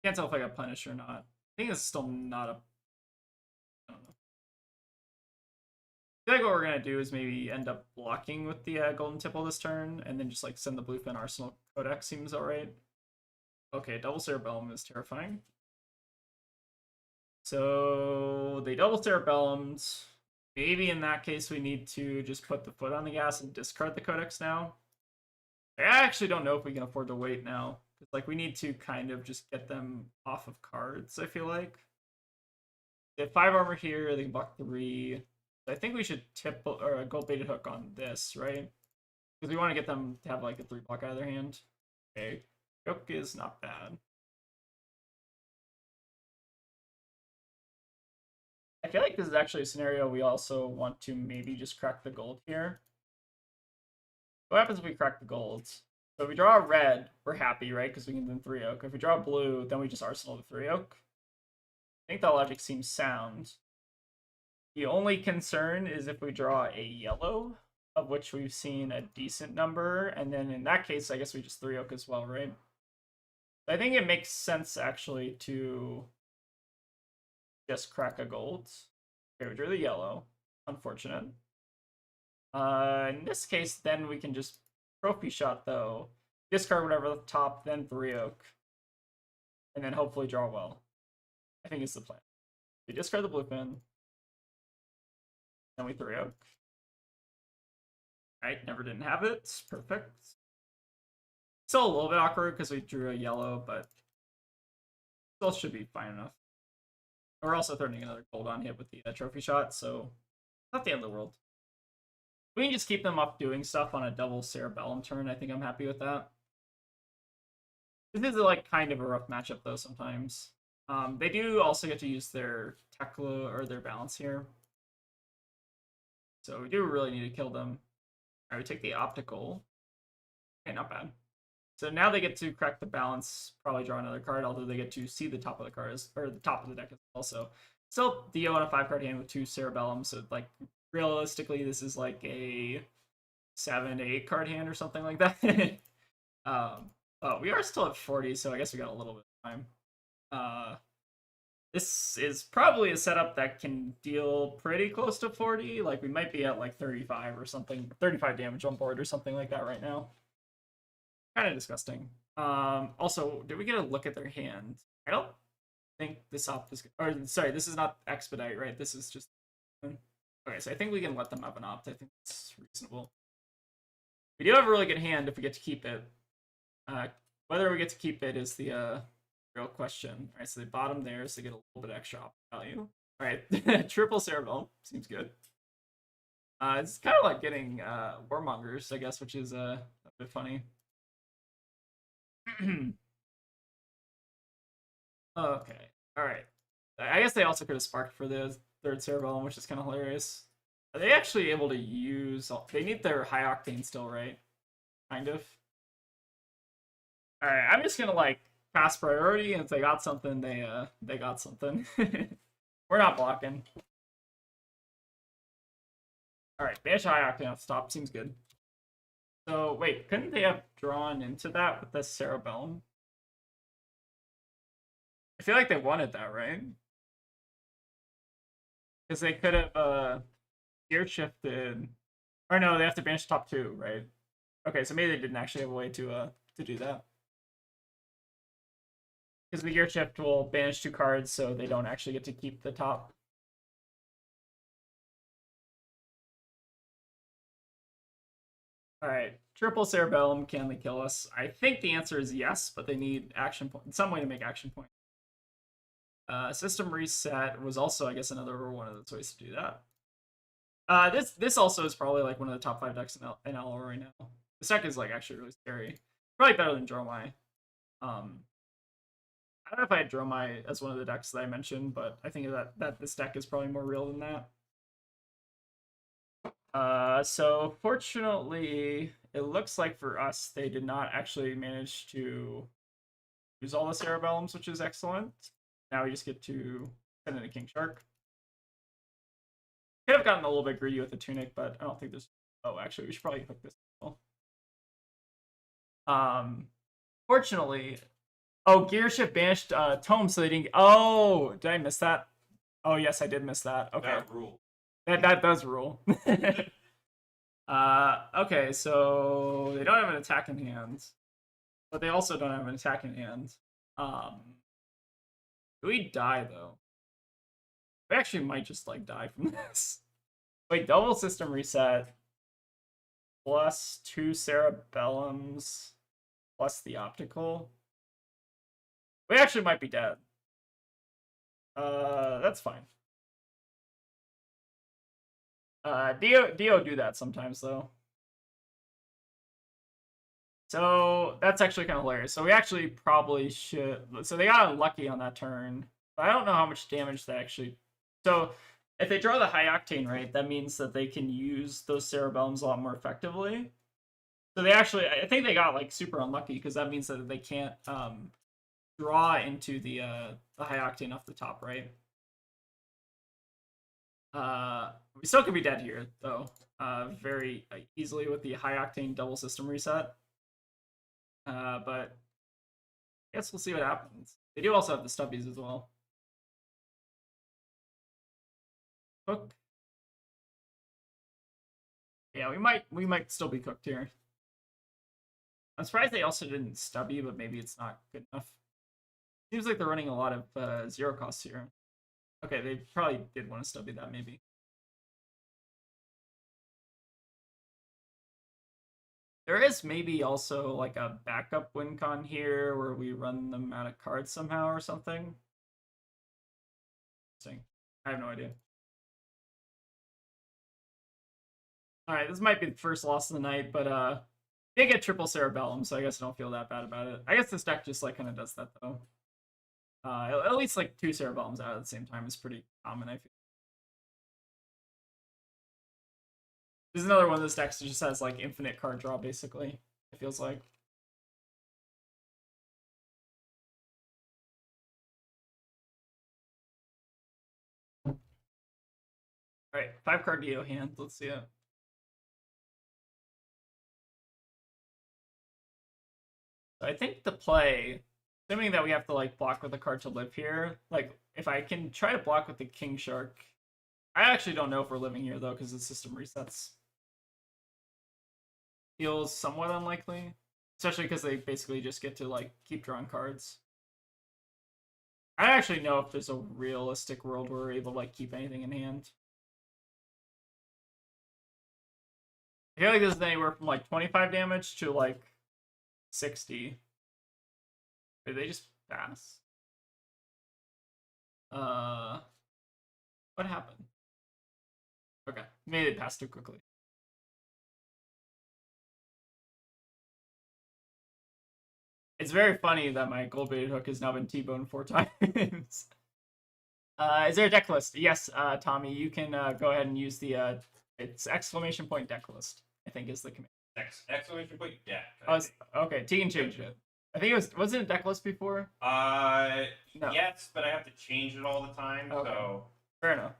Can't tell if I got punished or not. I think it's still not a. I don't know. I feel like what we're gonna do is maybe end up blocking with the golden tipple this turn, and then just like send the bluefin arsenal codex. Seems alright. Okay, double cerebellum is terrifying. So they double cerebellums. Maybe in that case we need to just put the foot on the gas and discard the codex now. I actually don't know if we can afford to wait now. Like, we need to kind of just get them off of cards, I feel like. They have 5 armor here, they can block 3. I think we should tip or a gold baited hook on this, right? Because we want to get them to have like a 3 block out of their hand. Okay, hook is not bad. I feel like this is actually a scenario we also want to maybe just crack the gold here. What happens if we crack the gold? So if we draw a red, we're happy, right? Because we can then 3 oak. If we draw a blue, then we just arsenal the 3 oak. I think that logic seems sound. The only concern is if we draw a yellow, of which we've seen a decent number, and then in that case, I guess we just 3 oak as well, right? I think it makes sense actually to just crack a gold. Okay, we drew the yellow. Unfortunate. In this case, then we can just trophy shot though. Discard whatever the top, then 3 oak. And then hopefully draw well. I think it's the plan. We discard the bluefin. Then we 3 oak. Alright, never didn't have it. Perfect. Still a little bit awkward because we drew a yellow, but still should be fine enough. We're also throwing another gold on hit with the trophy shot, so not the end of the world. We can just keep them up doing stuff on a double Cerebellum turn. I think I'm happy with that. This is like kind of a rough matchup though sometimes. They do also get to use their Tekla or their balance here. So we do really need to kill them. Alright, we take the optical. Okay, not bad. So now they get to correct the balance, probably draw another card, although they get to see the top of the cards, or the top of the deck as well. So still Dio on a 5-card hand with 2 Cerebellum, so like realistically this is like a 7 to 8 card hand or something like that. But we are still at 40, so I guess we got a little bit of time. This is probably a setup that can deal pretty close to 40. Like we might be at like 35 or something, 35 damage on board or something like that right now. Kind of disgusting. Also, did we get a look at their hand? I don't think this op is, or sorry, this is not expedite, right? This is just, okay, so I think we can let them have an opt. I think it's reasonable. We do have a really good hand if we get to keep it. Whether we get to keep it is the real question. All right, so they bottom there, so they get a little bit extra opt value. All right, triple Cerebellum seems good. It's kind of like getting Warmongers, I guess, which is a bit funny. Okay, all right. I guess they also could have sparked for the third Cerebellum, which is kind of hilarious. Are they actually able to use? They need their high octane still, right? Kind of. All right, I'm just gonna like pass priority, and if they got something, they got something. We're not blocking. All right, banish high octane off stop seems good. So wait, couldn't they have drawn into that with the Cerebellum? I feel like they wanted that, right? Because they could have gear shifted, or no, they have to banish top 2, right? Okay, so maybe they didn't actually have a way to do that. Because the gear shift will banish 2 cards, so they don't actually get to keep the top. Alright, triple Cerebellum, can they kill us? I think the answer is yes, but they need action point, some way to make action point. System reset was also, I guess, another one of the ways to do that. This also is probably like one of the top 5 decks in LO right now. This deck is like actually really scary. Probably better than Dromai. I don't know if I had Dromai as one of the decks that I mentioned, but I think that this deck is probably more real than that. So fortunately, it looks like for us, they did not actually manage to use all the Cerebellums, which is excellent. Now we just get to send in a King Shark. Could have gotten a little bit greedy with the Tunic, but I don't think there's... Oh, actually, we should probably hook this as well. Fortunately... Oh, Gear Shift banished Tome, so they didn't... Oh, did I miss that? Oh, yes, I did miss that. Okay.
That rule.
That does rule. Okay, so they don't have an attack in hand. But they also don't have an attack in hand. Do we die, though? We actually might just, like, die from this. Wait, double system reset. Plus 2 Cerebellums. Plus the optical. We actually might be dead. That's fine. Dio do that sometimes, though. So that's actually kind of hilarious. So we actually probably should... So they got unlucky on that turn. But I don't know how much damage they actually... So if they draw the high octane, right, that means that they can use those Cerebellums a lot more effectively. So they actually... I think they got, like, super unlucky, because that means that they can't draw into the high octane off the top, right? We still could be dead here, though. Very easily with the high octane double system reset. But I guess we'll see what happens. They do also have the stubbies as well. Cook. Yeah, we might still be cooked here. I'm surprised they also didn't stubby, but maybe it's not good enough. Seems like they're running a lot of 0 costs here. Okay, they probably did want to stubby that, maybe. There is maybe also like a backup win con here where we run them out of cards somehow or something. Interesting. I have no idea. Alright, this might be the first loss of the night, but they get triple Cerebellum, so I guess I don't feel that bad about it. I guess this deck just like kind of does that though. At least like 2 Cerebellums out at the same time is pretty common, I feel. This is another one of those decks that just has like infinite card draw, basically, it feels like. Alright, 5 card Dio hand, let's see it. So I think the play, assuming that we have to like block with a card to live here, like if I can try to block with the King Shark, I actually don't know if we're living here though because the system resets. Feels somewhat unlikely, especially because they basically just get to like keep drawing cards. I don't actually know if there's a realistic world where we're able to like keep anything in hand. I feel like this is anywhere from like 25 damage to like 60. Did they just pass? What happened? Okay, maybe they passed too quickly. It's very funny that my gold-baited hook has now been T-boned 4 times. Is there a deck list? Yes, Tommy, you can go ahead and use the it's exclamation point deck list, I think is the command.
Exclamation point deck.
Oh, okay, Tegan changed it. I think wasn't it deck list before?
No.
No.
Yes, but I have to change it all the time,
Okay.
so
Fair enough.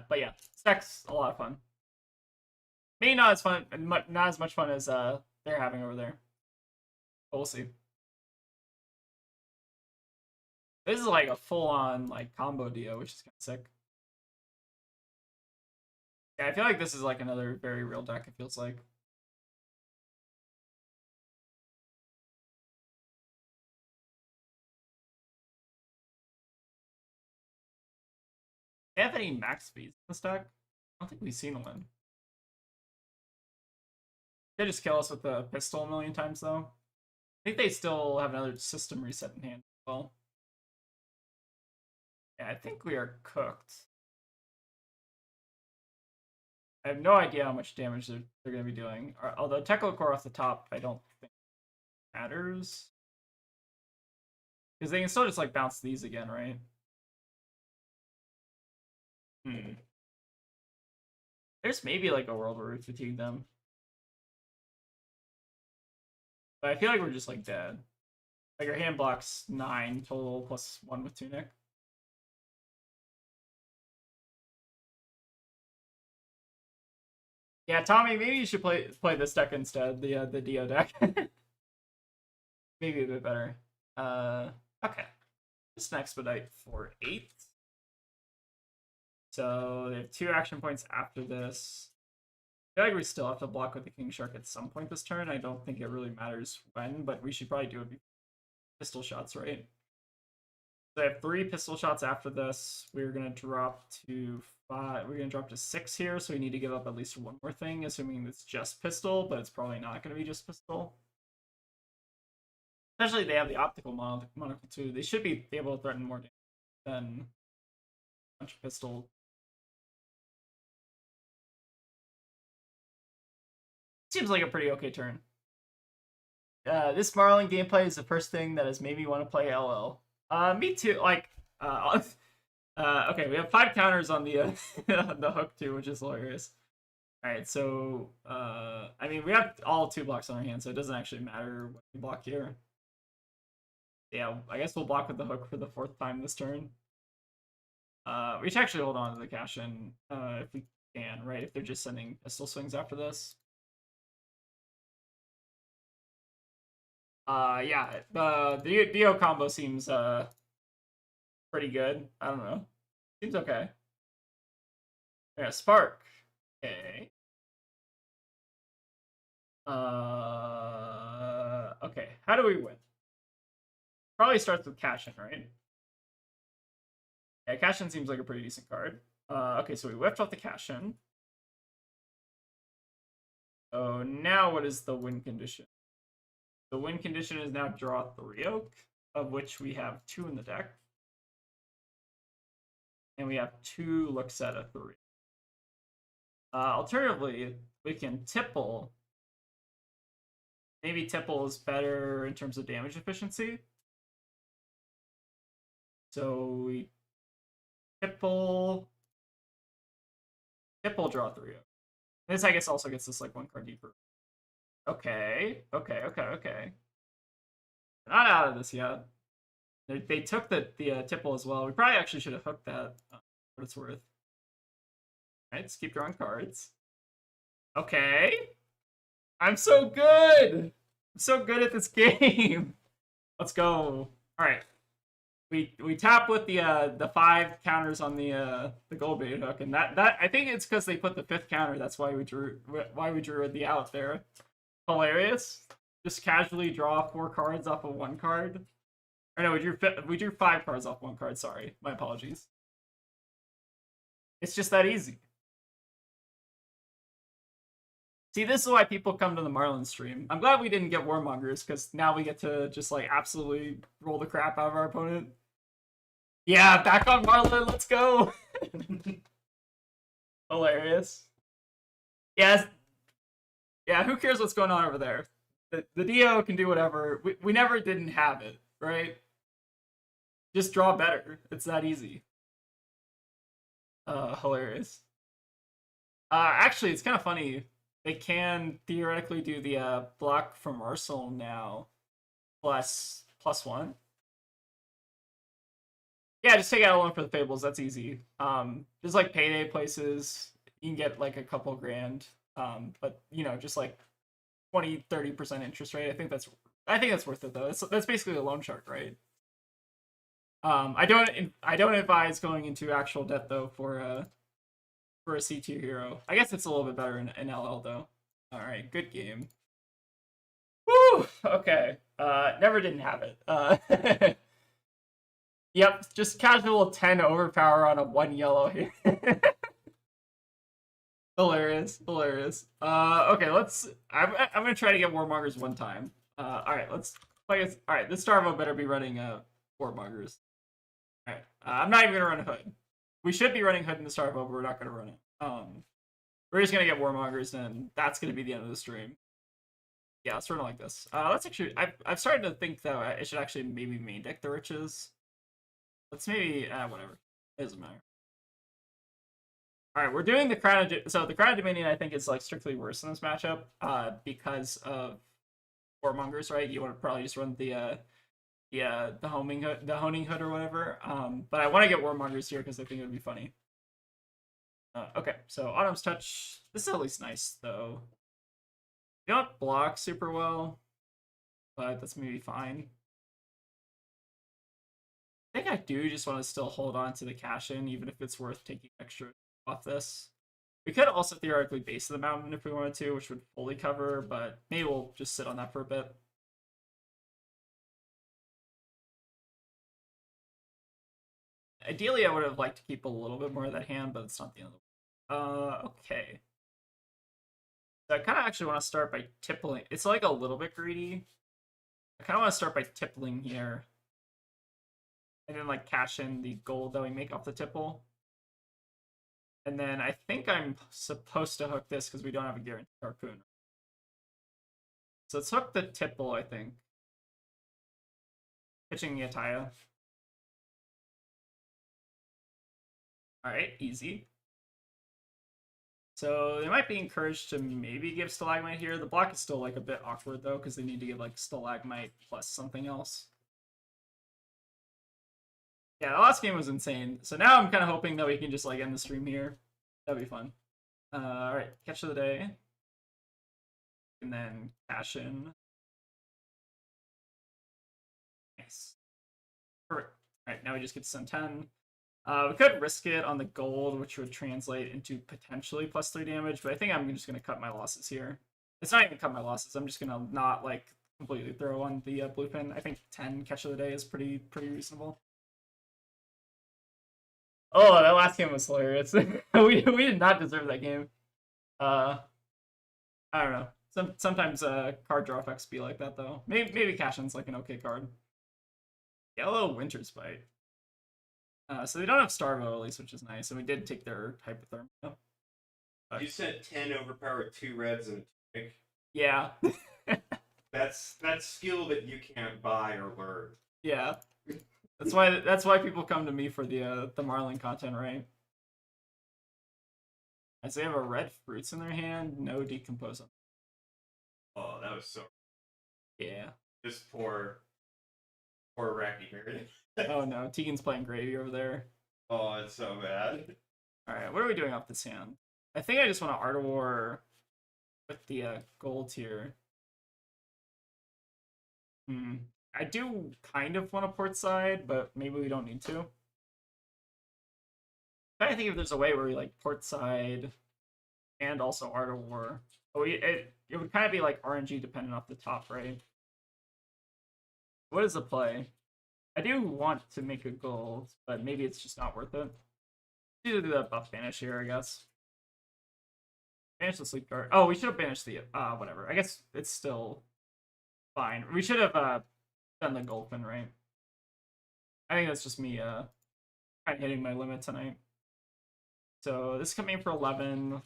But yeah, this deck's a lot of fun. Maybe not as fun, not as much fun as they're having over there. But we'll see. This is like a full-on like combo Dio, which is kind of sick. Yeah, I feel like this is like another very real deck. It feels like. Do they have any max speeds in this deck? I don't think we've seen one. They just kill us with the pistol a million times though. I think they still have another system reset in hand as well. Yeah, I think we are cooked. I have no idea how much damage they're going to be doing. Although Teklo Core off the top, I don't think matters. Because they can still just like bounce these again, right? There's maybe like a world where we fatigue them. But I feel like we're just like dead. Like our hand blocks 9 total plus 1 with Tunic. Yeah, Tommy, maybe you should play this deck instead, the Dio deck. Maybe a bit better. Okay. Just an expedite for 8. So they have 2 action points after this. I feel like we still have to block with the King Shark at some point this turn. I don't think it really matters when, but we should probably do it before pistol shots, right? So I have 3 pistol shots after this. We're gonna drop to 5. We're gonna drop to 6 here, so we need to give up at least one more thing, assuming it's just pistol, but it's probably not gonna be just pistol. Especially they have the optical monocle too. They should be able to threaten more damage than a bunch of pistol. Seems like a pretty okay turn. This Marlynn gameplay is the first thing that has made me want to play LL. Me too. Like, okay, we have 5 counters on the on the hook too, which is hilarious. All right, so I mean we have all 2 blocks on our hand, so it doesn't actually matter what we block here. Yeah, I guess we'll block with the hook for the 4th time this turn. We should actually hold on to the cash in if we can, right? If they're just sending pistol swings after this. Yeah, the Dio combo seems pretty good. I don't know. Seems okay. Yeah, Spark. Okay. Okay. How do we win? Probably starts with Cashin, right? Yeah, Cashin seems like a pretty decent card. Okay, so we whipped off the Cashin. So now what is the win condition? The win condition is now draw 3 oak, of which we have 2 in the deck. and we have 2 looks at a 3. Alternatively, we can tipple. Maybe tipple is better in terms of damage efficiency. So we tipple, draw 3. This, I guess, also gets us like 1 card deeper. Okay. Not out of this yet. They took the tipple as well. We probably actually should have hooked that, what it's worth. Alright, let's keep drawing cards. Okay. I'm so good! I'm so good at this game. Let's go. Alright. We tap with the 5 counters on the gold bait hook, and that I think it's because they put the 5th counter. That's why we drew the out there. Hilarious. Just casually draw 4 cards off of 1 card. Or no, we drew 5 cards off 1 card. Sorry, my apologies. It's just that easy. See, this is why people come to the Marlynn stream. I'm glad we didn't get Warmongers, because now we get to just like absolutely roll the crap out of our opponent. Yeah, back on Marlynn, let's go! Hilarious. Yes. Yeah, who cares what's going on over there? The Dio can do whatever. We never didn't have it, right? Just draw better. It's that easy. Hilarious. Actually, it's kind of funny. They can theoretically do the block from Arsenal now, plus +1. Yeah, just take out a loan for the Fables. That's easy. Just like payday places, you can get like a couple grand. But you know, just like 20-30% interest rate. I think that's worth it though. That's basically a loan shark, right? I don't advise going into actual debt though for a C2 hero. I guess it's a little bit better in LL though. All right, good game. Woo! Okay. Never didn't have it. Yep, just casual 10 overpower on a 1 yellow here. Hilarious. Okay, I'm gonna try to get Warmongers 1 time. Alright, let's play it. Alright, this Starvo better be running Warmongers. Alright, I'm not even gonna run Hood. We should be running Hood in the Starvo, but we're not gonna run it. We're just gonna get Warmongers, and that's gonna be the end of the stream. Yeah, sort of like this. Let's actually. I've started to think that I should actually maybe main deck the Riches. Let's maybe whatever. It doesn't matter. All right, we're doing the Crown of so the Crown of Dominion. I think is like strictly worse in this matchup because of Warmongers, right? You want to probably just run the honing hood or whatever. But I want to get Warmongers here because I think it would be funny. Okay, so Autumn's Touch. This is at least nice though. You don't block super well, but that's maybe fine. I think I do just want to still hold on to the cash in, even if it's worth taking extra off this. We could also theoretically base the mountain if we wanted to, which would fully cover, but maybe we'll just sit on that for a bit. Ideally, I would have liked to keep a little bit more of that hand, but it's not the end of the world. Okay. So I kind of actually want to start by tippling. It's like a little bit greedy. I kind of want to start by tippling here. And then like cash in the gold that we make off the tipple. And then I think I'm supposed to hook this because we don't have a guaranteed harpoon. So let's hook the tipple, I think. Pitching the Ataya. Alright, easy. So they might be encouraged to maybe give Stalagmite here. The block is still like a bit awkward though, because they need to give like Stalagmite plus something else. Yeah, the last game was insane. So now I'm kind of hoping that we can just like end the stream here. That'd be fun. Alright, catch of the day. And then cash in. Nice. Perfect. Alright, now we just get to send 10. We could risk it on the gold, which would translate into potentially +3 damage, but I think I'm just going to cut my losses here. It's not even cut my losses. I'm just going to not like completely throw on the blue pin. I think 10 catch of the day is pretty reasonable. Oh, that last game was hilarious. we did not deserve that game. I don't know. Sometimes card draw effects be like that though. Maybe cash in's like an okay card. Yellow Winter Spite. So they don't have Starvo at least, which is nice. And we did take their Hypothermia.
You sent 10 overpowered 2 reds and a tunic.
Yeah.
That's skill that you can't buy or learn.
Yeah. That's why people come to me for the Marlin content, right? As they have a red fruits in their hand, no decompose.
Oh, that was so.
Yeah.
Just poor Racky Meredith.
Oh no, Tegan's playing gravy over there.
Oh, it's so bad.
Alright, what are we doing off this hand? I think I just want to Art of War with the gold here. I do kind of want a port side, but maybe we don't need to. I'm trying to think if there's a way where we like port side and also Art of War. But it would kind of be like RNG dependent off the top, right? What is the play? I do want to make a gold, but maybe it's just not worth it. Either do that buff banish here, I guess. Banish the sleep guard. Oh, we should have banished the whatever. I guess it's still fine. We should have done the Gulpin, right? I think that's just me kind of hitting my limit tonight. So this is coming in for 11. We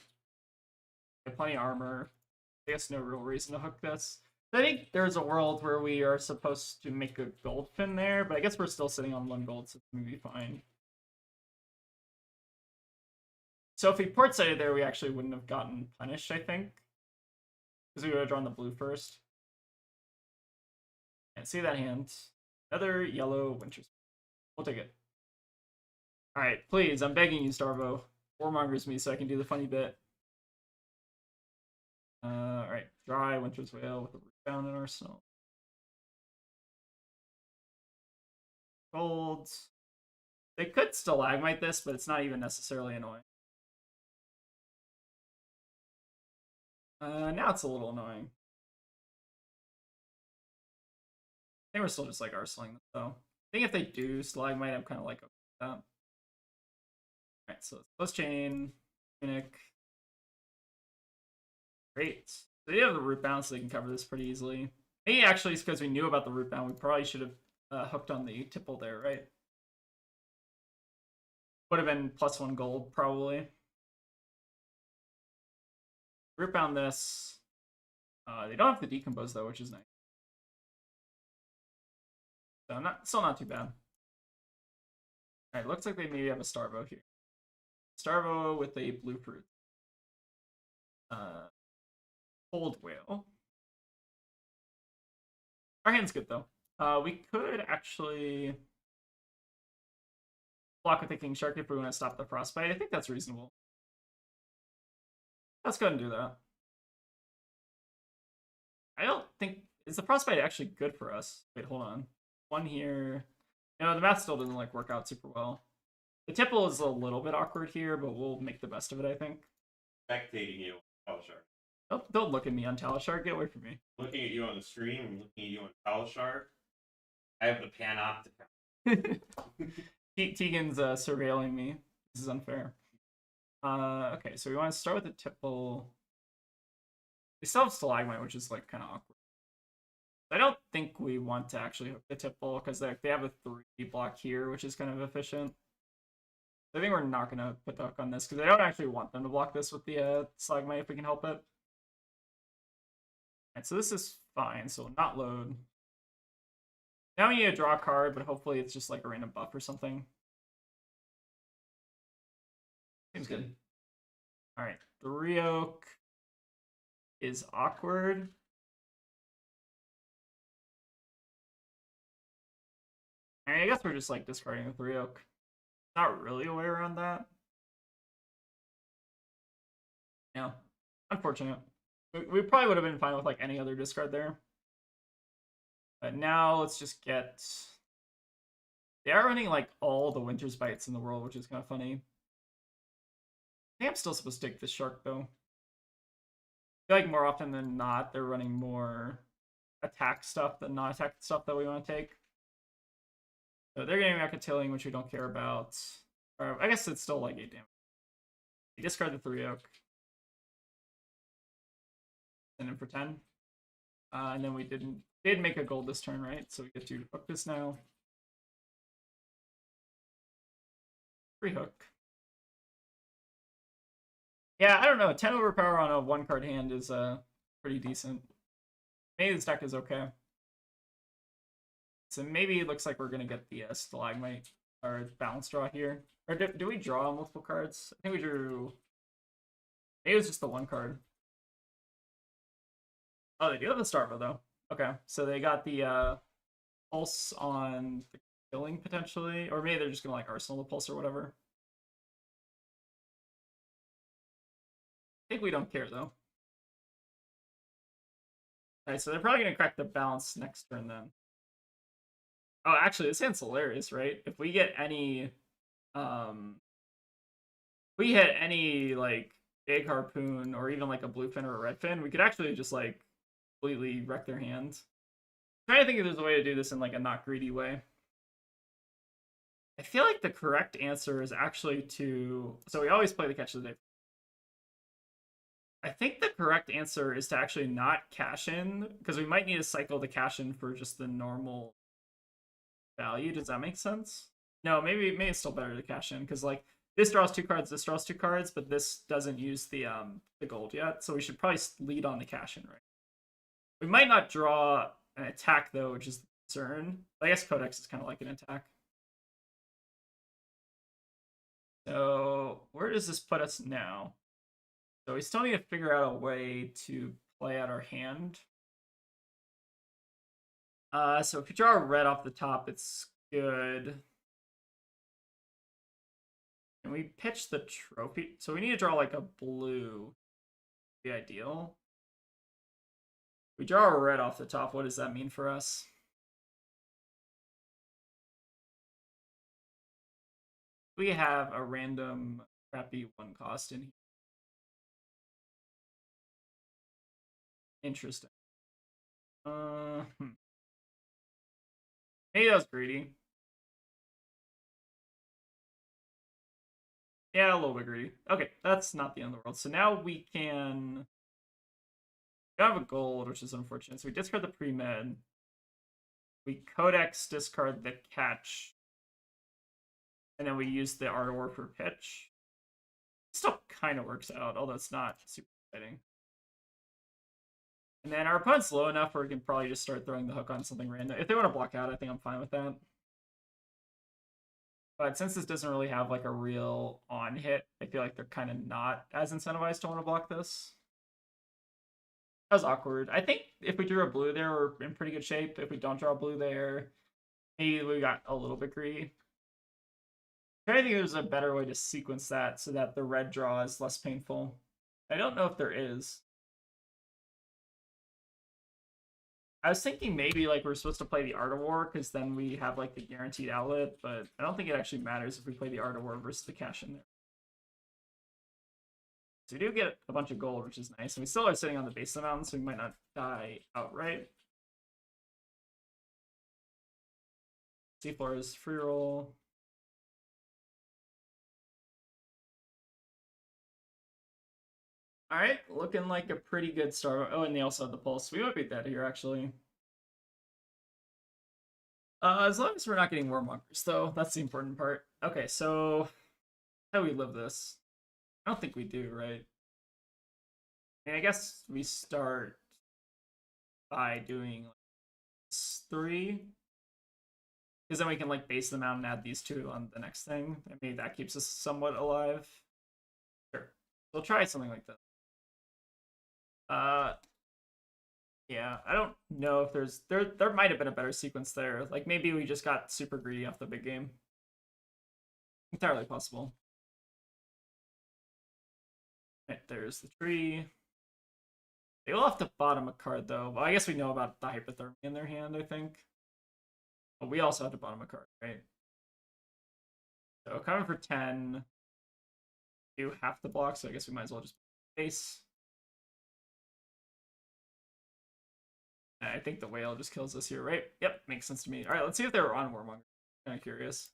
have plenty of armor. I guess no real reason to hook this. I think there's a world where we are supposed to make a gold pin there, but I guess we're still sitting on 1 gold, so it's going to be fine. So if we port sided there, we actually wouldn't have gotten punished, I think. Because we would have drawn the blue first. And see that hand. Another yellow Winter's. We'll take it. Alright, please, I'm begging you, Starvo. Warmongers me so I can do the funny bit. Alright, dry Winter's Whale with a Rootbound in Arsenal. Gold. They could stalagmite this, but it's not even necessarily annoying. Now it's a little annoying. I think we're still just like arsenaling them, though. I think if they do stalagmite, I'm kind of like okay with that. Alright, so let's chain, Tunic. Great. So they have the root bound, so they can cover this pretty easily. Maybe actually it's because we knew about the root bound, we probably should have hooked on the tipple there, right? Would have been +1 gold, probably. Root bound this. They don't have to decompose though, which is nice. So still not too bad. Alright, looks like they maybe have a Starvo here. Starvo with a blue fruit. Cold Whale. Our hand's good though. We could actually block with the King Shark if we want to stop the Frostbite. I think that's reasonable. Let's go ahead and do that. I don't think... Is the Frostbite actually good for us? Wait, hold on. 1 here. No, the math still doesn't like work out super well. The tipple is a little bit awkward here, but we'll make the best of it, I think.
Spectating you on Talishar.
Don't look at me on Talishar. Get away from me.
Looking at you on the stream and looking at you on Talishar. I have the panopticon.
Tegan's surveilling me. This is unfair. Okay, so we want to start with the tipple. We still have stalagmite, which is like kind of awkward. I don't think we want to actually hook the tipple because they have a 3 block here, which is kind of efficient. I think we're not going to put the hook on this because I don't actually want them to block this with the stalagmite if we can help it. Alright, so this is fine, so we'll not load. Now we need to draw a card, but hopefully it's just like a random buff or something. Seems good. Alright, 3 oak is awkward. I guess we're just like discarding the 3 oak. Not really a way around that. Yeah, unfortunate. We probably would have been fine with like any other discard there. But now let's just get... They are running like all the Winter's Bites in the world, which is kind of funny. I think I'm still supposed to take this shark though. I feel like more often than not, they're running more attack stuff than non-attack stuff that we want to take. So they're getting back a Tilling, which we don't care about. Or I guess it's still like 8 damage. We discard the 3 oak. Send him for 10. And then we did make a gold this turn, right? So we get to hook this now. Free hook. Yeah, I don't know. 10 overpower on a 1-card hand is pretty decent. Maybe this deck is okay. So maybe it looks like we're going to get the Stalagmite or Balance Draw here. Or do we draw multiple cards? I think we drew... Maybe it was just the 1 card. Oh, they do have the Starvo, though. Okay, so they got the Pulse on the killing, potentially. Or maybe they're just going to, like, Arsenal the Pulse or whatever. I think we don't care, though. Alright, so they're probably going to crack the Balance next turn, then. Oh, actually, this hand's hilarious, right? If we get any... we hit any, like, big harpoon, or even, like, a blue fin or a red fin, we could actually just, like, completely wreck their hand. I'm trying to think if there's a way to do this in, like, a not greedy way. I feel like the correct answer is actually to... So we always play the catch of the day. I think the correct answer is to actually not cash in, because we might need to cycle the cash in for just the normal value. Does that make sense? No, maybe it's still better to cash in, because, like, this draws 2 cards, this draws 2 cards, but this doesn't use the gold yet, so we should probably lead on the cash in, right? We might not draw an attack, though, which is the concern. I guess Codex is kind of like an attack. So where does this put us now? So we still need to figure out a way to play out our hand. So if you draw a red off the top, it's good. And we pitch the trophy. So we need to draw like a blue. Be ideal. We draw a red off the top. What does that mean for us? We have a random crappy 1 cost in here. Interesting. Maybe that was greedy. Yeah, a little bit greedy. Okay, that's not the end of the world. So now we can... We have a gold, which is unfortunate. So we discard the pre-med. We Codex discard the catch. And then we use the Art of War for pitch. Still kind of works out, although it's not super exciting. And then our opponent's low enough where we can probably just start throwing the hook on something random. If they want to block out, I think I'm fine with that. But since this doesn't really have like a real on hit, I feel like they're kind of not as incentivized to want to block this. That was awkward. I think if we drew a blue there, we're in pretty good shape. If we don't draw a blue there, maybe we got a little bit greedy. I think there's a better way to sequence that so that the red draw is less painful. I don't know if there is. I was thinking maybe like we're supposed to play the Art of War because then we have like the guaranteed outlet, but I don't think it actually matters if we play the Art of War versus the cash in there. So we do get a bunch of gold, which is nice, and we still are sitting on the base of the mountain, so we might not die outright. Seafloor is free roll. All right, looking like a pretty good start. Oh, and they also have the pulse. We might be dead here, actually. As long as we're not getting Warmongers, though. That's the important part. Okay, so how do we live this? I don't think we do, right? I mean, I guess we start by doing like 3. Because then we can like base them out and add these 2 on the next thing. And maybe that keeps us somewhat alive. Sure. We'll try something like that. Yeah, I don't know if there might have been a better sequence there. Like maybe we just got super greedy off the big game. Entirely possible. Right, there's the tree. They will have to bottom a card though. Well, I guess we know about the hypothermia in their hand, I think. But we also have to bottom a card, right? So coming for 10. You have to block, so I guess we might as well just base. I think the whale just kills us here, right? Yep, makes sense to me. All right, let's see if they were on Warmonger. Kind of curious.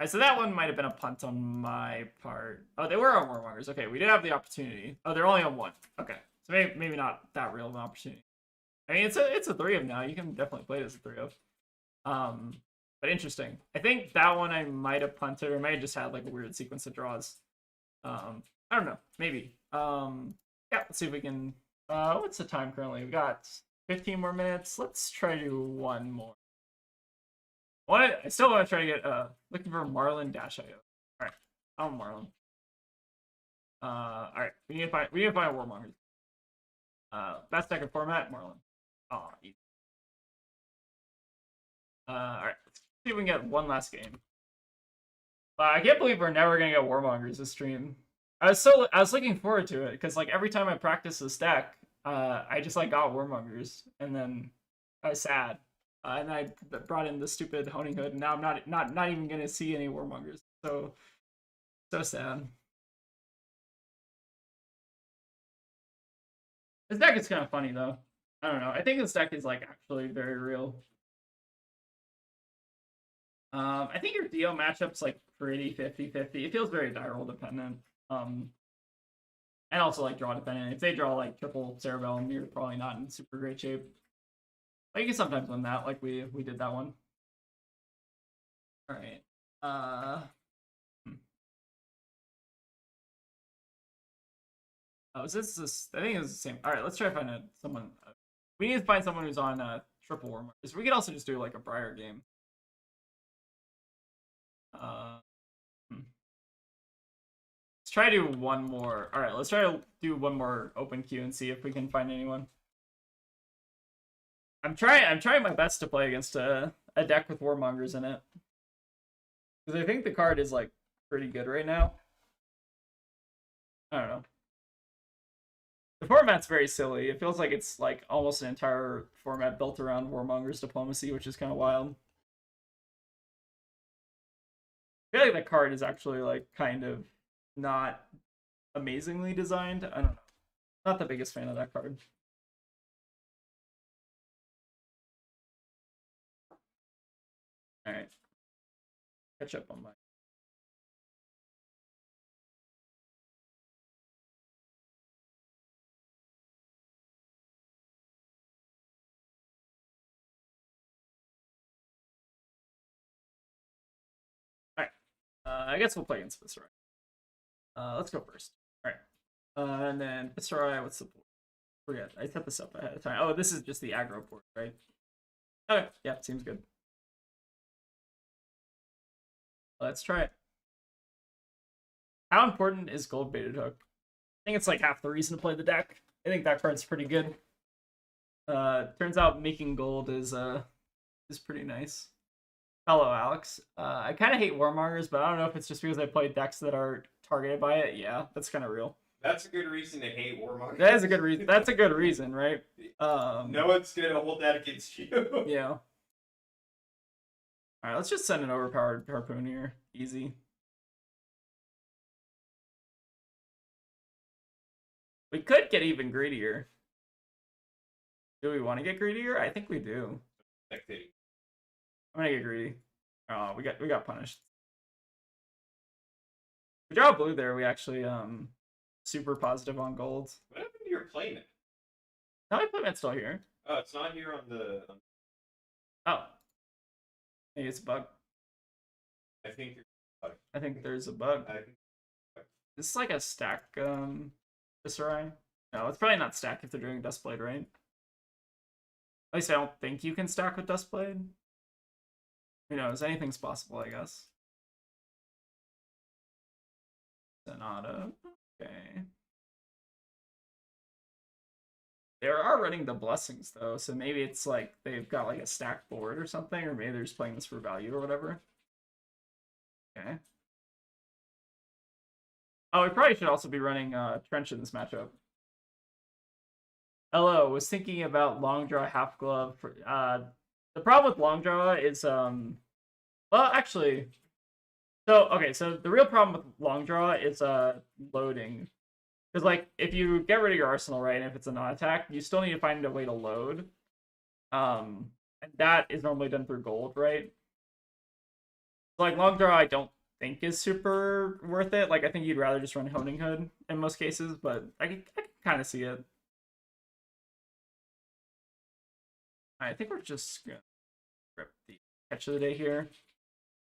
All right, so that one might have been a punt on my part. Oh, they were on Warmongers. Okay, we did have the opportunity. Oh, they're only on 1. Okay, so maybe not that real of an opportunity. I mean, it's a 3 of now. You can definitely play it as a 3 of. But interesting. I think that one I might have punted, or might have just had like a weird sequence of draws. I don't know. Maybe. Yeah, let's see if we can. What's the time currently? We got 15 more minutes. Let's try to do one more. I still want to try to get looking for Marlynn -IO. All right, I'm Marlynn. All right, we need to find Warmongers. Best deck of format, Marlynn. Oh, easy. All right, let's see if we can get one last game. I can't believe we're never gonna get Warmongers this stream. I was looking forward to it because like every time I practice this deck, I just like got Warmongers, and then I was sad, and I brought in the stupid Honing Hood, and now I'm not even gonna see any Warmongers. So sad. This deck is kind of funny though. I don't know. I think this deck is like actually very real. I think your Dio matchup's like pretty 50-50. It feels very die roll dependent. And also like draw dependent. If they draw like triple Cerebellum, you're probably not in super great shape. But you can sometimes win that, like we did that one. Alright. Oh, is this I think it's the same. Alright, let's try to find someone. We need to find someone who's on triple Warmongers. We could also just do like a Briar game. Let's try to do one more. All right, let's try to do one more open queue and see if we can find anyone. I'm trying my best to play against a deck with Warmongers in it, because I think the card is like pretty good right now. I don't know. The format's very silly. It feels like it's like almost an entire format built around Warmongers diplomacy, which is kind of wild. I feel like the card is actually like kind of not amazingly designed. I don't know. Not the biggest fan of that card. All right. Catch up on my. All right. I guess we'll play against Viscerai. Let's go first. All right. And then Viscerai, what's the board? Forget. I set this up ahead of time. Oh, this is just the aggro board, right? Okay. Yeah, seems good. Let's try it. How important is Gold Baited Hook? I think it's like half the reason to play the deck. I think that card's pretty good. Turns out making gold is pretty nice. Hello, Alex. I kind of hate Warmongers, but I don't know if it's just because I play decks that are targeted by it. Yeah, that's kind of real.
That's a good reason to hate Warmongers.
That is a good reason. That's a good reason, right?
No one's gonna hold that against you.
Yeah. All right, let's just send an overpowered harpoon here. Easy. We could get even greedier. Do we want to get greedier? I think we do. I'm gonna get greedy. Oh, we got punished. We draw blue there. We actually super positive on gold.
What happened to your playmat?
No, my playmat's still here.
Oh, it's not here on the.
Oh, maybe it's a bug.
I think.
I think there's a bug. This is like a stack Viscerai. No, it's probably not stack if they're doing Duskblade, right? At least I don't think you can stack with Duskblade. Who knows? Anything's possible, I guess. Sonata. Okay. They are running the blessings though, so maybe it's like they've got like a stack board or something, or maybe they're just playing this for value or whatever. Okay. Oh, we probably should also be running Trench in this matchup. Hello, was thinking about long draw half glove. For, the problem with long draw is well, actually, so the real problem with long draw is loading, because like if you get rid of your arsenal, right, and if it's a non-attack, you still need to find a way to load, and that is normally done through gold, right? So, like long draw, I don't think is super worth it. Like I think you'd rather just run Honing Hood in most cases, but I can kind of see it. I think we're just gonna rip the catch of the day here.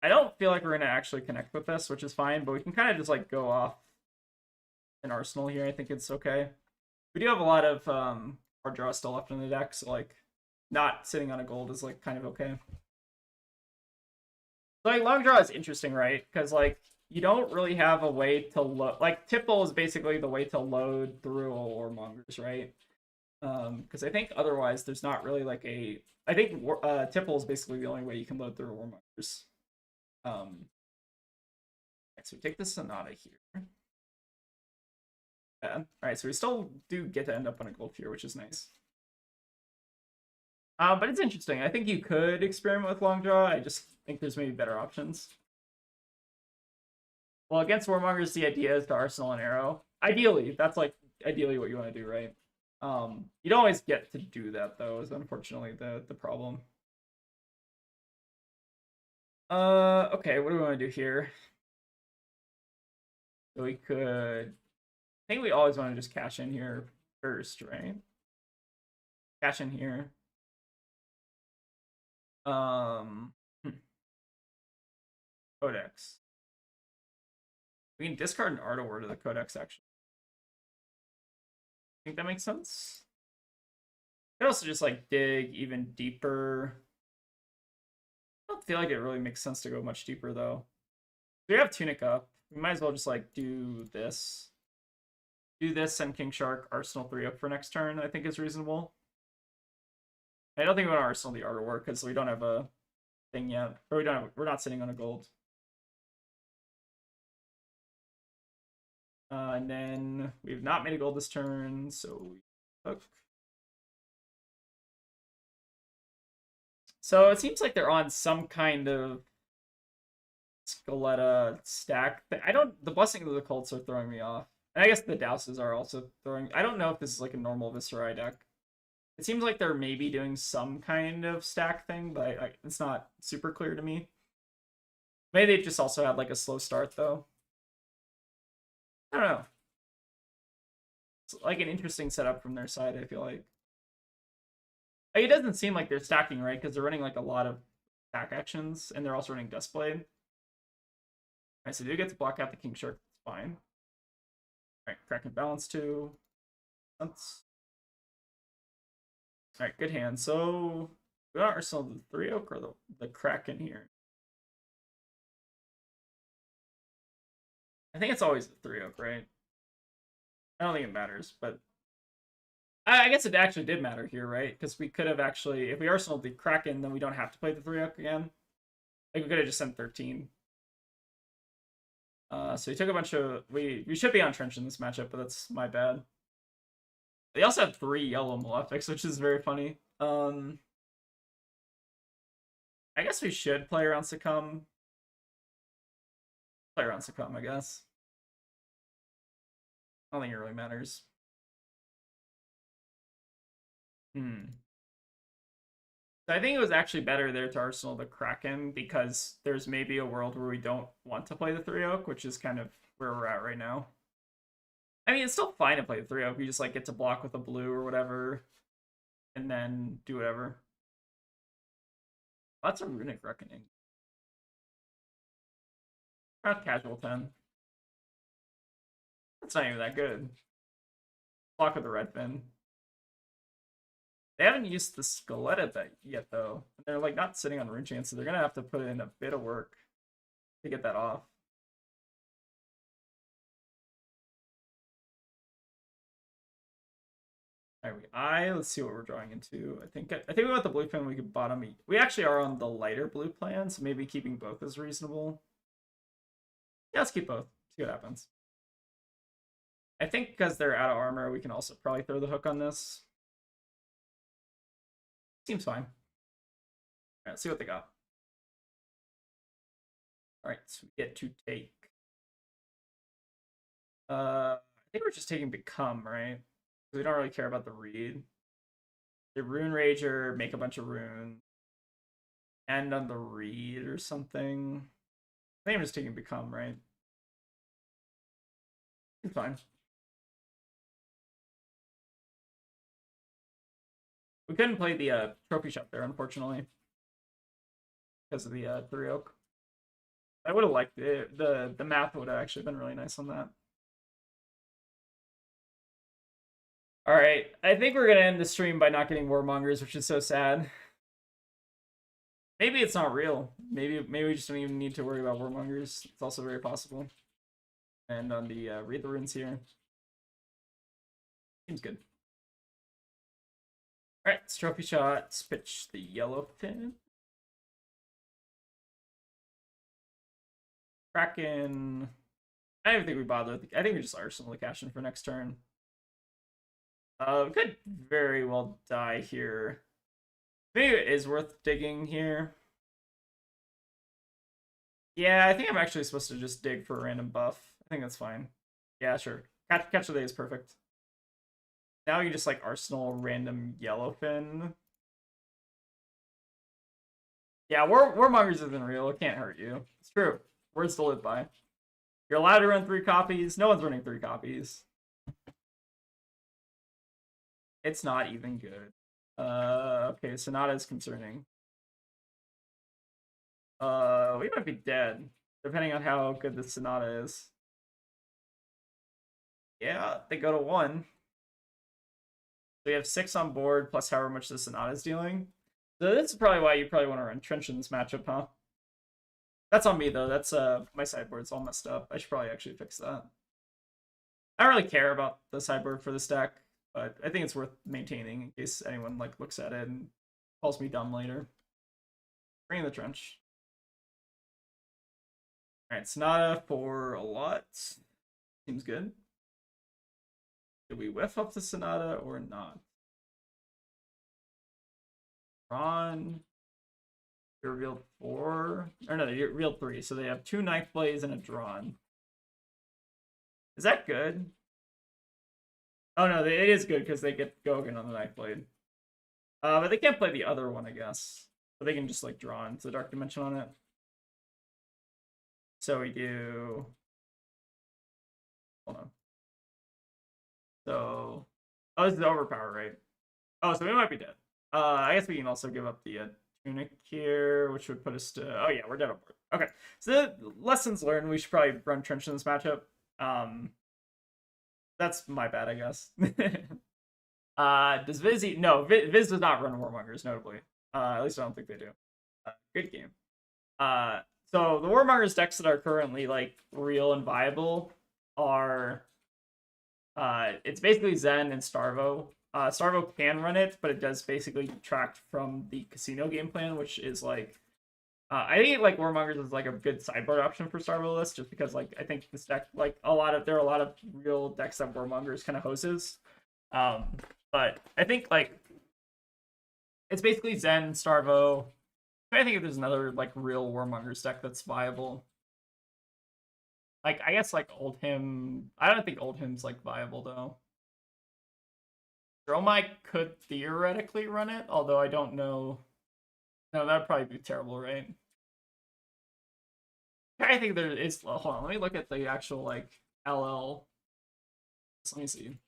I don't feel like we're gonna actually connect with this, which is fine, but we can kind of just like go off an arsenal here. I think it's okay. We do have a lot of card draw still left in the deck, so like not sitting on a gold is like kind of okay. So, like long draw is interesting, right? Because like you don't really have a way to load. Like Tipple is basically the way to load through a Warmongers, right? Because I think otherwise there's not really like a. I think Tipple is basically the only way you can load through Warmongers. Right, so we take the Sonata here. Yeah. All right, so we still do get to end up on a gold here, which is nice. But it's interesting. I think you could experiment with long draw. I just think there's maybe better options. Well, against Warmongers, the idea is to Arsenal and Arrow. Ideally, that's like ideally what you want to do, right? You don't always get to do that though, is unfortunately the problem. Okay, what do we want to do here? So we could, I think we always want to just cash in here first, right? Cash in here. Codex. We can discard an Ardor to the Codex, actually. I think that makes sense. We could also just like dig even deeper. I don't feel like it really makes sense to go much deeper though. We have Tunic up. We might as well just like do this. Do this, send King Shark, Arsenal 3 up for next turn, I think is reasonable. I don't think we want to Arsenal the Ardor because we don't have a thing yet. Or we're not sitting on a gold. And then we've not made a gold this turn, so we hook. So it seems like they're on some kind of Scaletta stack. The Blessing of the Cults are throwing me off. And I guess the Douses are also throwing. I don't know if this is like a normal Viscerai deck. It seems like they're maybe doing some kind of stack thing, but it's not super clear to me. Maybe they just also had like a slow start though. I don't know. It's like an interesting setup from their side, I feel like. It doesn't seem like they're stacking, right? Because they're running like a lot of stack actions, and they're also running Duskblade. Alright, so do get to block out the King Shark, that's fine. Alright, Kraken Balance 2. Alright, good hand. So we want Arsenal the 3 Oak or the Kraken here. I think it's always the 3 Oak, right? I don't think it matters, but I guess it actually did matter here, right? Because we could have actually, if we Arsenal the Kraken, then we don't have to play the 3 Oak again. Like we could have just sent 13. So we took a bunch of we should be on Trench in this matchup, but that's my bad. They also have 3 yellow Malefics, which is very funny. I guess we should play around Succumb. Play around Succumb, I guess. I don't think it really matters. So I think it was actually better there to Arsenal the Kraken because there's maybe a world where we don't want to play the 3 Oak, which is kind of where we're at right now. I mean, it's still fine to play the 3 Oak. You just like get to block with a blue or whatever, and then do whatever. That's a Runic Reckoning. Not casual 10. That's not even that good. Block with the red fin. They haven't used the Scaletta yet, though. They're like not sitting on Rune Chance, so they're gonna have to put in a bit of work to get that off. Alright, let's see what we're drawing into. I think we want the blue plan. We could bottom. We actually are on the lighter blue plan, so maybe keeping both is reasonable. Yeah, let's keep both. See what happens. I think because they're out of armor, we can also probably throw the hook on this. Seems fine. All right, let's see what they got. All right, so we get to take. I think we're just taking Become, right? We don't really care about the read. The Rune Rager, make a bunch of runes. End on the read or something. I think I'm just taking Become, right? It's fine. We couldn't play the trophy shop there, unfortunately. because of the 3 oak. I would have liked it. The map would have actually been really nice on that. All right, I think we're gonna end the stream by not getting Warmongers, which is so sad. Maybe it's not real. Maybe we just don't even need to worry about Warmongers. It's also very possible. And on the read the runes here. Seems good. All right, it's trophy shots. Pitch the yellow fin. Kraken. I don't even think we bother. I think we just Arsenal the cash in for next turn. Could very well die here. Maybe it is worth digging here. Yeah, I think I'm actually supposed to just dig for a random buff. I think that's fine. Yeah, sure. Catch of the day is perfect. Now you just like Arsenal random yellowfin. Yeah, Warmongers isn't real. It can't hurt you. It's true. Words to live by. You're allowed to run 3 copies. No one's running 3 copies. It's not even good. Okay, Sonata is concerning. We might be dead, depending on how good the Sonata is. Yeah, they go to 1. So we have 6 on board, plus however much the Sonata is dealing. So this is probably why you probably want to run Trench in this matchup, huh? That's on me, though. That's my sideboard's all messed up. I should probably actually fix that. I don't really care about the sideboard for this deck, but I think it's worth maintaining in case anyone like looks at it and calls me dumb later. Bring in the Trench. Alright, Sonata for a lot. Seems good. Did we whiff up the Sonata or not? Ron. They revealed 4. Or no, they revealed 3. So they have 2 knife plays and a drawn. Is that good? Oh no, it is good because they get Gogan on the knife blade. But they can't play the other one, I guess. But they can just like draw into the Dark Dimension on it. So we do. Hold on. So, oh, this is overpower, right? Oh, so we might be dead. I guess we can also give up the Tunic here, which would put us to. Oh yeah, we're dead on board. Okay, so the lessons learned. We should probably run Trench in this matchup. That's my bad, I guess. Does Viz eat? No, Viz does not run Warmongers, notably. At least I don't think they do. Good game. So the Warmongers decks that are currently like real and viable are it's basically Zen and Starvo. Starvo can run it, but it does basically detract from the casino game plan, which is like I think like Warmongers is like a good sideboard option for Starvo list, just because like I think this deck like there are a lot of real decks that Warmongers kind of hoses. But I think like it's basically Zen, Starvo. I think if there's another like real Warmongers deck that's viable. Like I guess like Oldhim. I don't think Oldhim's like viable though. Dromai could theoretically run it, although I don't know. No, that'd probably be terrible, right? I think there is. Hold on, let me look at the actual like LL. Let me see.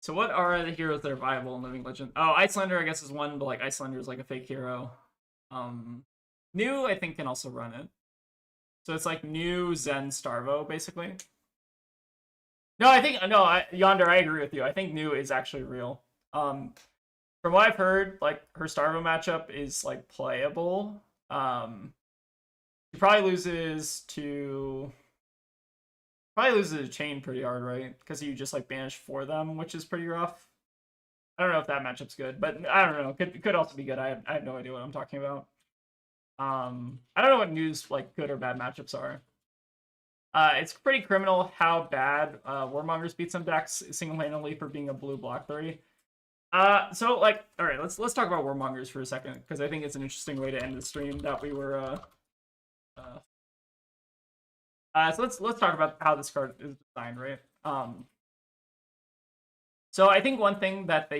So what are the heroes that are viable in Living Legend? Oh, Icelander I guess is one, but like Icelander is like a fake hero. New I think can also run it. So it's like New Zen Starvo basically. No, I think Yonder, I agree with you. I think New is actually real. From what I've heard, like her Starvo matchup is like playable. She probably loses to Chain pretty hard, right? Because you just like banish for them, which is pretty rough. I don't know if that matchup's good, but I don't know. Could also be good. I have no idea what I'm talking about. I don't know what New's like good or bad matchups are. It's pretty criminal how bad Warmongers beat some decks single-handedly for being a blue block 3. So like, all right, let's talk about Warmongers for a second because I think it's an interesting way to end the stream that we were. So let's talk about how this card is designed, right? So I think one thing that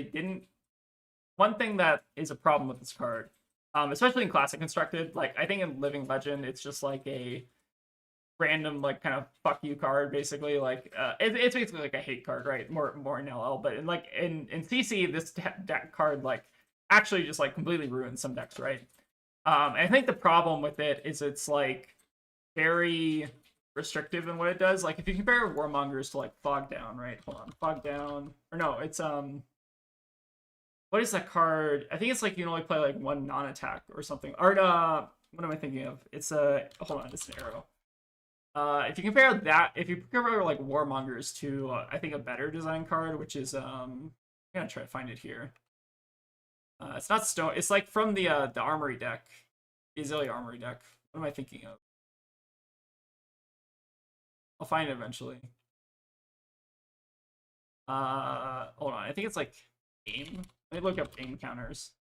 is a problem with this card, especially in Classic Constructed, like I think in Living Legend, it's just like a random like kind of fuck you card, basically. Like it's basically like a hate card, right? More in LL, but in CC, this deck card like actually just like completely ruins some decks, right? I think the problem with it is it's like very restrictive in what it does. Like if you compare Warmongers to like Fog Down, right? Hold on, Fog Down, or no, it's what is that card? I think it's like you can only play like one non-attack or something. Or what am I thinking of? It's a hold on, it's an arrow. If you compare that, if you compare like Warmongers to I think a better design card, which is I'm gonna try to find it here. It's not stone. It's like from the Armory deck, the Azalea Armory deck. What am I thinking of? I'll find it eventually. Hold on. I think it's like aim. Let me look up aim counters.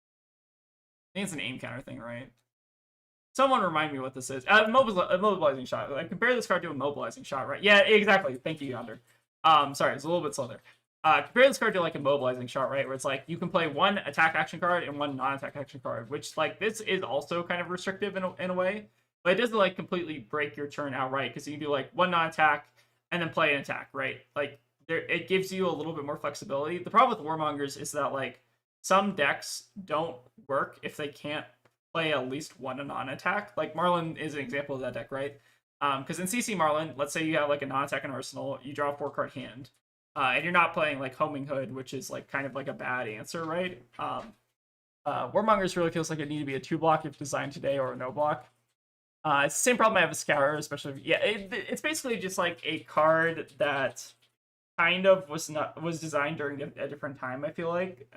I think it's an aim counter thing, right? Someone remind me what this is. Mobilizing shot. Like compare this card to a mobilizing shot, right? Yeah, exactly. Thank you, Yonder. Sorry, it's a little bit slow there. Compare this card to like a mobilizing shot, right? Where it's like you can play one attack action card and one non-attack action card, which like this is also kind of restrictive in a way, but it doesn't like completely break your turn outright because you can do like one non-attack and then play an attack, right? Like it gives you a little bit more flexibility. The problem with Warmongers is that like some decks don't work if they can't play at least one non-attack. Like Marlyn is an example of that deck, right? Because in CC Marlyn, let's say you have like a non-attack in Arsenal, you draw a 4-card hand. And you're not playing like Homing Hood, which is like kind of like a bad answer, right? Warmongers really feels like it need to be a 2-block if designed today or a no block. It's the same problem I have with Scourer, especially it's basically just like a card that kind of was designed during a different time. I feel like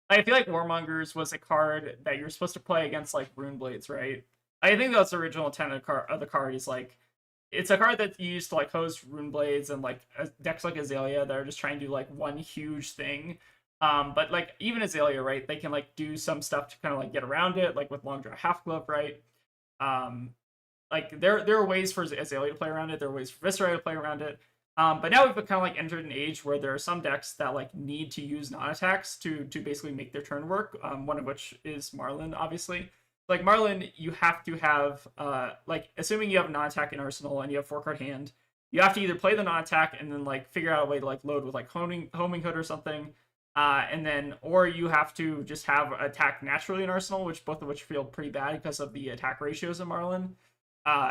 Warmongers was a card that you're supposed to play against like Rune Blades, right? I think that's the original intent of the card is like. It's a card that you use to like host Rune Blades and like decks like Azalea that are just trying to do like one huge thing. But like even Azalea, right? They can like do some stuff to kind of like get around it, like with Long Draw Half Glove, right? Like there are ways for Azalea to play around it. There are ways for Viscera to play around it. But now we've kind of like entered an age where there are some decks that like need to use non-attacks to basically make their turn work. One of which is Marlyn, obviously. Like Marlyn, you have to have like assuming you have a non-attack in Arsenal and you have 4-card hand, you have to either play the non-attack and then like figure out a way to like load with like homing hood or something, and then or you have to just have attack naturally in Arsenal, both of which feel pretty bad because of the attack ratios of Marlyn.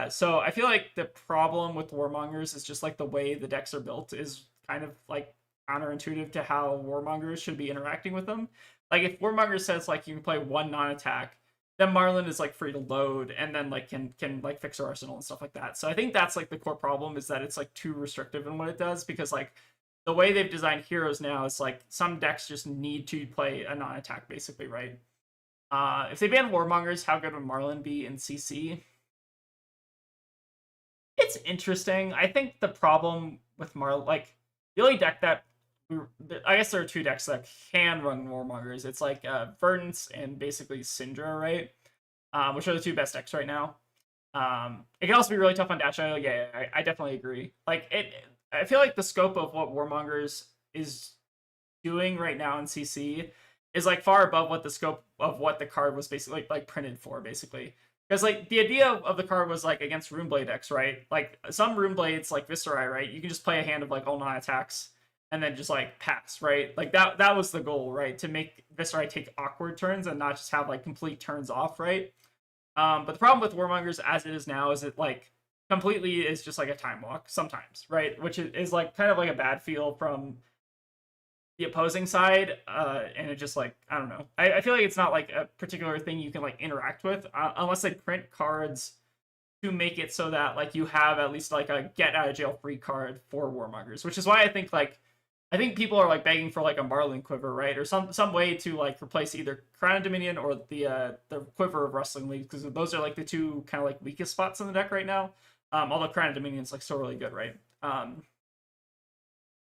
So I feel like the problem with Warmongers is just like the way the decks are built is kind of like counterintuitive to how Warmongers should be interacting with them. Like if Warmongers says like you can play one non-attack, then Marlyn is like free to load and then like can like fix her arsenal and stuff like that. So I think that's like the core problem is that it's like too restrictive in what it does because like the way they've designed heroes now is like some decks just need to play a non-attack basically, right? If they ban Warmongers, how good would Marlyn be in CC? It's interesting. I think the problem with Marlyn, like the only deck that I guess there are 2 decks that can run Warmongers. It's like Verdance and basically Syndra, right? Which are the 2 best decks right now. It can also be really tough on Dash IO. Yeah, I definitely agree. Like I feel like the scope of what Warmongers is doing right now in CC is like far above what the scope of what the card was basically like printed for, basically. Because like the idea of the card was like against Runeblade decks, right? Like some Runeblades like Viscera, right? You can just play a hand of like all non-attacks and then just like pass, right? Like that was the goal, right? To make Viscera take awkward turns and not just have like complete turns off, right? But the problem with Warmongers as it is now is it like completely is just like a time walk sometimes, right? Which is like kind of like a bad feel from the opposing side, and it just like I don't know. I feel like it's not like a particular thing you can like interact with unless they print cards to make it so that like you have at least like a get out of jail free card for Warmongers, which is why I think people are like begging for like a Marlyn quiver, right, or some way to like replace either Crown of Dominion or the quiver of Wrestling League, because those are like the 2 kind of like weakest spots in the deck right now. Although Crown of Dominion's like still really good, right?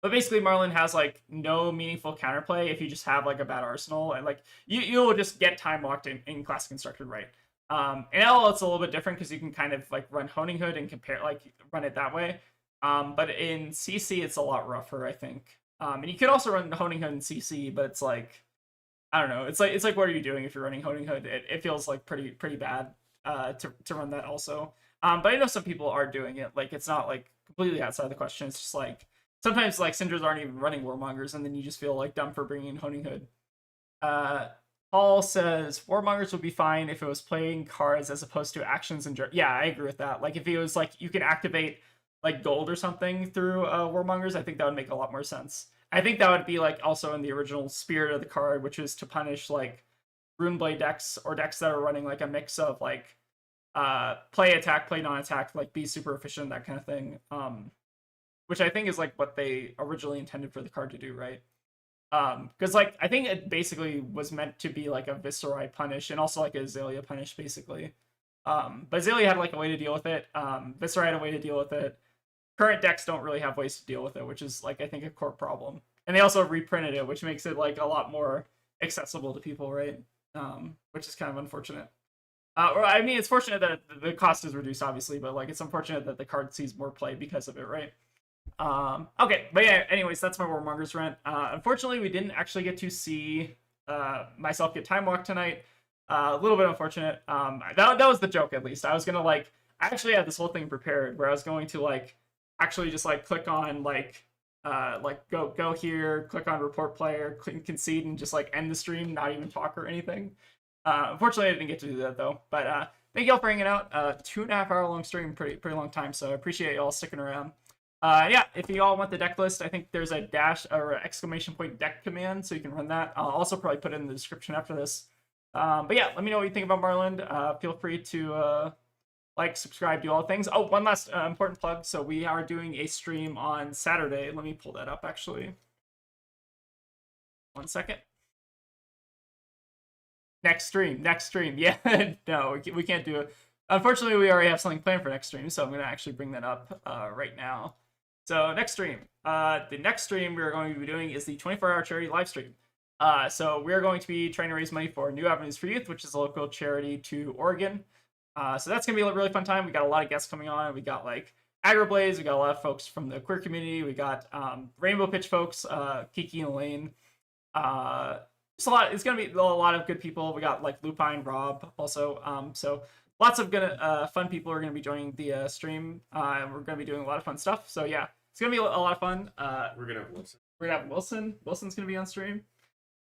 But basically, Marlyn has like no meaningful counterplay if you just have like a bad arsenal, and like you'll just get time locked in Classic Constructed, right? In LL, it's a little bit different because you can kind of like run Honing Hood and run it that way. But in CC, it's a lot rougher, I think. And you could also run Honing Hood in CC, but it's like I don't know. It's like what are you doing if you're running Honing Hood? It feels like pretty bad to run that also. But I know some people are doing it. Like it's not like completely outside the question. It's just like sometimes like Syndras aren't even running Warmongers, and then you just feel like dumb for bringing in Honing Hood. Paul says Warmongers would be fine if it was playing cards as opposed to actions and yeah, I agree with that. Like if it was like you can activate like gold or something through Warmongers, I think that would make a lot more sense. I think that would be like also in the original spirit of the card, which is to punish like Runeblade decks or decks that are running like a mix of like play attack, play non-attack, like be super efficient, that kind of thing. Which I think is like what they originally intended for the card to do, right? Because like I think it basically was meant to be like a Viserai punish and also like a Azalea punish basically. But Azalea had like a way to deal with it. Viserai had a way to deal with it. Current decks don't really have ways to deal with it, which is like I think a core problem. And they also reprinted it, which makes it like a lot more accessible to people, right? Which is kind of unfortunate. Or I mean, it's fortunate that the cost is reduced, obviously, but like it's unfortunate that the card sees more play because of it, right? Okay, but yeah, anyways, that's my Warmongers rant. Unfortunately, we didn't actually get to see myself get time walk tonight. A little bit unfortunate. That was the joke, at least. I was gonna like, I actually had this whole thing prepared where I was going to like actually just like click on like go here, click on report player, click concede, and just like end the stream, not even talk or anything. Unfortunately, I didn't get to do that though. But thank y'all for hanging out. 2.5 hour long stream, pretty long time. So I appreciate y'all sticking around. Yeah, if you all want the deck list, I think there's a dash or exclamation point deck command, so you can run that. I'll also probably put it in the description after this. But yeah, let me know what you think about Marlynn. Feel free to like, subscribe, do all things. Oh, one last important plug. So we are doing a stream on Saturday. Let me pull that up, actually. 1 second. Next stream. Yeah, no, we can't do it. Unfortunately, we already have something planned for next stream, so I'm going to actually bring that up right now. So next stream. The next stream we're going to be doing is the 24-hour charity live stream. So we're going to be trying to raise money for New Avenues for Youth, which is a local charity to Oregon. So that's going to be a really fun time. We got a lot of guests coming on. We got like AgriBlaze. We got a lot of folks from the queer community. We got Rainbow Pitch folks, Kiki and Elaine. Just a lot. It's going to be a lot of good people. We got like Lupine, Rob also. So lots of fun people are going to be joining the stream. And we're going to be doing a lot of fun stuff. So yeah, it's going to be a lot of fun.
We're gonna have Wilson.
We're going to have Wilson. Wilson's going to be on stream.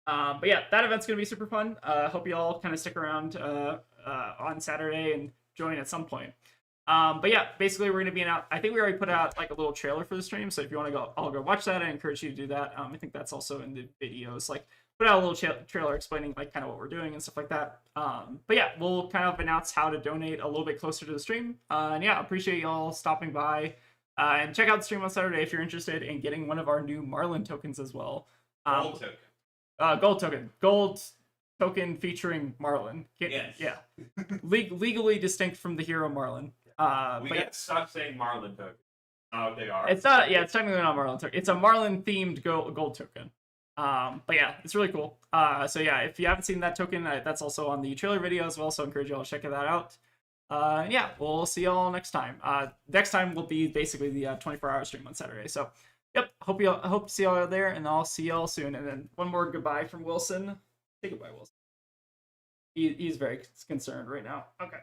But yeah, that event's going to be super fun. Hope you all kind of stick around on Saturday and join at some point. But yeah, basically we're going to be out. I think we already put out like a little trailer for the stream. So if you want to go, I'll go watch that. I encourage you to do that. I think that's also in the videos. Like put out a little trailer explaining like kind of what we're doing and stuff like that. But yeah, we'll kind of announce how to donate a little bit closer to the stream. And yeah, appreciate y'all stopping by. And check out the stream on Saturday if you're interested in getting one of our new Marlynn tokens as well.
Gold token.
Gold token featuring Marlynn.
Yes.
Yeah. Legally distinct from the hero Marlynn.
We got to stop saying Marlynn token. Oh, they are.
It's not. Yeah, it's technically not Marlynn token. It's a Marlynn themed gold token. But yeah, it's really cool. So yeah, if you haven't seen that token, that's also on the trailer video as well. So I encourage y'all to check that out. Yeah, we'll see y'all next time. Next time will be basically the 24-hour stream on Saturday. So. Yep, hope to see y'all out there, and I'll see y'all soon. And then one more goodbye from Wilson. Say goodbye, Wilson. He's very concerned right now. Okay.